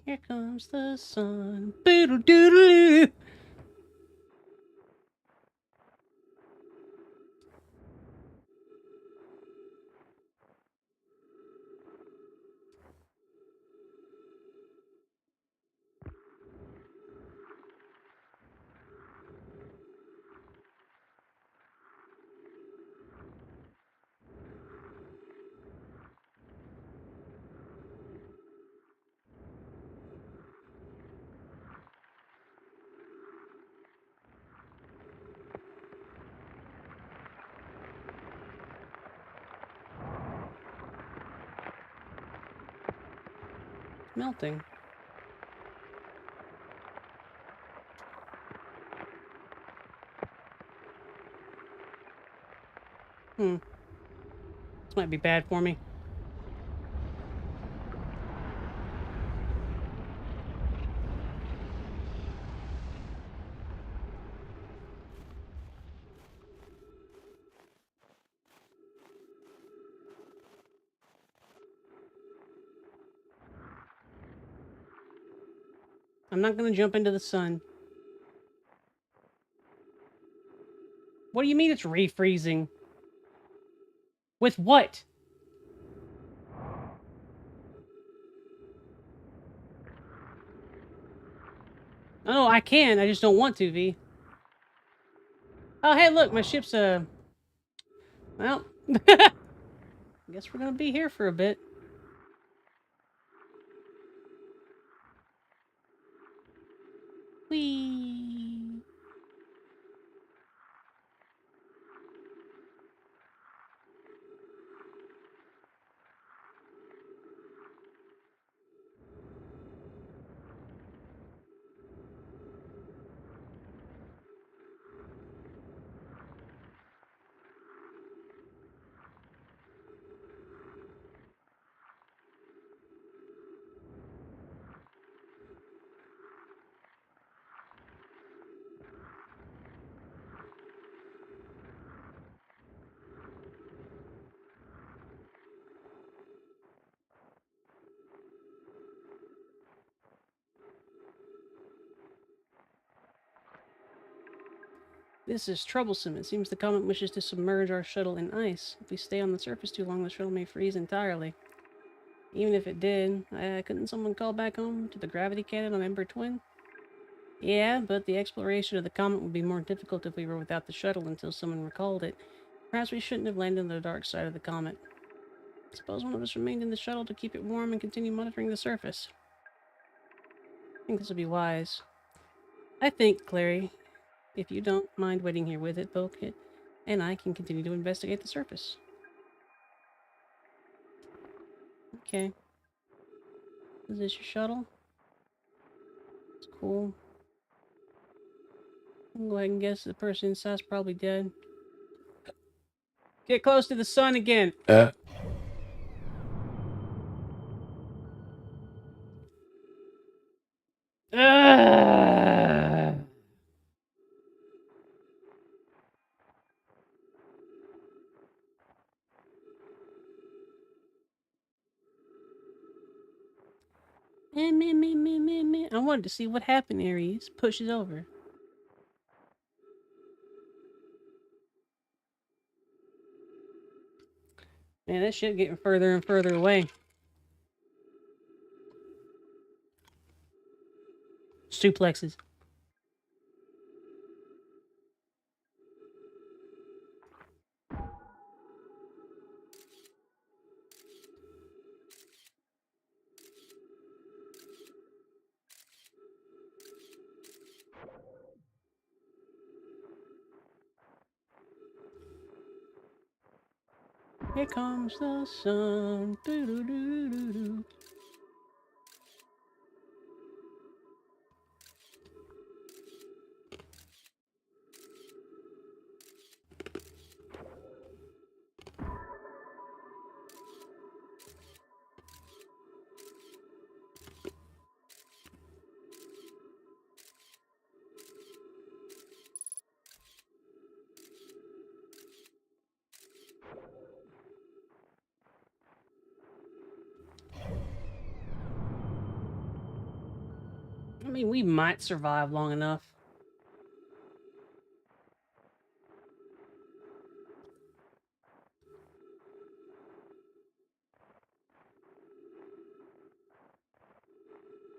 Here comes the sun. Boodle doodle. melting. This might be bad for me. I'm not gonna jump into the sun. What do you mean it's refreezing? With what? Oh, I can. I just don't want to, V. Oh, hey, look, my ship's, well, I guess we're gonna be here for a bit. Whee! This is troublesome. It seems the comet wishes to submerge our shuttle in ice. If we stay on the surface too long, the shuttle may freeze entirely. Even if it did, couldn't someone call back home to the gravity cannon on Ember Twin? Yeah, but the exploration of the comet would be more difficult if we were without the shuttle until someone recalled it. Perhaps we shouldn't have landed on the dark side of the comet. Suppose one of us remained in the shuttle to keep it warm and continue monitoring the surface. I think this would be wise. I think, Clary, if you don't mind waiting here with it, Bulkhead and I can continue to investigate the surface. Okay. Is this your shuttle? It's cool. I'll go ahead and guess the person inside's probably dead. Get close to the sun again. I wanted to see what happened, Aries. Push it over. Man, that shit getting further and further away. Suplexes. Here comes the sun. Doo -doo -doo -doo -doo. I mean, we might survive long enough.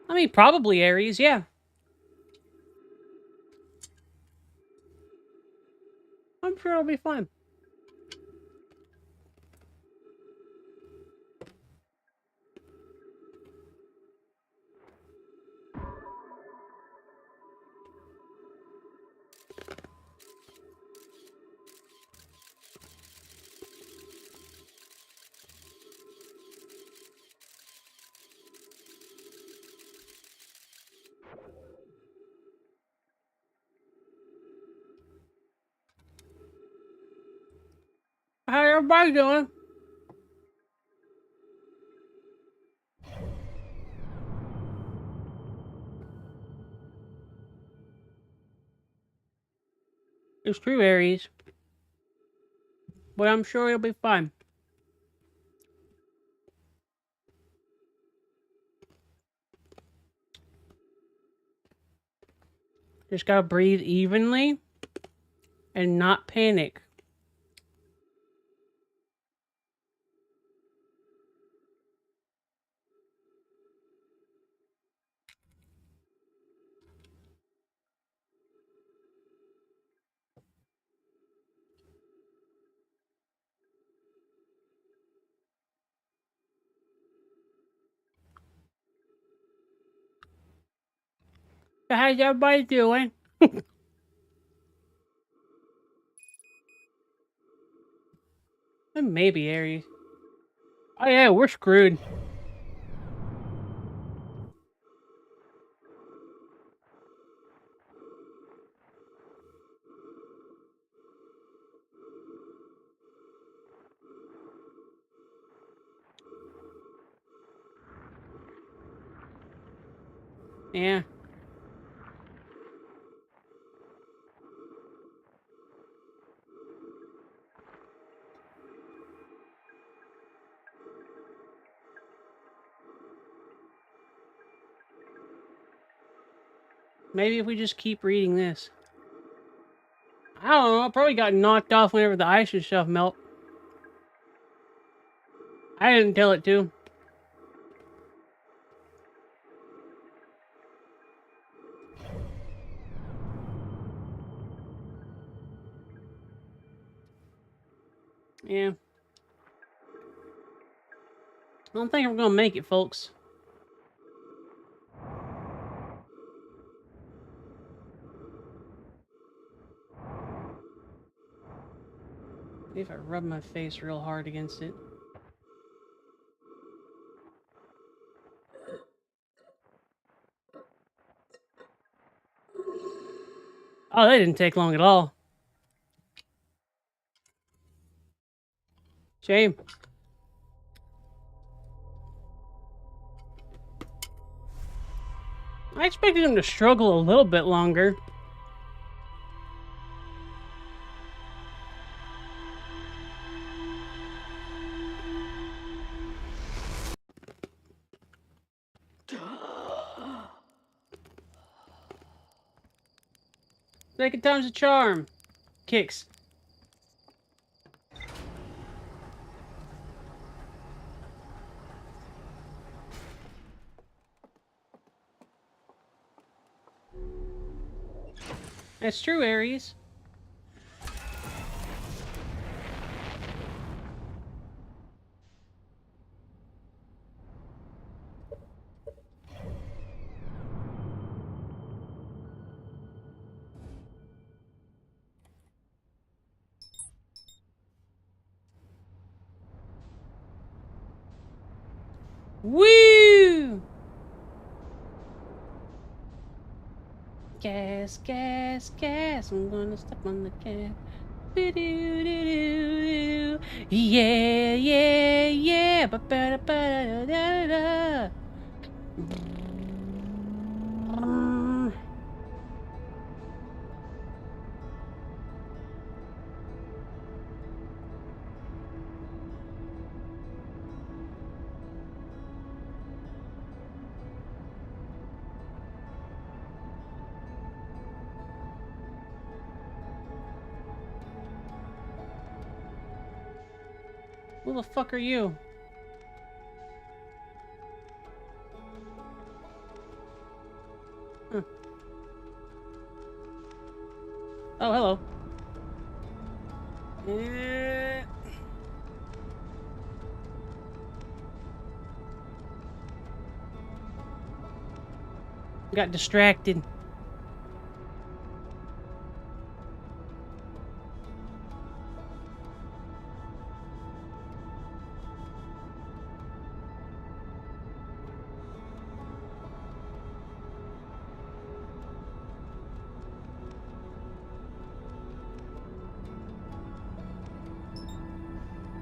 I mean, probably Aries, yeah. I'm sure it'll be fine. everybody doing? It's true, Aries. But I'm sure it'll be fine. Just gotta breathe evenly and not panic. So how's everybody doing? Maybe Aries. Oh yeah, we're screwed. Yeah. Maybe if we just keep reading this. I don't know. I probably got knocked off whenever the ice and stuff melt. I didn't tell it to. Yeah. I don't think I'm gonna make it, folks. Maybe if I rub my face real hard against it. Oh, that didn't take long at all. Shame. I expected him to struggle a little bit longer. Second time's a charm. Kicks. That's true, Aries. Woo! Gas, gas, gas. I'm gonna step on the gas. Do-do-do-do-do. Yeah, yeah, yeah. Ba-ba-da-ba-da-da-da-da. Who the fuck are you? Huh. Oh, hello. Got distracted.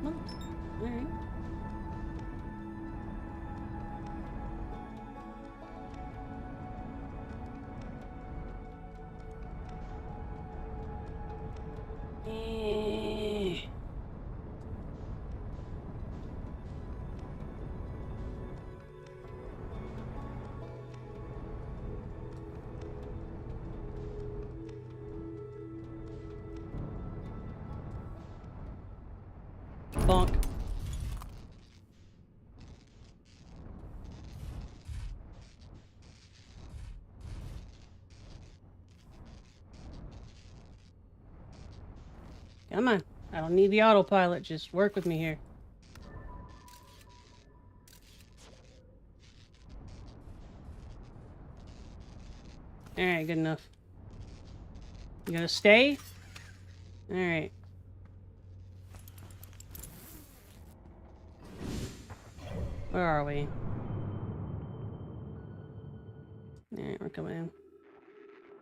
Well, alright. Bonk. Come on. I don't need the autopilot. Just work with me here. Alright, good enough. You gonna stay? Alright. Where are we? Alright, we're coming in.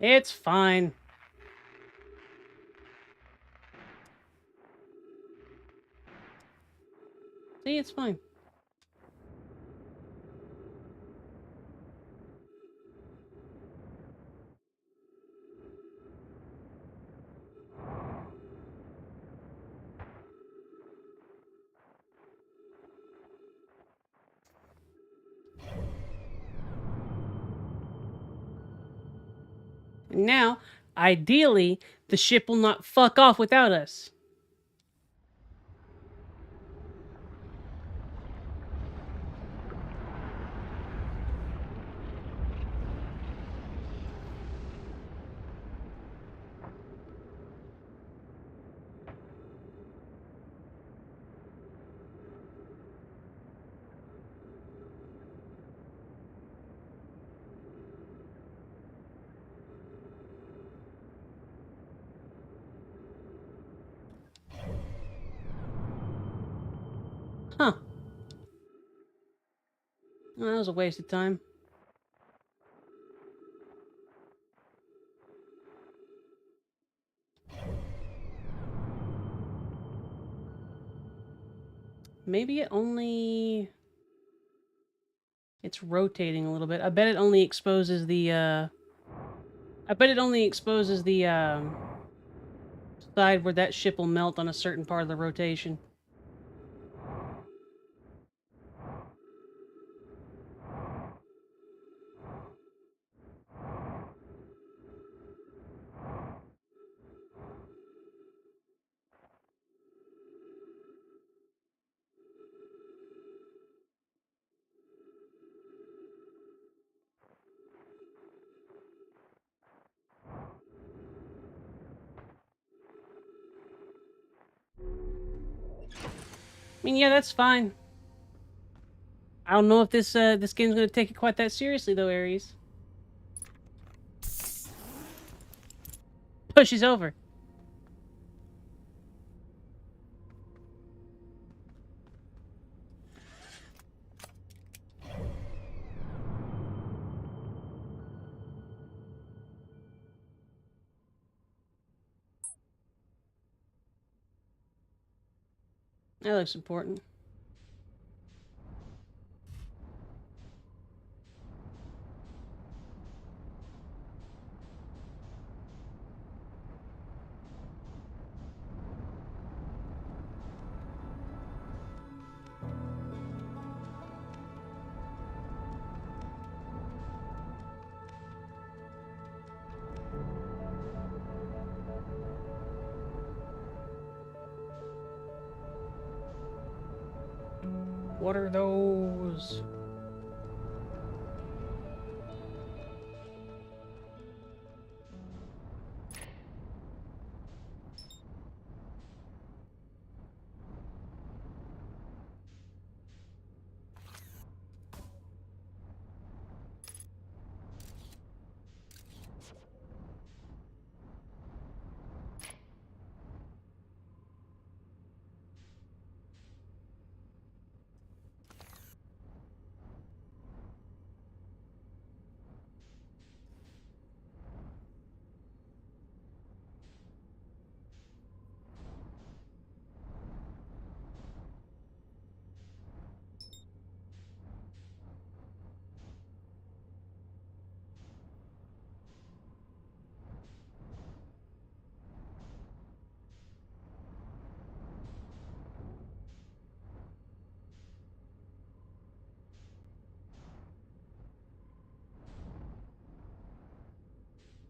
It's fine. See, it's fine. And now, ideally, the ship will not fuck off without us. Huh. Well, that was a waste of time. Maybe it only... It's rotating a little bit. I bet it only exposes the, I bet it only exposes the, side where that ship will melt on a certain part of the rotation. I mean, yeah, that's fine. I don't know if this game's gonna take it quite that seriously, though, Aries. Pushes over. That looks important. What are those?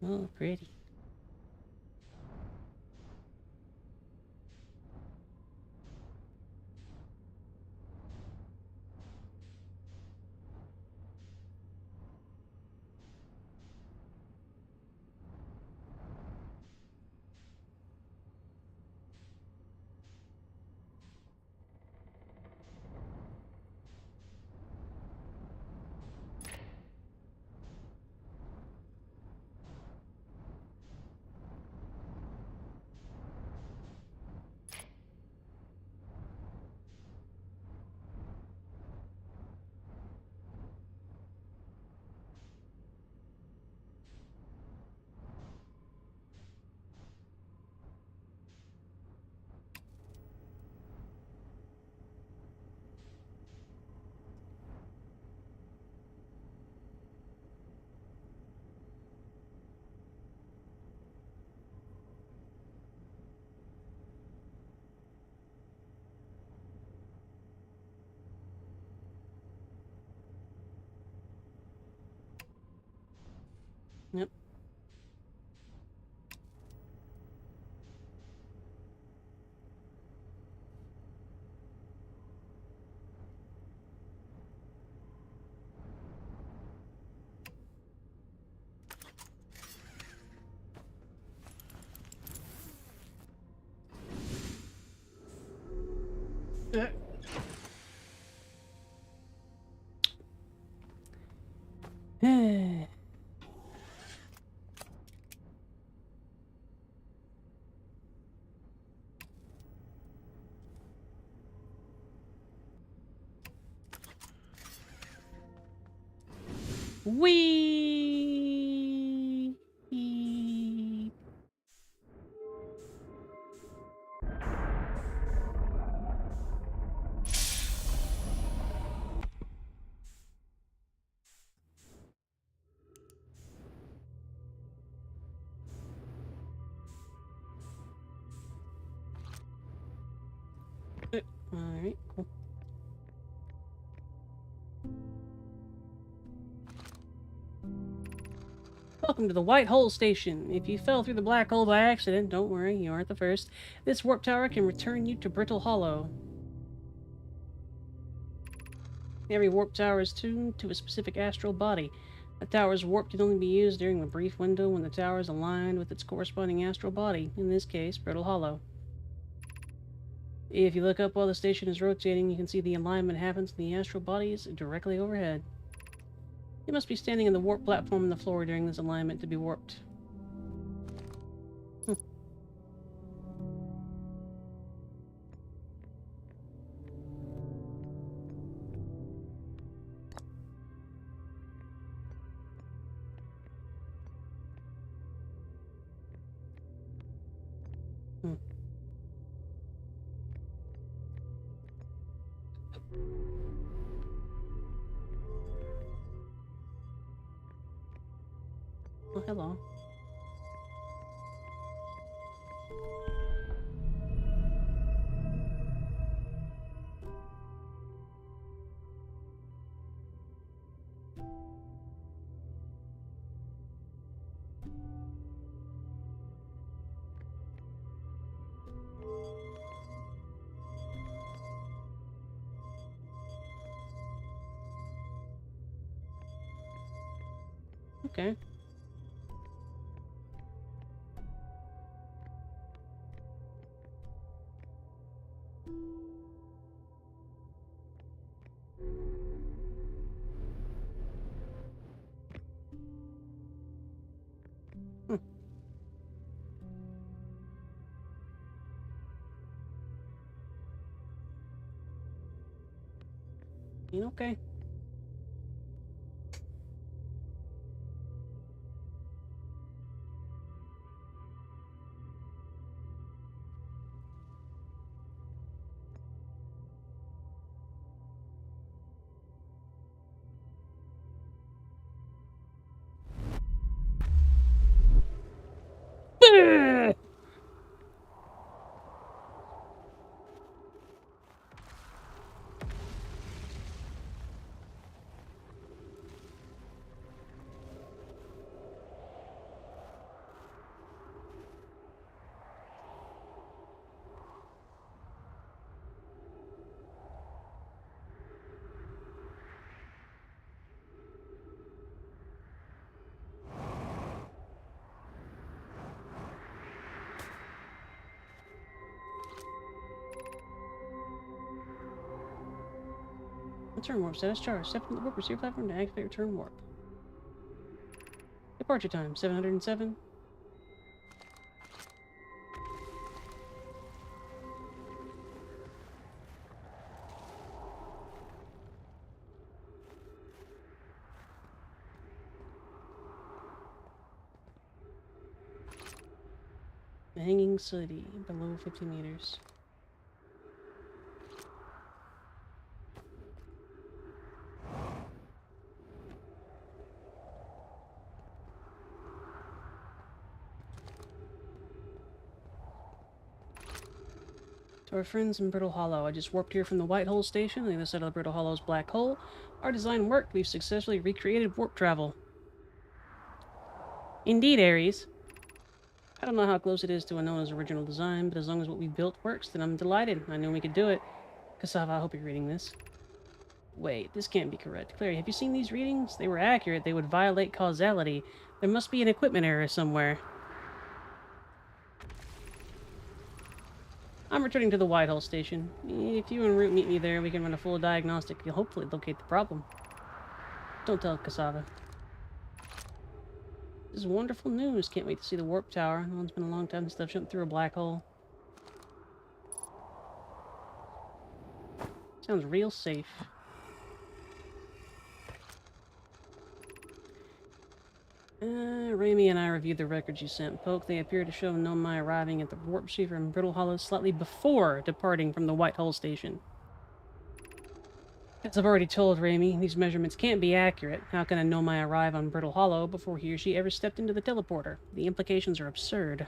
Oh, pretty. Yep. Wee. Alright, cool. Welcome to the White Hole Station. If you fell through the black hole by accident, don't worry, you aren't the first. This warp tower can return you to Brittle Hollow. Every warp tower is tuned to a specific astral body. A tower's warp can only be used during the brief window when the tower is aligned with its corresponding astral body, in this case, Brittle Hollow. If you look up while the station is rotating, you can see the alignment happens in the astral bodies directly overhead. You must be standing on the warp platform on the floor during this alignment to be warped. Oh, hello. Okay. Hmm. Okay. Return warp status charged. Step from the warp receiver platform to activate return warp. Departure time 707. The hanging city below 50 meters. To our friends in Brittle Hollow, I just warped here from the White Hole station on the other side of the Brittle Hollow's black hole. Our design worked. We've successfully recreated warp travel. Indeed, Ares. I don't know how close it is to Anona's original design, but as long as what we built works, then I'm delighted. I knew we could do it. Cassava, I hope you're reading this. Wait, this can't be correct. Clary, have you seen these readings? They were accurate. They would violate causality. There must be an equipment error somewhere. I'm returning to the Whitehall station. If you and Root meet me there, we can run a full diagnostic. You'll hopefully locate the problem. Don't tell Cassava. This is wonderful news. Can't wait to see the warp tower. I know it's been a long time since I've jumped through a black hole. Sounds real safe. Raimi and I reviewed the records you sent, Poke. They appear to show Nomai arriving at the warp receiver in Brittle Hollow slightly before departing from the Whitehall station. As I've already told Raimi, these measurements can't be accurate. How can a Nomai arrive on Brittle Hollow before he or she ever stepped into the teleporter? The implications are absurd.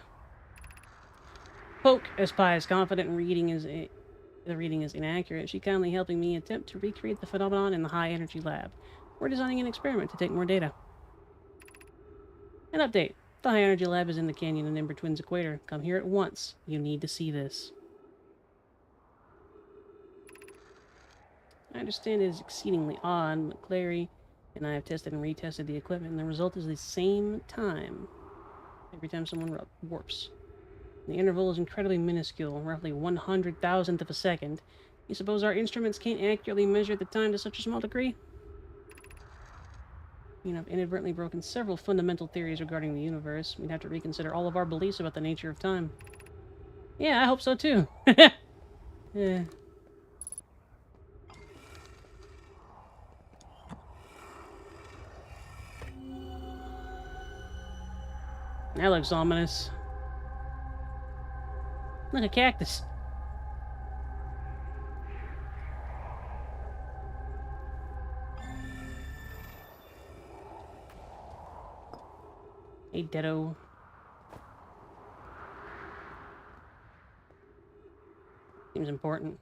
Poke, as Pi is confident the reading is inaccurate, she kindly helping me attempt to recreate the phenomenon in the high-energy lab. We're designing an experiment to take more data. An update. The high-energy lab is in the canyon in Ember Twins Equator. Come here at once. You need to see this. I understand it is exceedingly odd, but Clary and I have tested and retested the equipment, and the result is the same time every time someone warps. The interval is incredibly minuscule, roughly 100,000th of a second. You suppose our instruments can't accurately measure the time to such a small degree? I've inadvertently broken several fundamental theories regarding the universe. We'd have to reconsider all of our beliefs about the nature of time. Yeah, I hope so too. Yeah. That looks ominous. Look, a cactus. Hey, Deado. Seems important.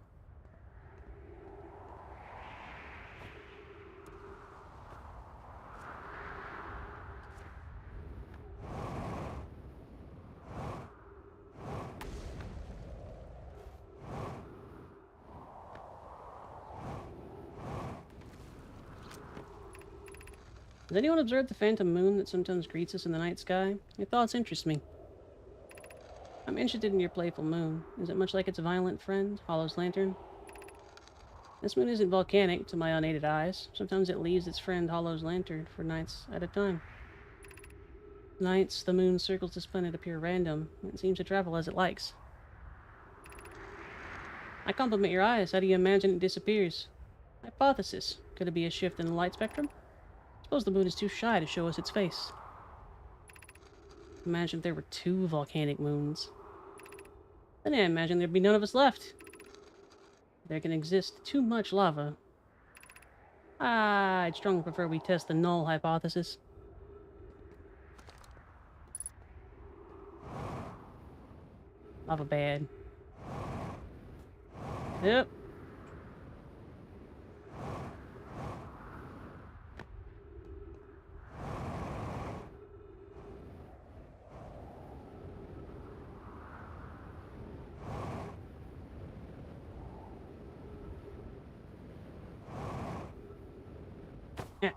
Has anyone observed the phantom moon that sometimes greets us in the night sky? Your thoughts interest me. I'm interested in your playful moon. Is it much like its violent friend, Hollow's lantern? This moon isn't volcanic to my unaided eyes. Sometimes it leaves its friend Hollow's lantern for nights at a time. Nights, the moon circles this planet appear random. It seems to travel as it likes. I compliment your eyes. How do you imagine it disappears? Hypothesis. Could it be a shift in the light spectrum? Suppose the moon is too shy to show us its face. Imagine if there were 2 volcanic moons. Then I imagine there'd be none of us left. There can exist too much lava. I'd strongly prefer we test the null hypothesis. Lava bad. Yep. Yeah.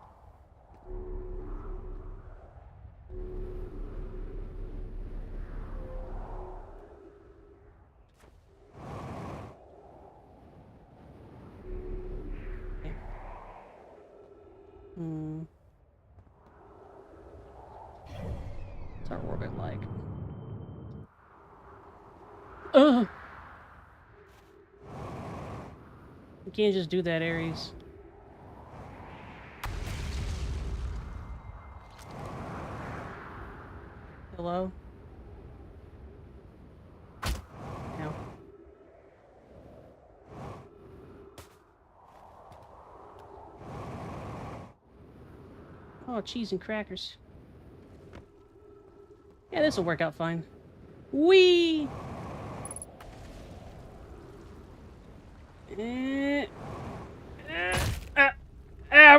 our orbit like? Ugh! You can't just do that, Ares. Hello? No. Oh, cheese and crackers. Yeah, this'll work out fine. Whee!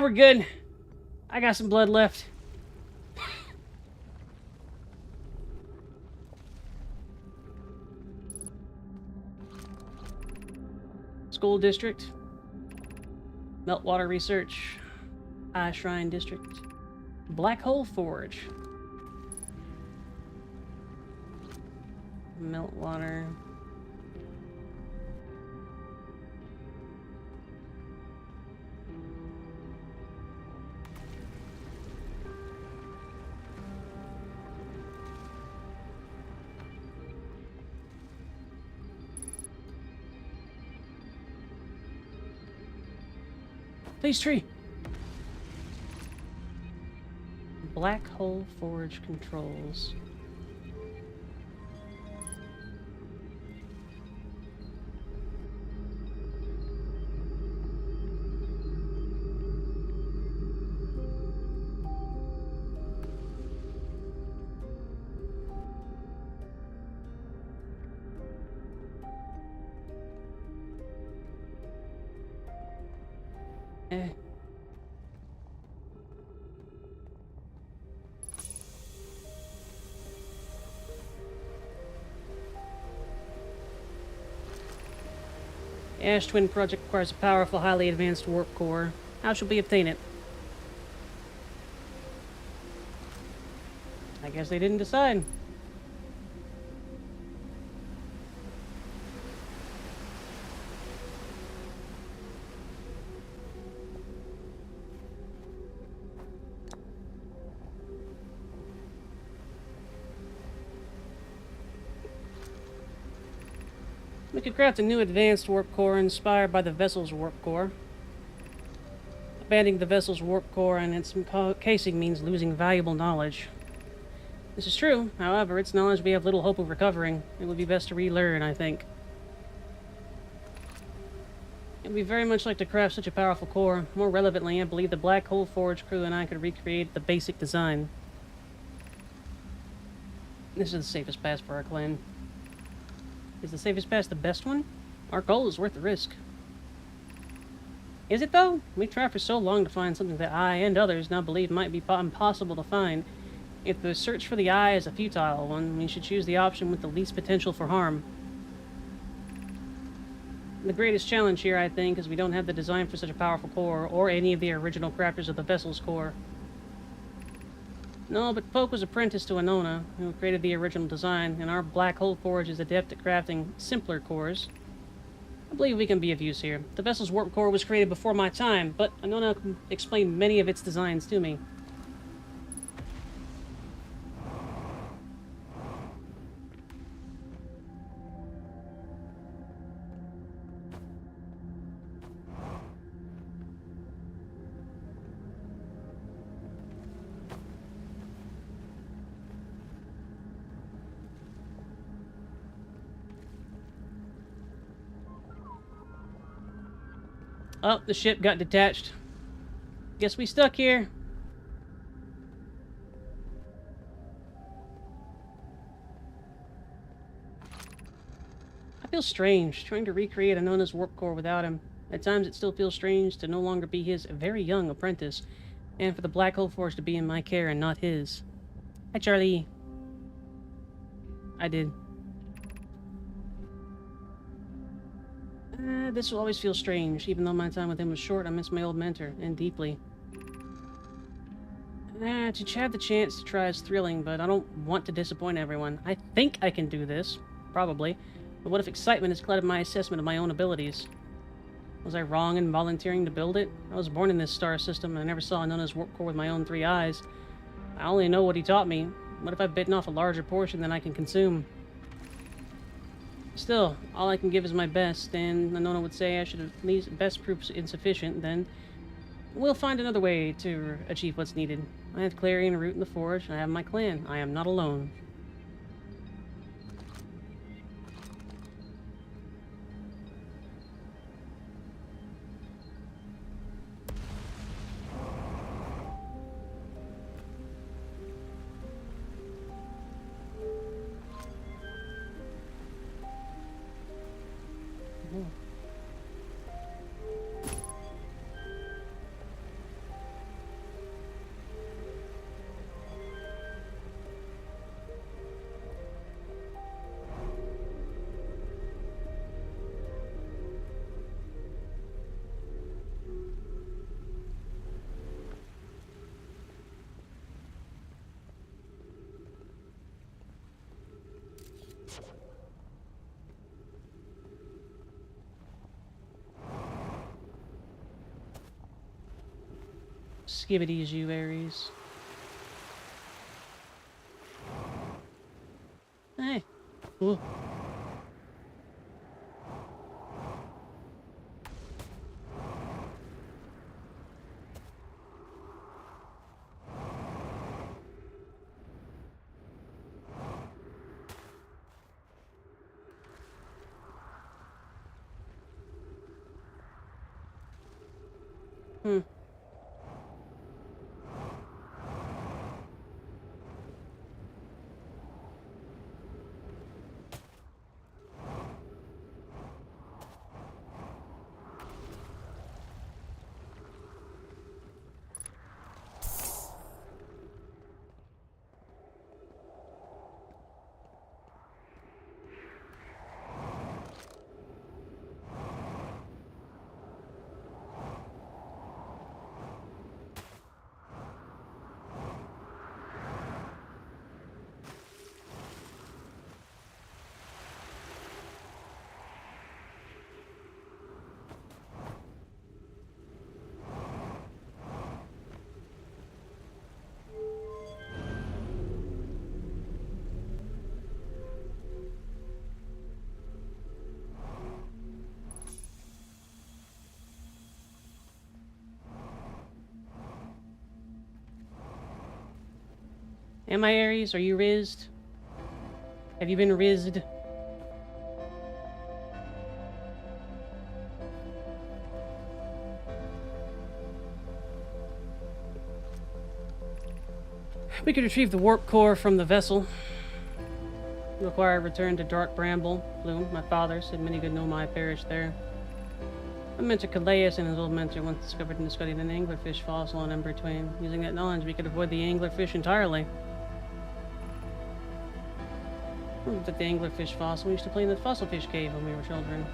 We're good. I got some blood left. School district. Meltwater research. Eye Shrine district. Black hole forge. Meltwater. Please, tree. Black hole forge controls. Eh. Ash Twin Project requires a powerful, highly advanced warp core. How shall we obtain it? I guess they didn't decide. We could craft a new advanced warp core inspired by the vessel's warp core. Abandoning the vessel's warp core and its casing means losing valuable knowledge. This is true, however, it's knowledge we have little hope of recovering. It would be best to relearn, I think. It would be very much like to craft such a powerful core. More relevantly, I believe the Black Hole Forge crew and I could recreate the basic design. This is the safest pass for our clan. Is the safest pass the best one? Our goal is worth the risk. Is it, though? We tried for so long to find something that I and others now believe might be impossible to find. If the search for the eye is a futile one, we should choose the option with the least potential for harm. The greatest challenge here, I think, is we don't have the design for such a powerful core, or any of the original crafters of the vessel's core. No, but Poke was apprenticed to Anona, who created the original design, and our Black Hole Forge is adept at crafting simpler cores. I believe we can be of use here. The vessel's warp core was created before my time, but Anona explained many of its designs to me. Oh, the ship got detached. Guess we stuck here. I feel strange, trying to recreate Anona's warp core without him. At times it still feels strange to no longer be his very young apprentice, and for the Black Hole Forge to be in my care and not his. Hi, Charlie. I did. This will always feel strange. Even though my time with him was short, I miss my old mentor, and deeply. To have the chance to try is thrilling, but I don't want to disappoint everyone. I think I can do this. Probably. But what if excitement has clouded my assessment of my own abilities? Was I wrong in volunteering to build it? I was born in this star system, and I never saw Anona's warp core with my own 3 eyes. I only know what he taught me. What if I've bitten off a larger portion than I can consume? Still, all I can give is my best, and Nona would say I should at least best prove insufficient, then we'll find another way to achieve what's needed. I have Clarion Root in the Forge, and I have my clan. I am not alone. Skibbities, you Aries. Hey. Ooh. Hmm. Am I Aries? Are you rizzed? Have you been rizzed? We could retrieve the warp core from the vessel. Require a return to Dark Bramble Bloom. My father said many good Nomai perished there. My mentor Calais and his old mentor once discovered and studied an anglerfish fossil on Ember Twain. Using that knowledge, we could avoid the anglerfish entirely. We looked at the anglerfish fossil. We used to play in the fossilfish cave when we were children.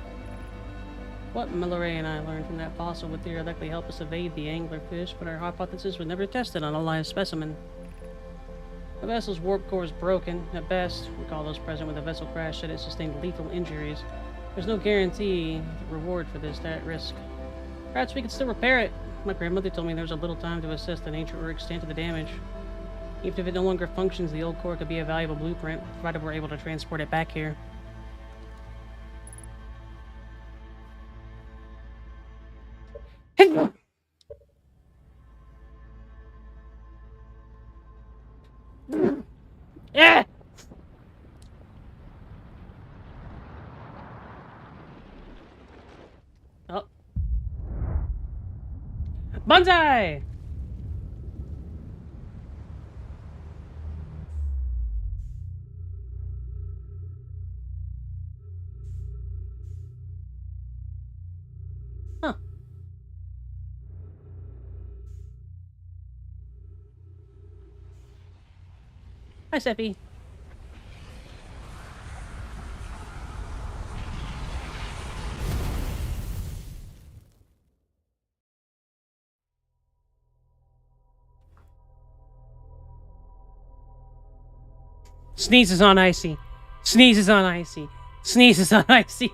What Milleray and I learned from that fossil would theoretically help us evade the anglerfish, but our hypothesis was never tested on a live specimen. The vessel's warp core is broken. At best, recall those present when the vessel crashed said it sustained lethal injuries. There's no guarantee reward for this at risk. Perhaps we could still repair it. My grandmother told me there was a little time to assess the nature or extent of the damage. Even if it no longer functions, the old core could be a valuable blueprint, provided we're able to transport it back here. Yeah! Oh. Banzai! Huh. Hi, Seppi. Sneezes on Icy. Sneezes on Icy. Sneezes on Icy.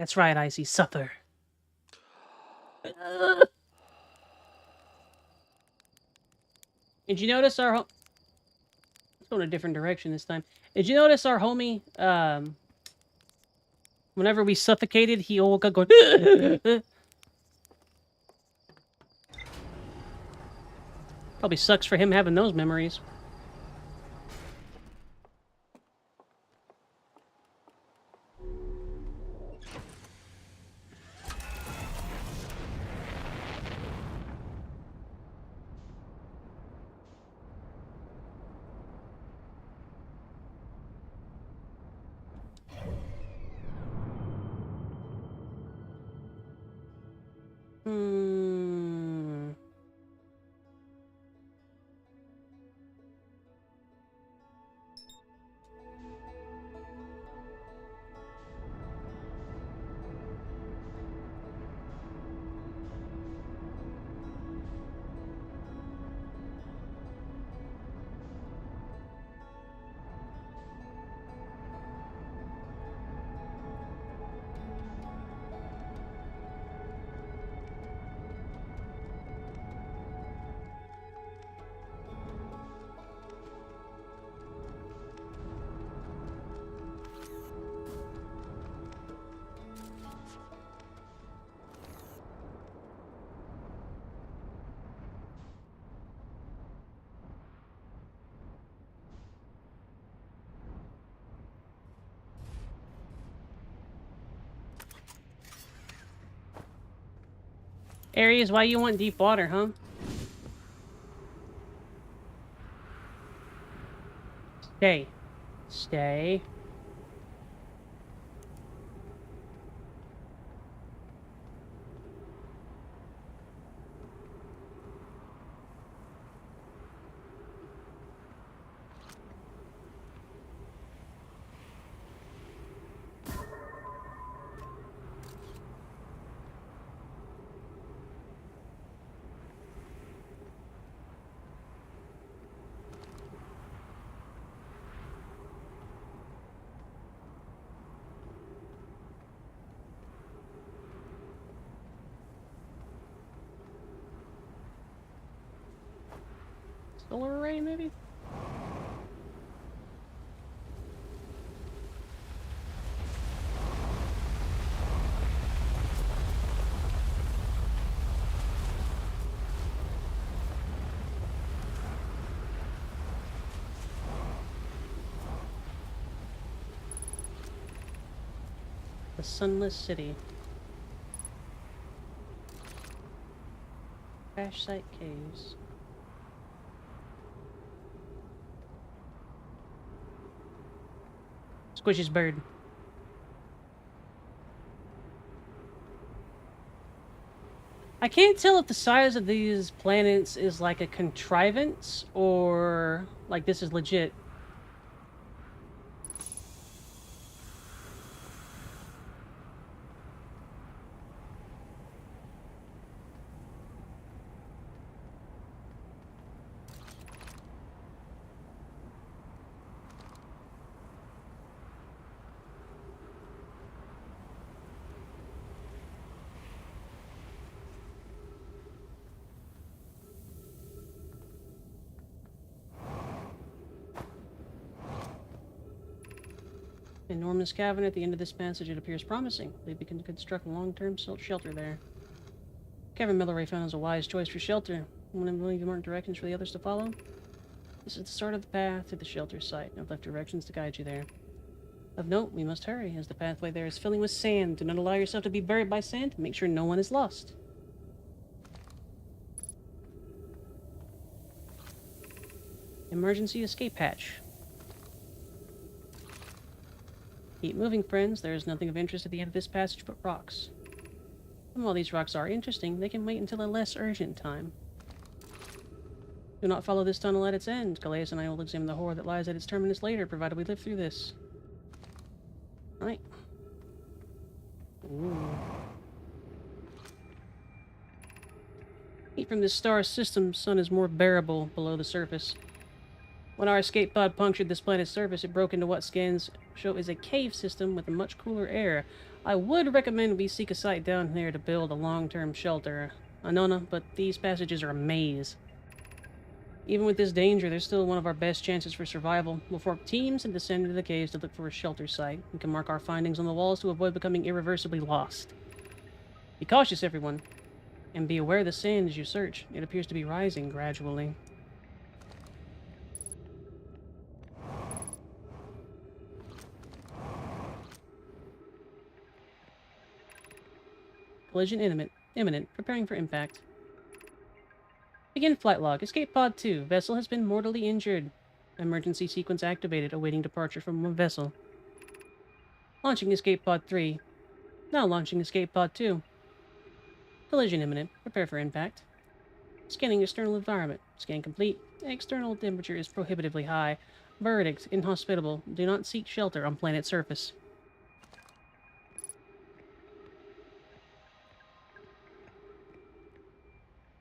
That's right, Icy. Suffer. Did you notice our... Let's go in a different direction this time. Did you notice our homie, whenever we suffocated, he woke up going... Probably sucks for him having those memories. Hmm... Aries, why you want deep water, huh? Stay. Stay. Solar array, maybe? The Sunless City. Crash site caves. Squishy's bird. I can't tell if the size of these planets is like a contrivance or like this is legit. Enormous cavern at the end of this passage. It appears promising. They can construct a long-term shelter there. Kevin Milleray found as a wise choice for shelter. Want to leave more directions for the others to follow? This is the start of the path to the shelter site. I've left directions to guide you there. Of note, we must hurry, as the pathway there is filling with sand. Do not allow yourself to be buried by sand. Make sure no one is lost. Emergency escape hatch. Keep moving, friends. There is nothing of interest at the end of this passage but rocks. And while these rocks are interesting, they can wait until a less urgent time. Do not follow this tunnel at its end. Calais and I will examine the horror that lies at its terminus later, provided we live through this. Right. Ooh. Heat from this star system sun is more bearable below the surface. When our escape pod punctured this planet's surface, it broke into what scans show is a cave system with a much cooler air. I would recommend we seek a site down there to build a long-term shelter, Anona, but these passages are a maze. Even with this danger, they're still one of our best chances for survival. We'll form teams and descend into the caves to look for a shelter site. We can mark our findings on the walls to avoid becoming irreversibly lost. Be cautious, everyone, and be aware of the sand as you search. It appears to be rising gradually. Collision imminent. Preparing for impact. Begin flight log. Escape pod 2. Vessel has been mortally injured. Emergency sequence activated, awaiting departure from one vessel. Launching escape pod 3. Now launching escape pod 2. Collision imminent. Prepare for impact. Scanning external environment. Scan complete. External temperature is prohibitively high. Verdict. Inhospitable. Do not seek shelter on planet surface.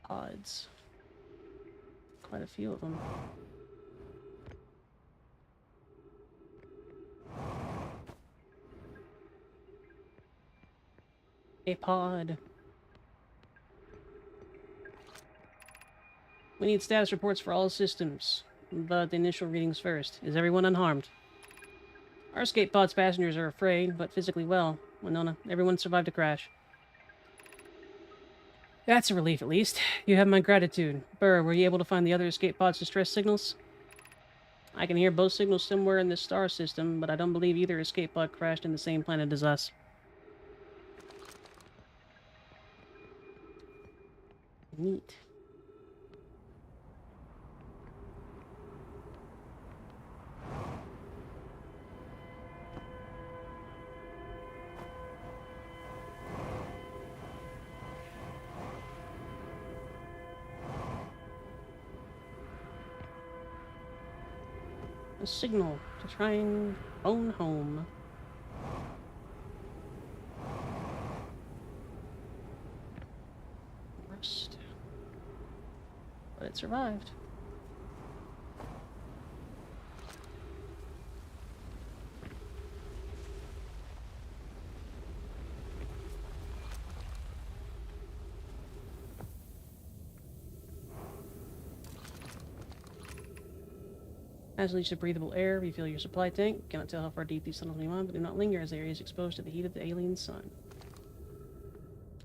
Odds. Quite a few of them. A pod. We need status reports for all systems, but the initial readings first. Is everyone unharmed? Our escape pod's passengers are afraid, but physically well. Winona, everyone survived a crash. That's a relief, at least. You have my gratitude. Burr, were you able to find the other escape pod's distress signals? I can hear both signals somewhere in this star system, but I don't believe either escape pod crashed in the same planet as us. Neat. A signal to try and phone home. Rust. But it survived. As leads to breathable air, refill your supply tank. Cannot tell how far deep these tunnels may run, but do not linger as the area is exposed to the heat of the alien sun.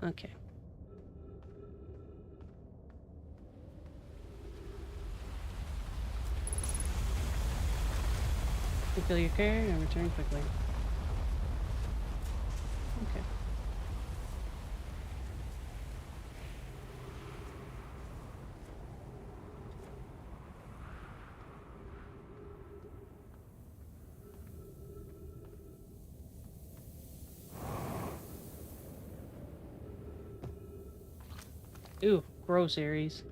Okay. Refill your care and return quickly. Okay. Ooh, gross, Aries.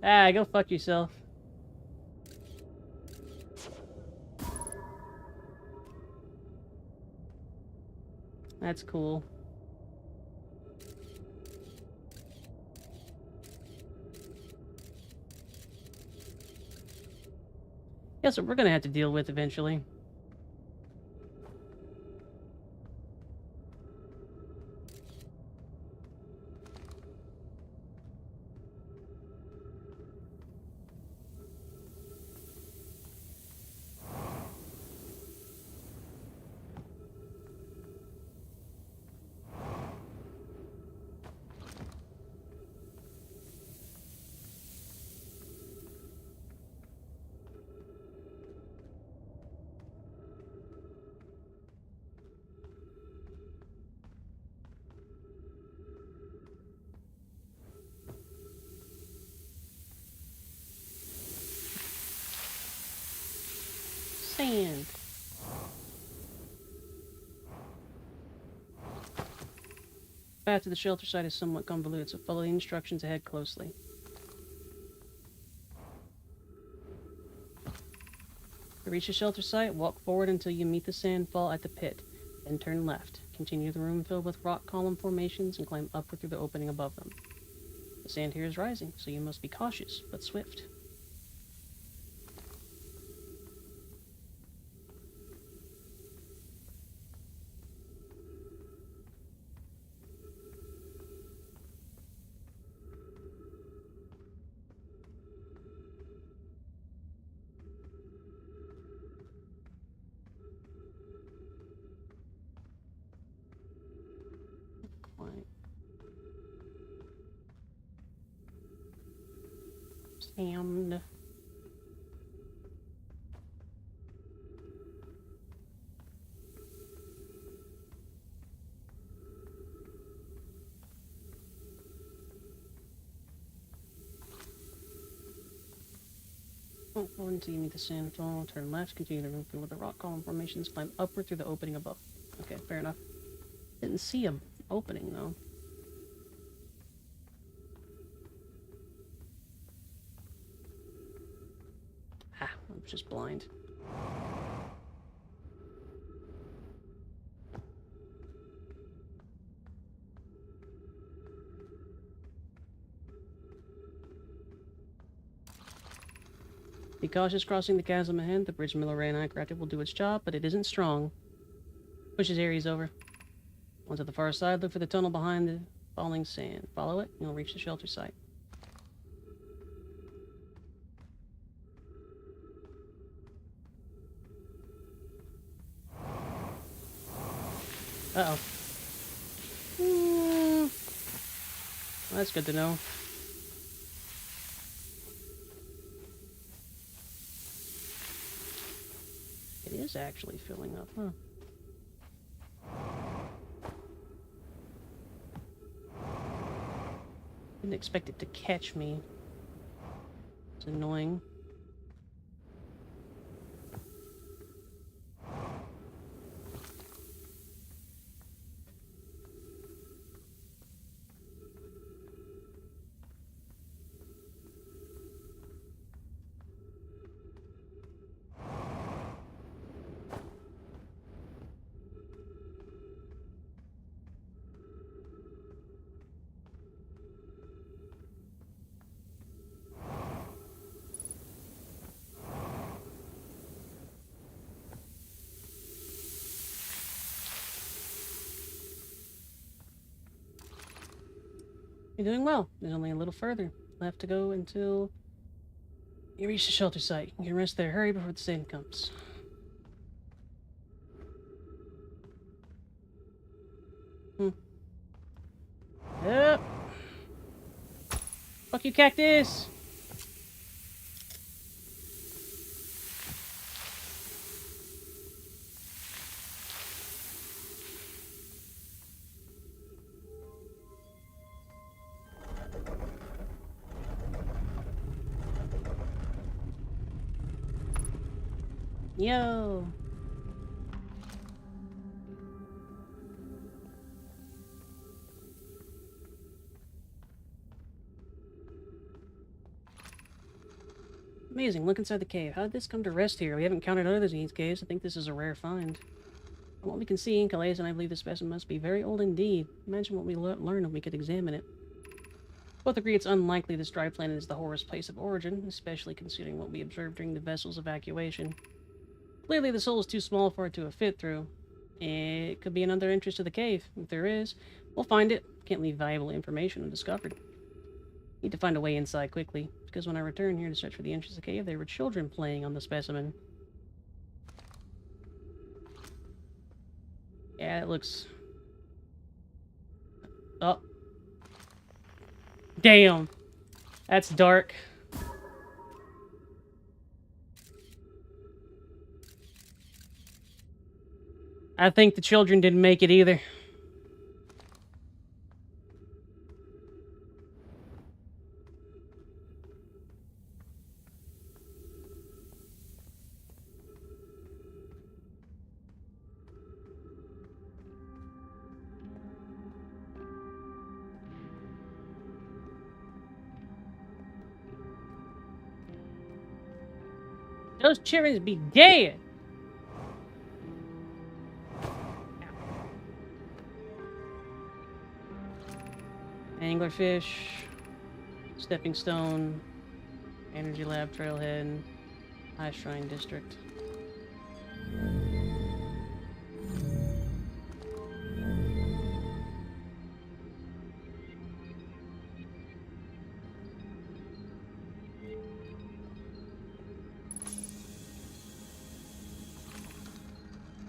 Ah, go fuck yourself. That's cool. Guess what we're gonna have to deal with eventually. Sand. Path to the shelter site is somewhat convoluted, so follow the instructions ahead closely. To reach the shelter site, walk forward until you meet the sandfall at the pit, then turn left. Continue the room filled with rock column formations and climb upward through the opening above them. The sand here is rising, so you must be cautious, but swift. Quiet. Sound. Oh, forward until you meet the sand fall. Turn left, continue the route with the rock column formations. Climb upward through the opening above. Okay, fair enough. Didn't see a opening though. Ah, I'm just blind. Be cautious crossing the chasm ahead. The bridge Miller ran aircraft will do its job, but it isn't strong. Pushes Aries over. Once at the far side, look for the tunnel behind the falling sand. Follow it, and you'll reach the shelter site. Uh-oh. Well, that's good to know. It is actually filling up, huh? Didn't expect it to catch me. It's annoying. You're doing well. There's only a little further left to go until you reach the shelter site. You can rest there. Hurry before the sand comes. Yep. Fuck you, cactus! Yo! Amazing, look inside the cave. How did this come to rest here? We haven't encountered others in these caves. I think this is a rare find. From what we can see, Calais and I believe this specimen must be very old indeed. Imagine what we learn if we could examine it. Both agree it's unlikely this dry planet is the horror's place of origin, especially considering what we observed during the vessel's evacuation. Clearly the soul is too small for it to have fit through. It could be another entrance to the cave. If there is, we'll find it. Can't leave valuable information undiscovered. Need to find a way inside quickly, because when I returned here to search for the entrance to the cave, there were children playing on the specimen. Yeah, it looks... Oh. Damn! That's dark. I think the children didn't make it either. Those children be dead! Anglerfish. Stepping Stone, Energy Lab, Trailhead, High Shrine District.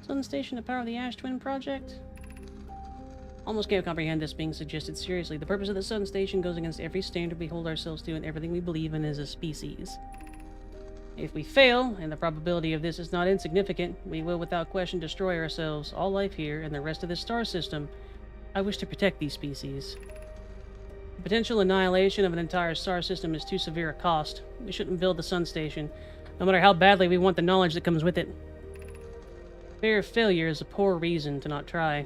Sun Station to power the Ash Twin project? Almost can't comprehend this being suggested seriously. The purpose of the Sun Station goes against every standard we hold ourselves to and everything we believe in as a species. If we fail, and the probability of this is not insignificant, we will without question destroy ourselves, all life here, and the rest of this star system. I wish to protect these species. The potential annihilation of an entire star system is too severe a cost. We shouldn't build the Sun Station, no matter how badly we want the knowledge that comes with it. Fear of failure is a poor reason to not try.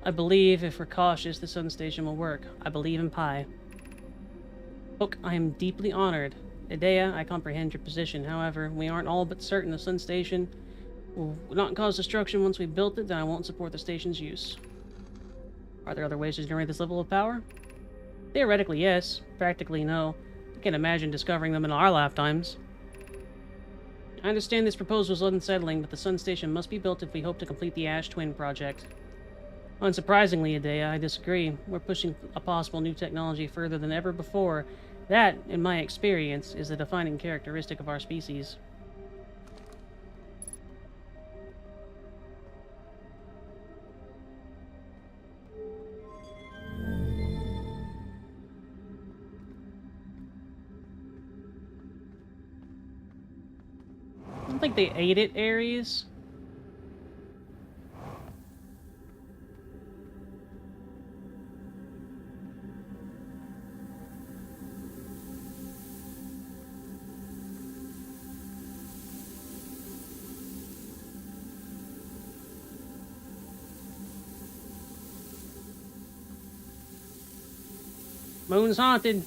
I believe if we're cautious, the Sun Station will work. I believe in Pi. Look, I am deeply honored. Idea, I comprehend your position. However, we aren't all but certain the Sun Station will not cause destruction once we've built it, then I won't support the station's use. Are there other ways to generate this level of power? Theoretically, yes. Practically, no. I can't imagine discovering them in our lifetimes. I understand this proposal is unsettling, but the Sun Station must be built if we hope to complete the Ash Twin project. Unsurprisingly, Idea, I disagree. We're pushing a possible new technology further than ever before. That, in my experience, is the defining characteristic of our species. I don't think they ate it, Aries. Moon's haunted.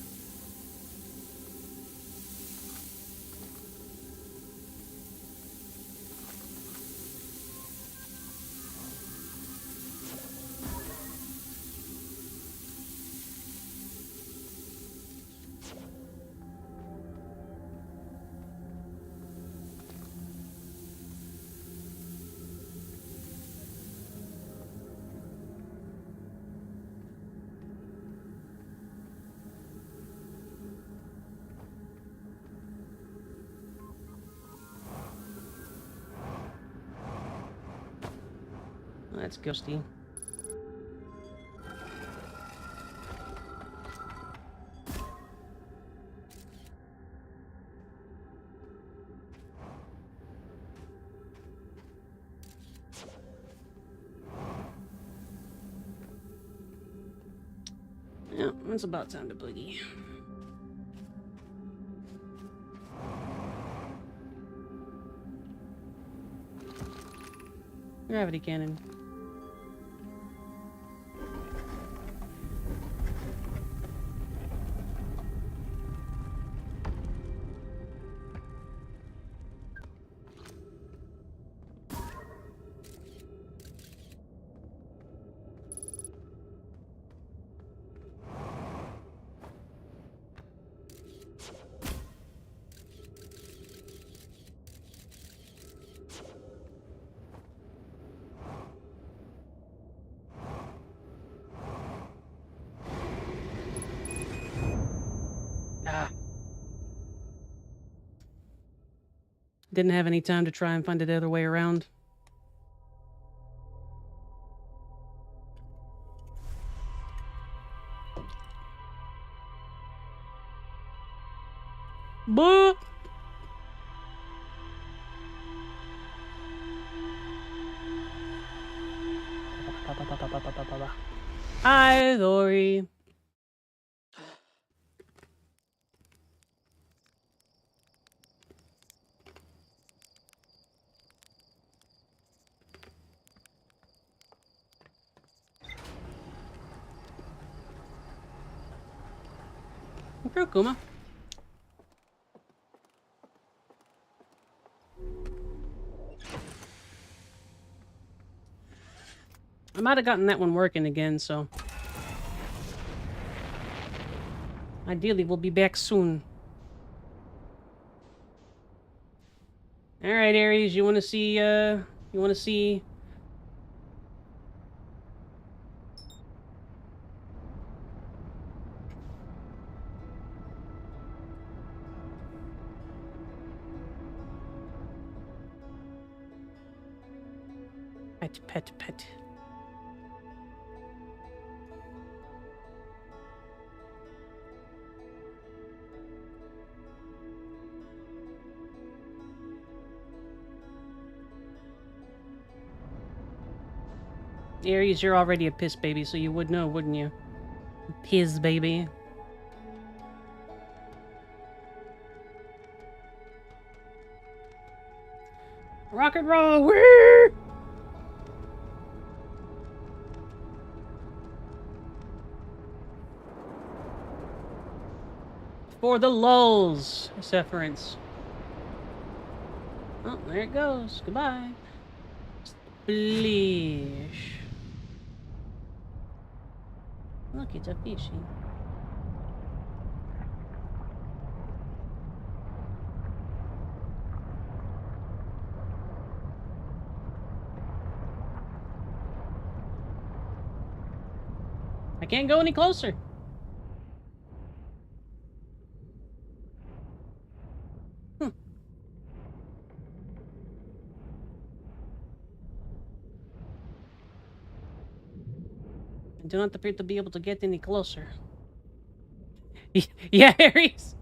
That's ghosty. Yeah, it's about time to boogie. Gravity cannon. Didn't have any time to try and find the other way around. Boo! Hi, Auri. True, Kuma. I might have gotten that one working again, so. Ideally, we'll be back soon. All right, Aries, you want to see? You want to see? Pet, pet, pet. Aries, you're already a piss baby, so you would know, wouldn't you? Piss baby. Rock and roll! Woo! For the lulz, Sephiroth. Oh, there it goes. Goodbye. Splish. Look, it's a fishy. I can't go any closer. I do not appear to be able to get any closer. Yeah, Aries.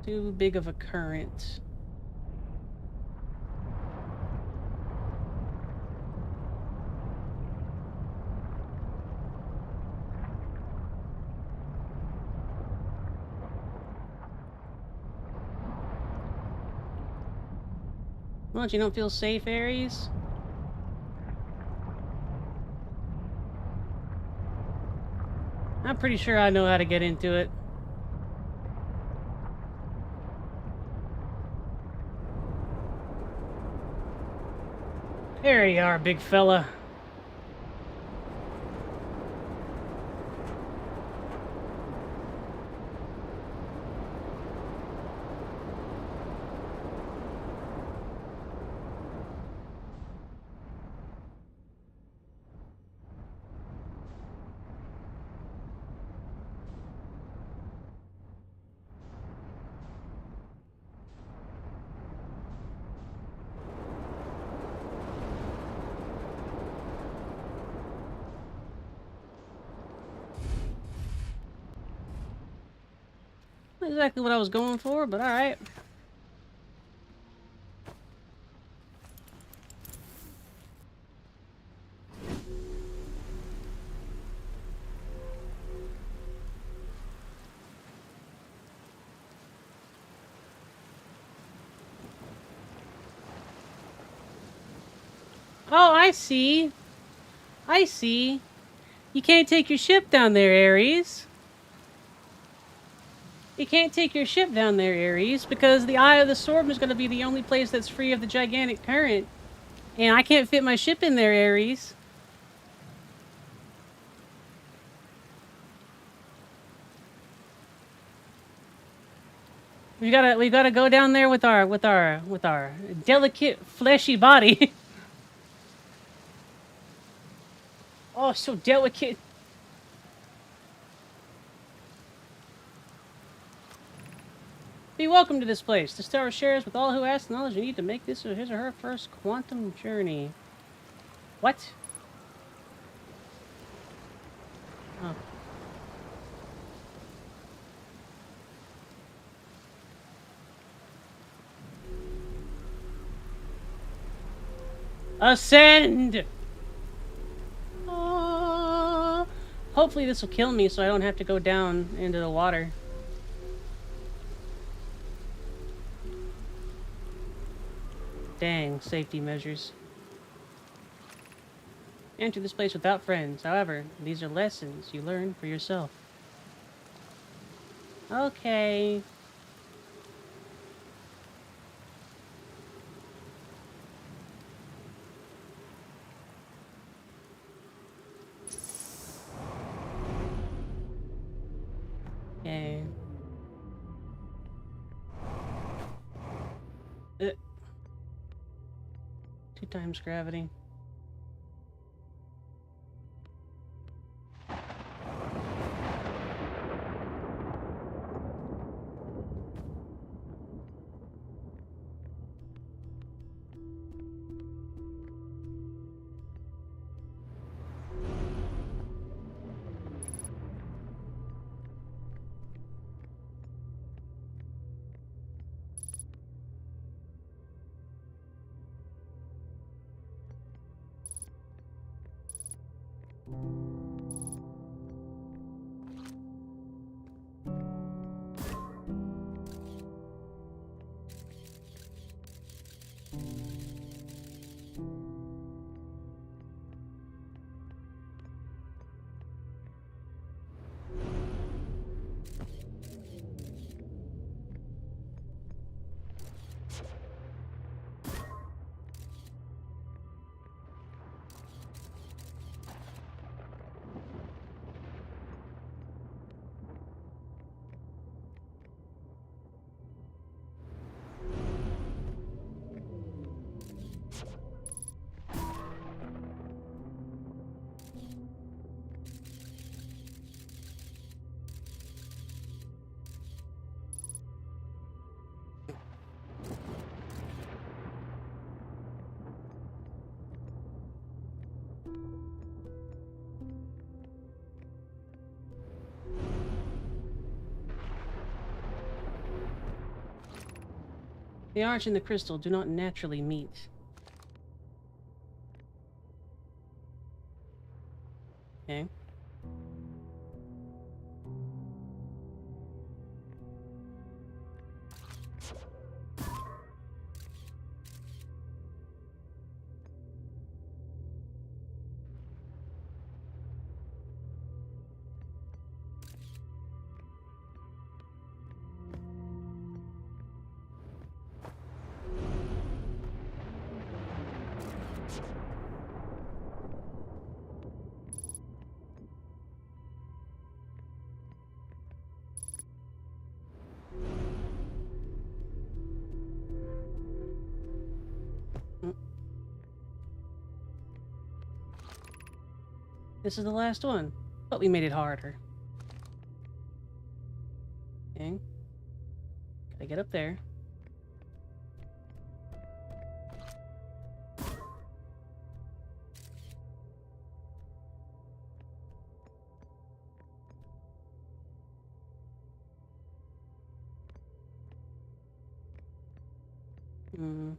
Too big of a current. What, you don't feel safe, Aries? I'm pretty sure I know how to get into it. There you are, big fella. Not exactly what I was going for, but alright. Oh, I see. I see. You can't take your ship down there, Aries. You can't take your ship down there, Aries, because the Eye of the Storm is going to be the only place that's free of the gigantic current. And I can't fit my ship in there, Aries. We gotta go down there with our delicate fleshy body. Oh, so delicate. Be welcome to this place. This tower shares with all who ask the knowledge you need to make this his or her first quantum journey. What? Oh. Ascend! Hopefully this will kill me so I don't have to go down into the water. Dang, safety measures. Enter this place without friends. However, these are lessons you learn for yourself. Okay. Okay. 2 times gravity. The arch and the crystal do not naturally meet. Okay. Mm. This is the last one, but we made it harder. Okay. Gotta get up there. Hmm.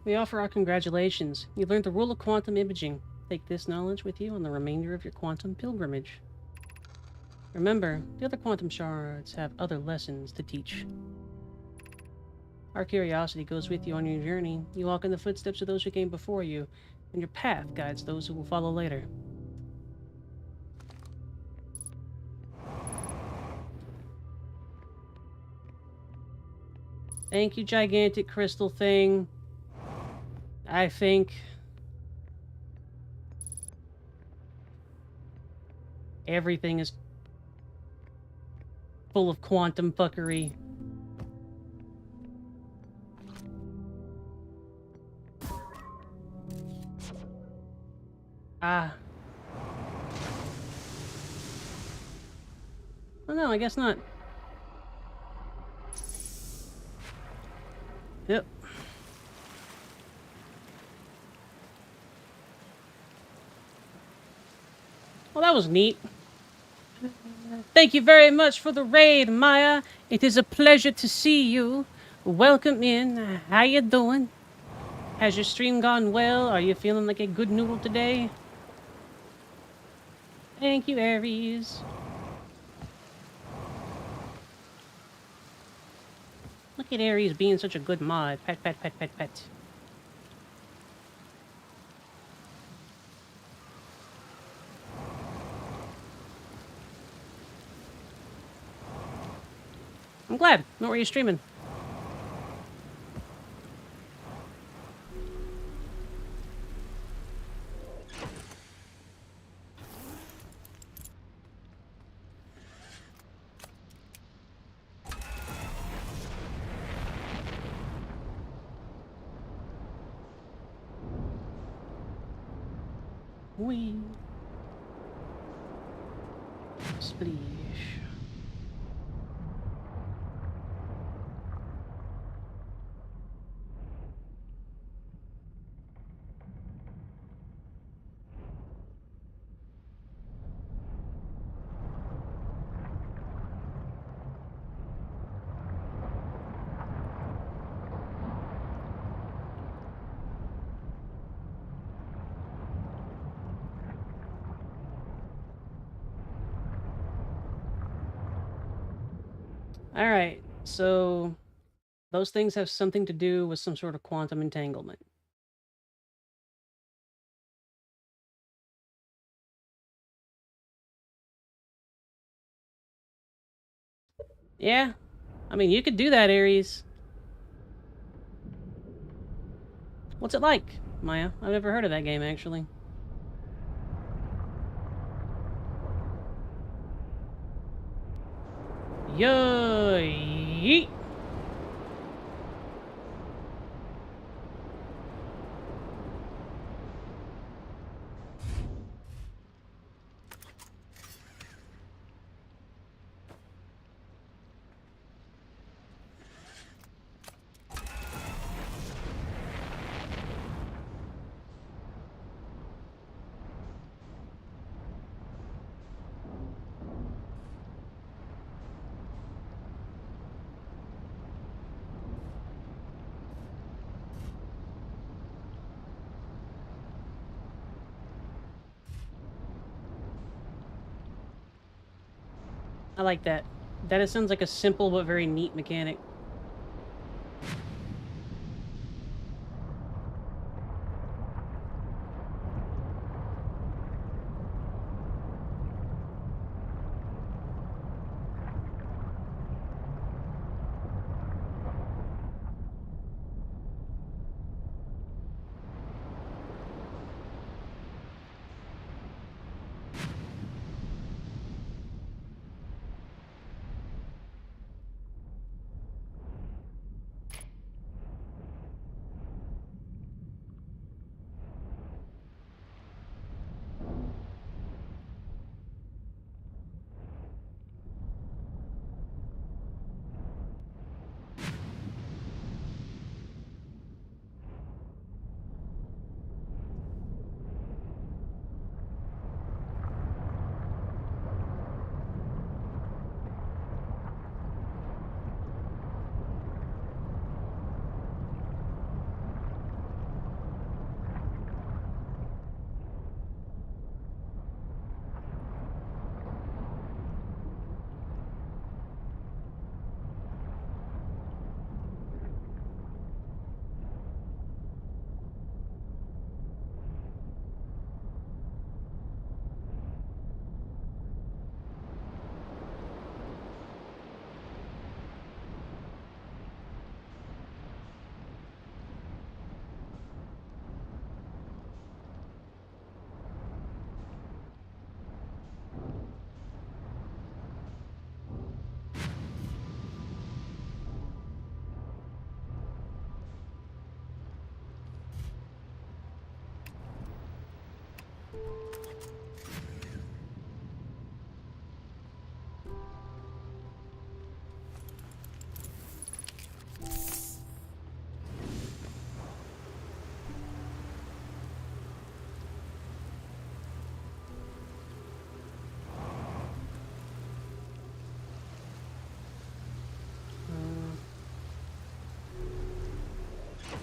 We offer our congratulations. You learned the rule of quantum imaging. Take this knowledge with you on the remainder of your quantum pilgrimage. Remember, the other quantum shards have other lessons to teach. Our curiosity goes with you on your journey. You walk in the footsteps of those who came before you, and your path guides those who will follow later. Thank you, gigantic crystal thing. I think everything is full of quantum fuckery. Ah. Oh no, I guess not. Yep. Well, that was neat. Thank you very much for the raid, Maya. It is a pleasure to see you. Welcome in. How you doing? Has your stream gone well? Are you feeling like a good noodle today? Thank you, Aries. Look at Aries being such a good mod. Pet, pet, pet, pet, pet. I'm glad. What were you streaming? Wee. Spleesh. Alright, so those things have something to do with some sort of quantum entanglement. Yeah, I mean, you could do that, Aries. What's it like, Maya? I've never heard of that game, actually. Yo, yeet. I like that. That sounds like a simple but very neat mechanic.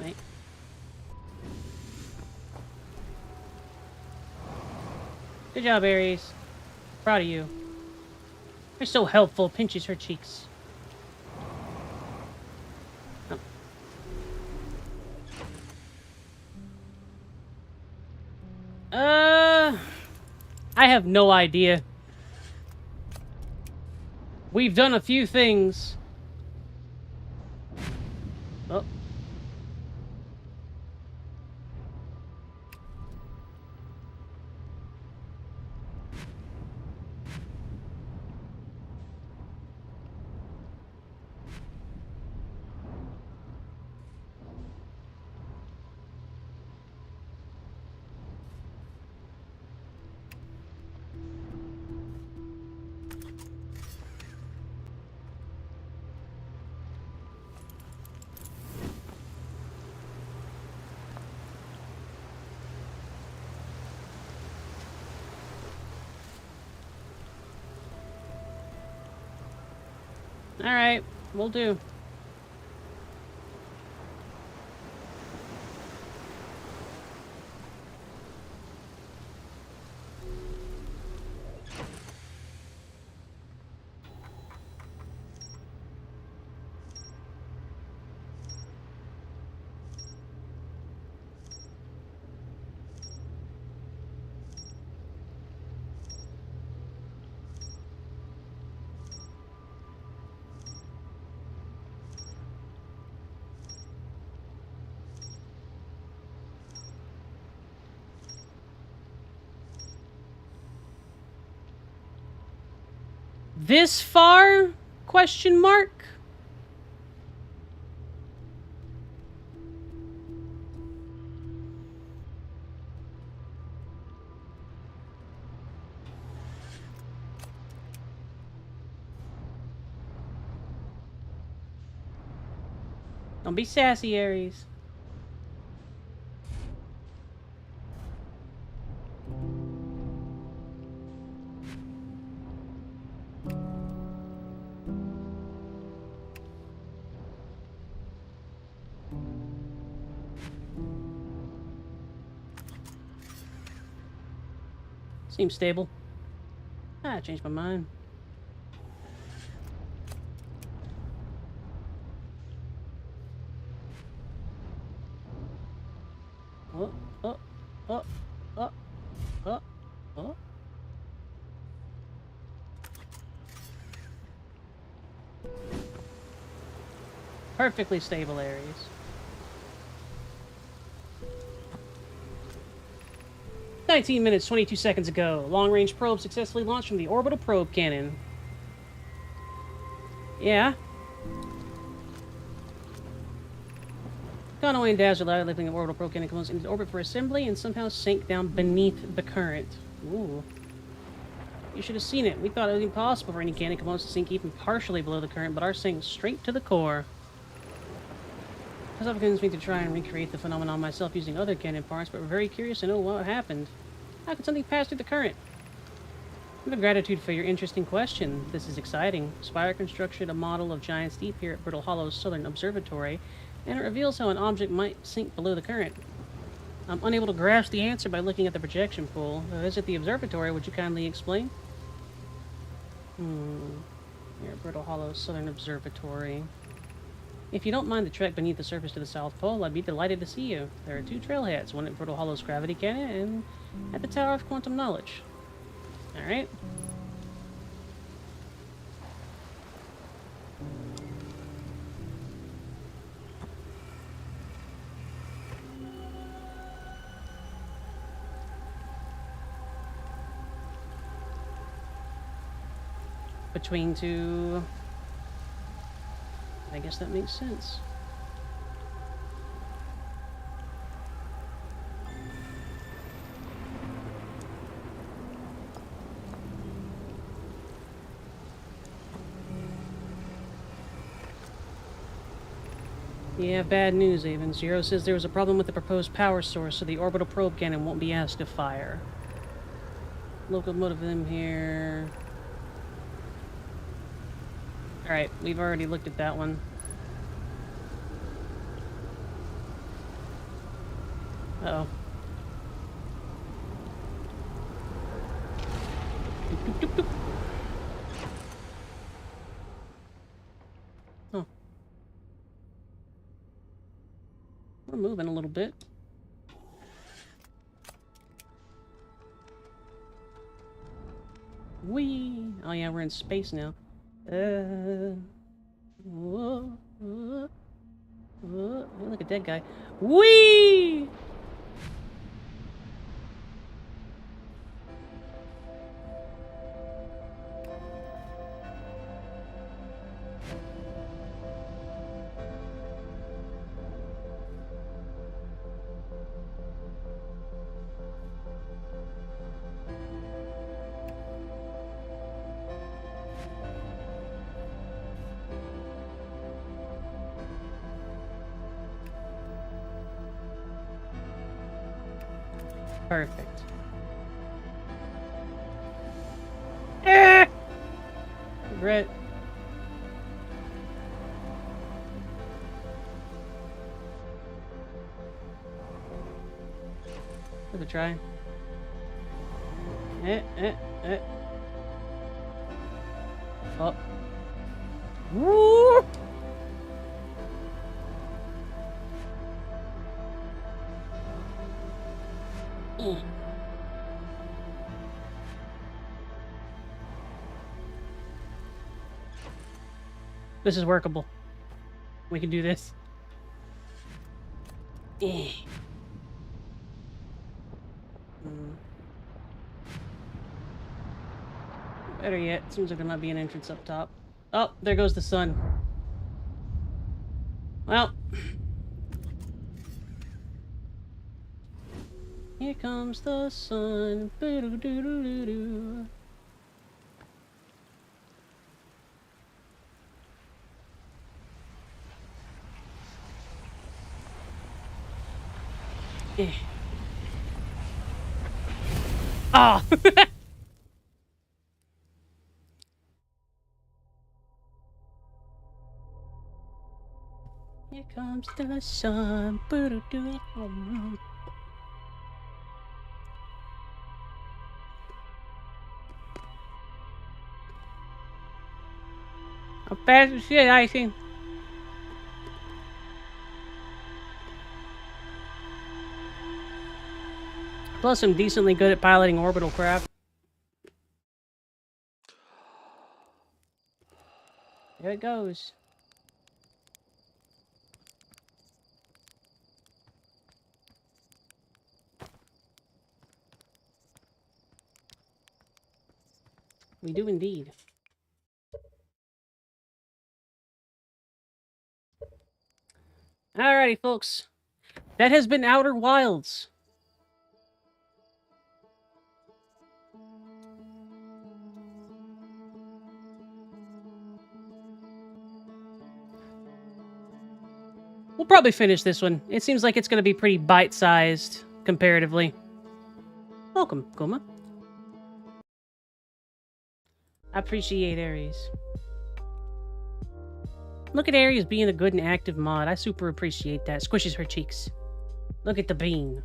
Right. Good job, Aries. Proud of you. You're so helpful. Pinches her cheeks. Oh. I have no idea. We've done a few things. Oh. Alright, we'll do. This far? Question mark? Don't be sassy, Aries. Seems stable. Ah, I changed my mind. Oh, oh, oh, oh, oh, oh. Perfectly stable, Aries. "19 minutes, 22 seconds ago. Long-range probe successfully launched from the orbital probe cannon." Yeah. Conway and Daz relied on lifting the orbital probe cannon components into orbit for assembly and somehow sank down beneath the current. Ooh. You should have seen it. We thought it was impossible for any cannon components to sink even partially below the current, but ours sank straight to the core. This up convinced me to try and recreate the phenomenon myself using other cannon parts, but we're very curious to know what happened. How could something pass through the current? I have gratitude for your interesting question. This is exciting. Spire constructed a model of Giant's Deep here at Brittle Hollow's Southern Observatory, and it reveals how an object might sink below the current. I'm unable to grasp the answer by looking at the projection pool. Visit the observatory. Would you kindly explain? Here at Brittle Hollow's Southern Observatory. If you don't mind the trek beneath the surface to the South Pole, I'd be delighted to see you. There are 2 trailheads, one at Brittle Hollow's Gravity Cannon and at the Tower of Quantum Knowledge. Alright. Between 2... I guess that makes sense. Yeah, bad news, Avon. Zero says there was a problem with the proposed power source, so the orbital probe cannon won't be asked to fire. Locomotive in here. Alright, we've already looked at that one. Uh-oh. Doop, doop, doop. Oh. We're moving a little bit. Whee! Oh yeah, we're in space now. Whoa, whoa, whoa. Hey, look at that guy. Whee! Perfect. Regret. Worth a try. Oh. Woo! This is workable. We can do this. Better yet, seems like there might be an entrance up top. Oh, there goes the sun. Well. Here comes the sun. Boo-doo-doo-doo-doo-doo. Ah! Here comes the sun. Boo-doo-doo-doo-doo. How fast is shit, icing? Plus, I'm decently good at piloting orbital craft. There it goes. We do indeed. Alrighty, folks. That has been Outer Wilds. We'll probably finish this one. It seems like it's going to be pretty bite-sized, comparatively. Welcome, Kuma. I appreciate Aries. Look at Aries being a good and active mod. I super appreciate that. Squishes her cheeks. Look at the bean.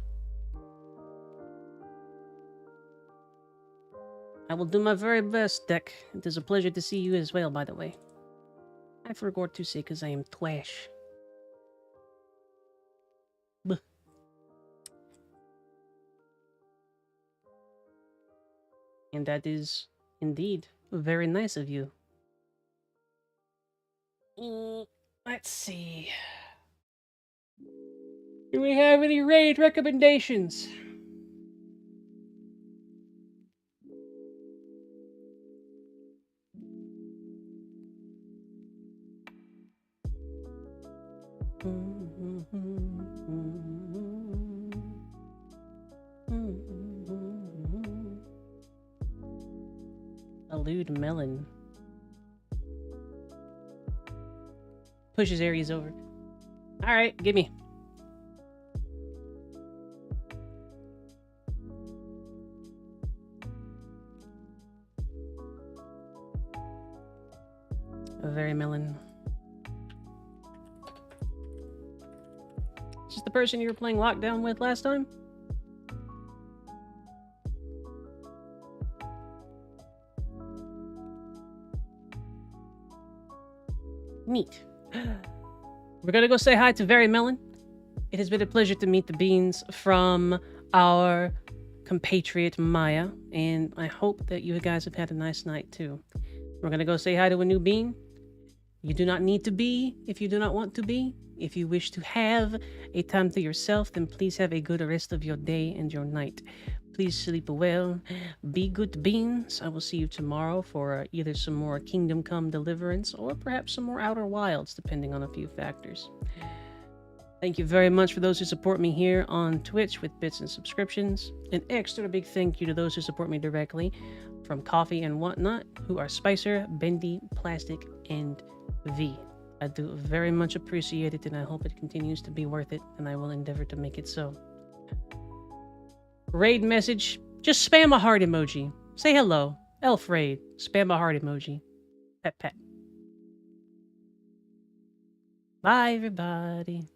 I will do my very best, Deck. It is a pleasure to see you as well, by the way. I forgot to say because I am twash. Buh. And that is, indeed, very nice of you. Let's see. Do we have any raid recommendations? A lewd melon. Pushes Aries over. Alright, gimme. Very melon. Is this the person you were playing Lockdown with last time? Neat. We're gonna go say hi to Very Melon. It has been a pleasure to meet the beans from our compatriot Maya, and I hope that you guys have had a nice night too. We're gonna go say hi to a new bean. You do not need to be if you do not want to be. If you wish to have a time to yourself, then please have a good rest of your day and your night. Please sleep well. Be good beans. I will see you tomorrow for either some more Kingdom Come Deliverance or perhaps some more Outer Wilds, depending on a few factors. Thank you very much for those who support me here on Twitch with bits and subscriptions. An extra big thank you to those who support me directly from Coffee and Whatnot, who are Spicer, Bendy, Plastic, and V. I do very much appreciate it, and I hope it continues to be worth it, and I will endeavor to make it so. Raid message, just spam a heart emoji. Say hello. Elf raid, spam a heart emoji. Pet pet. Bye, everybody.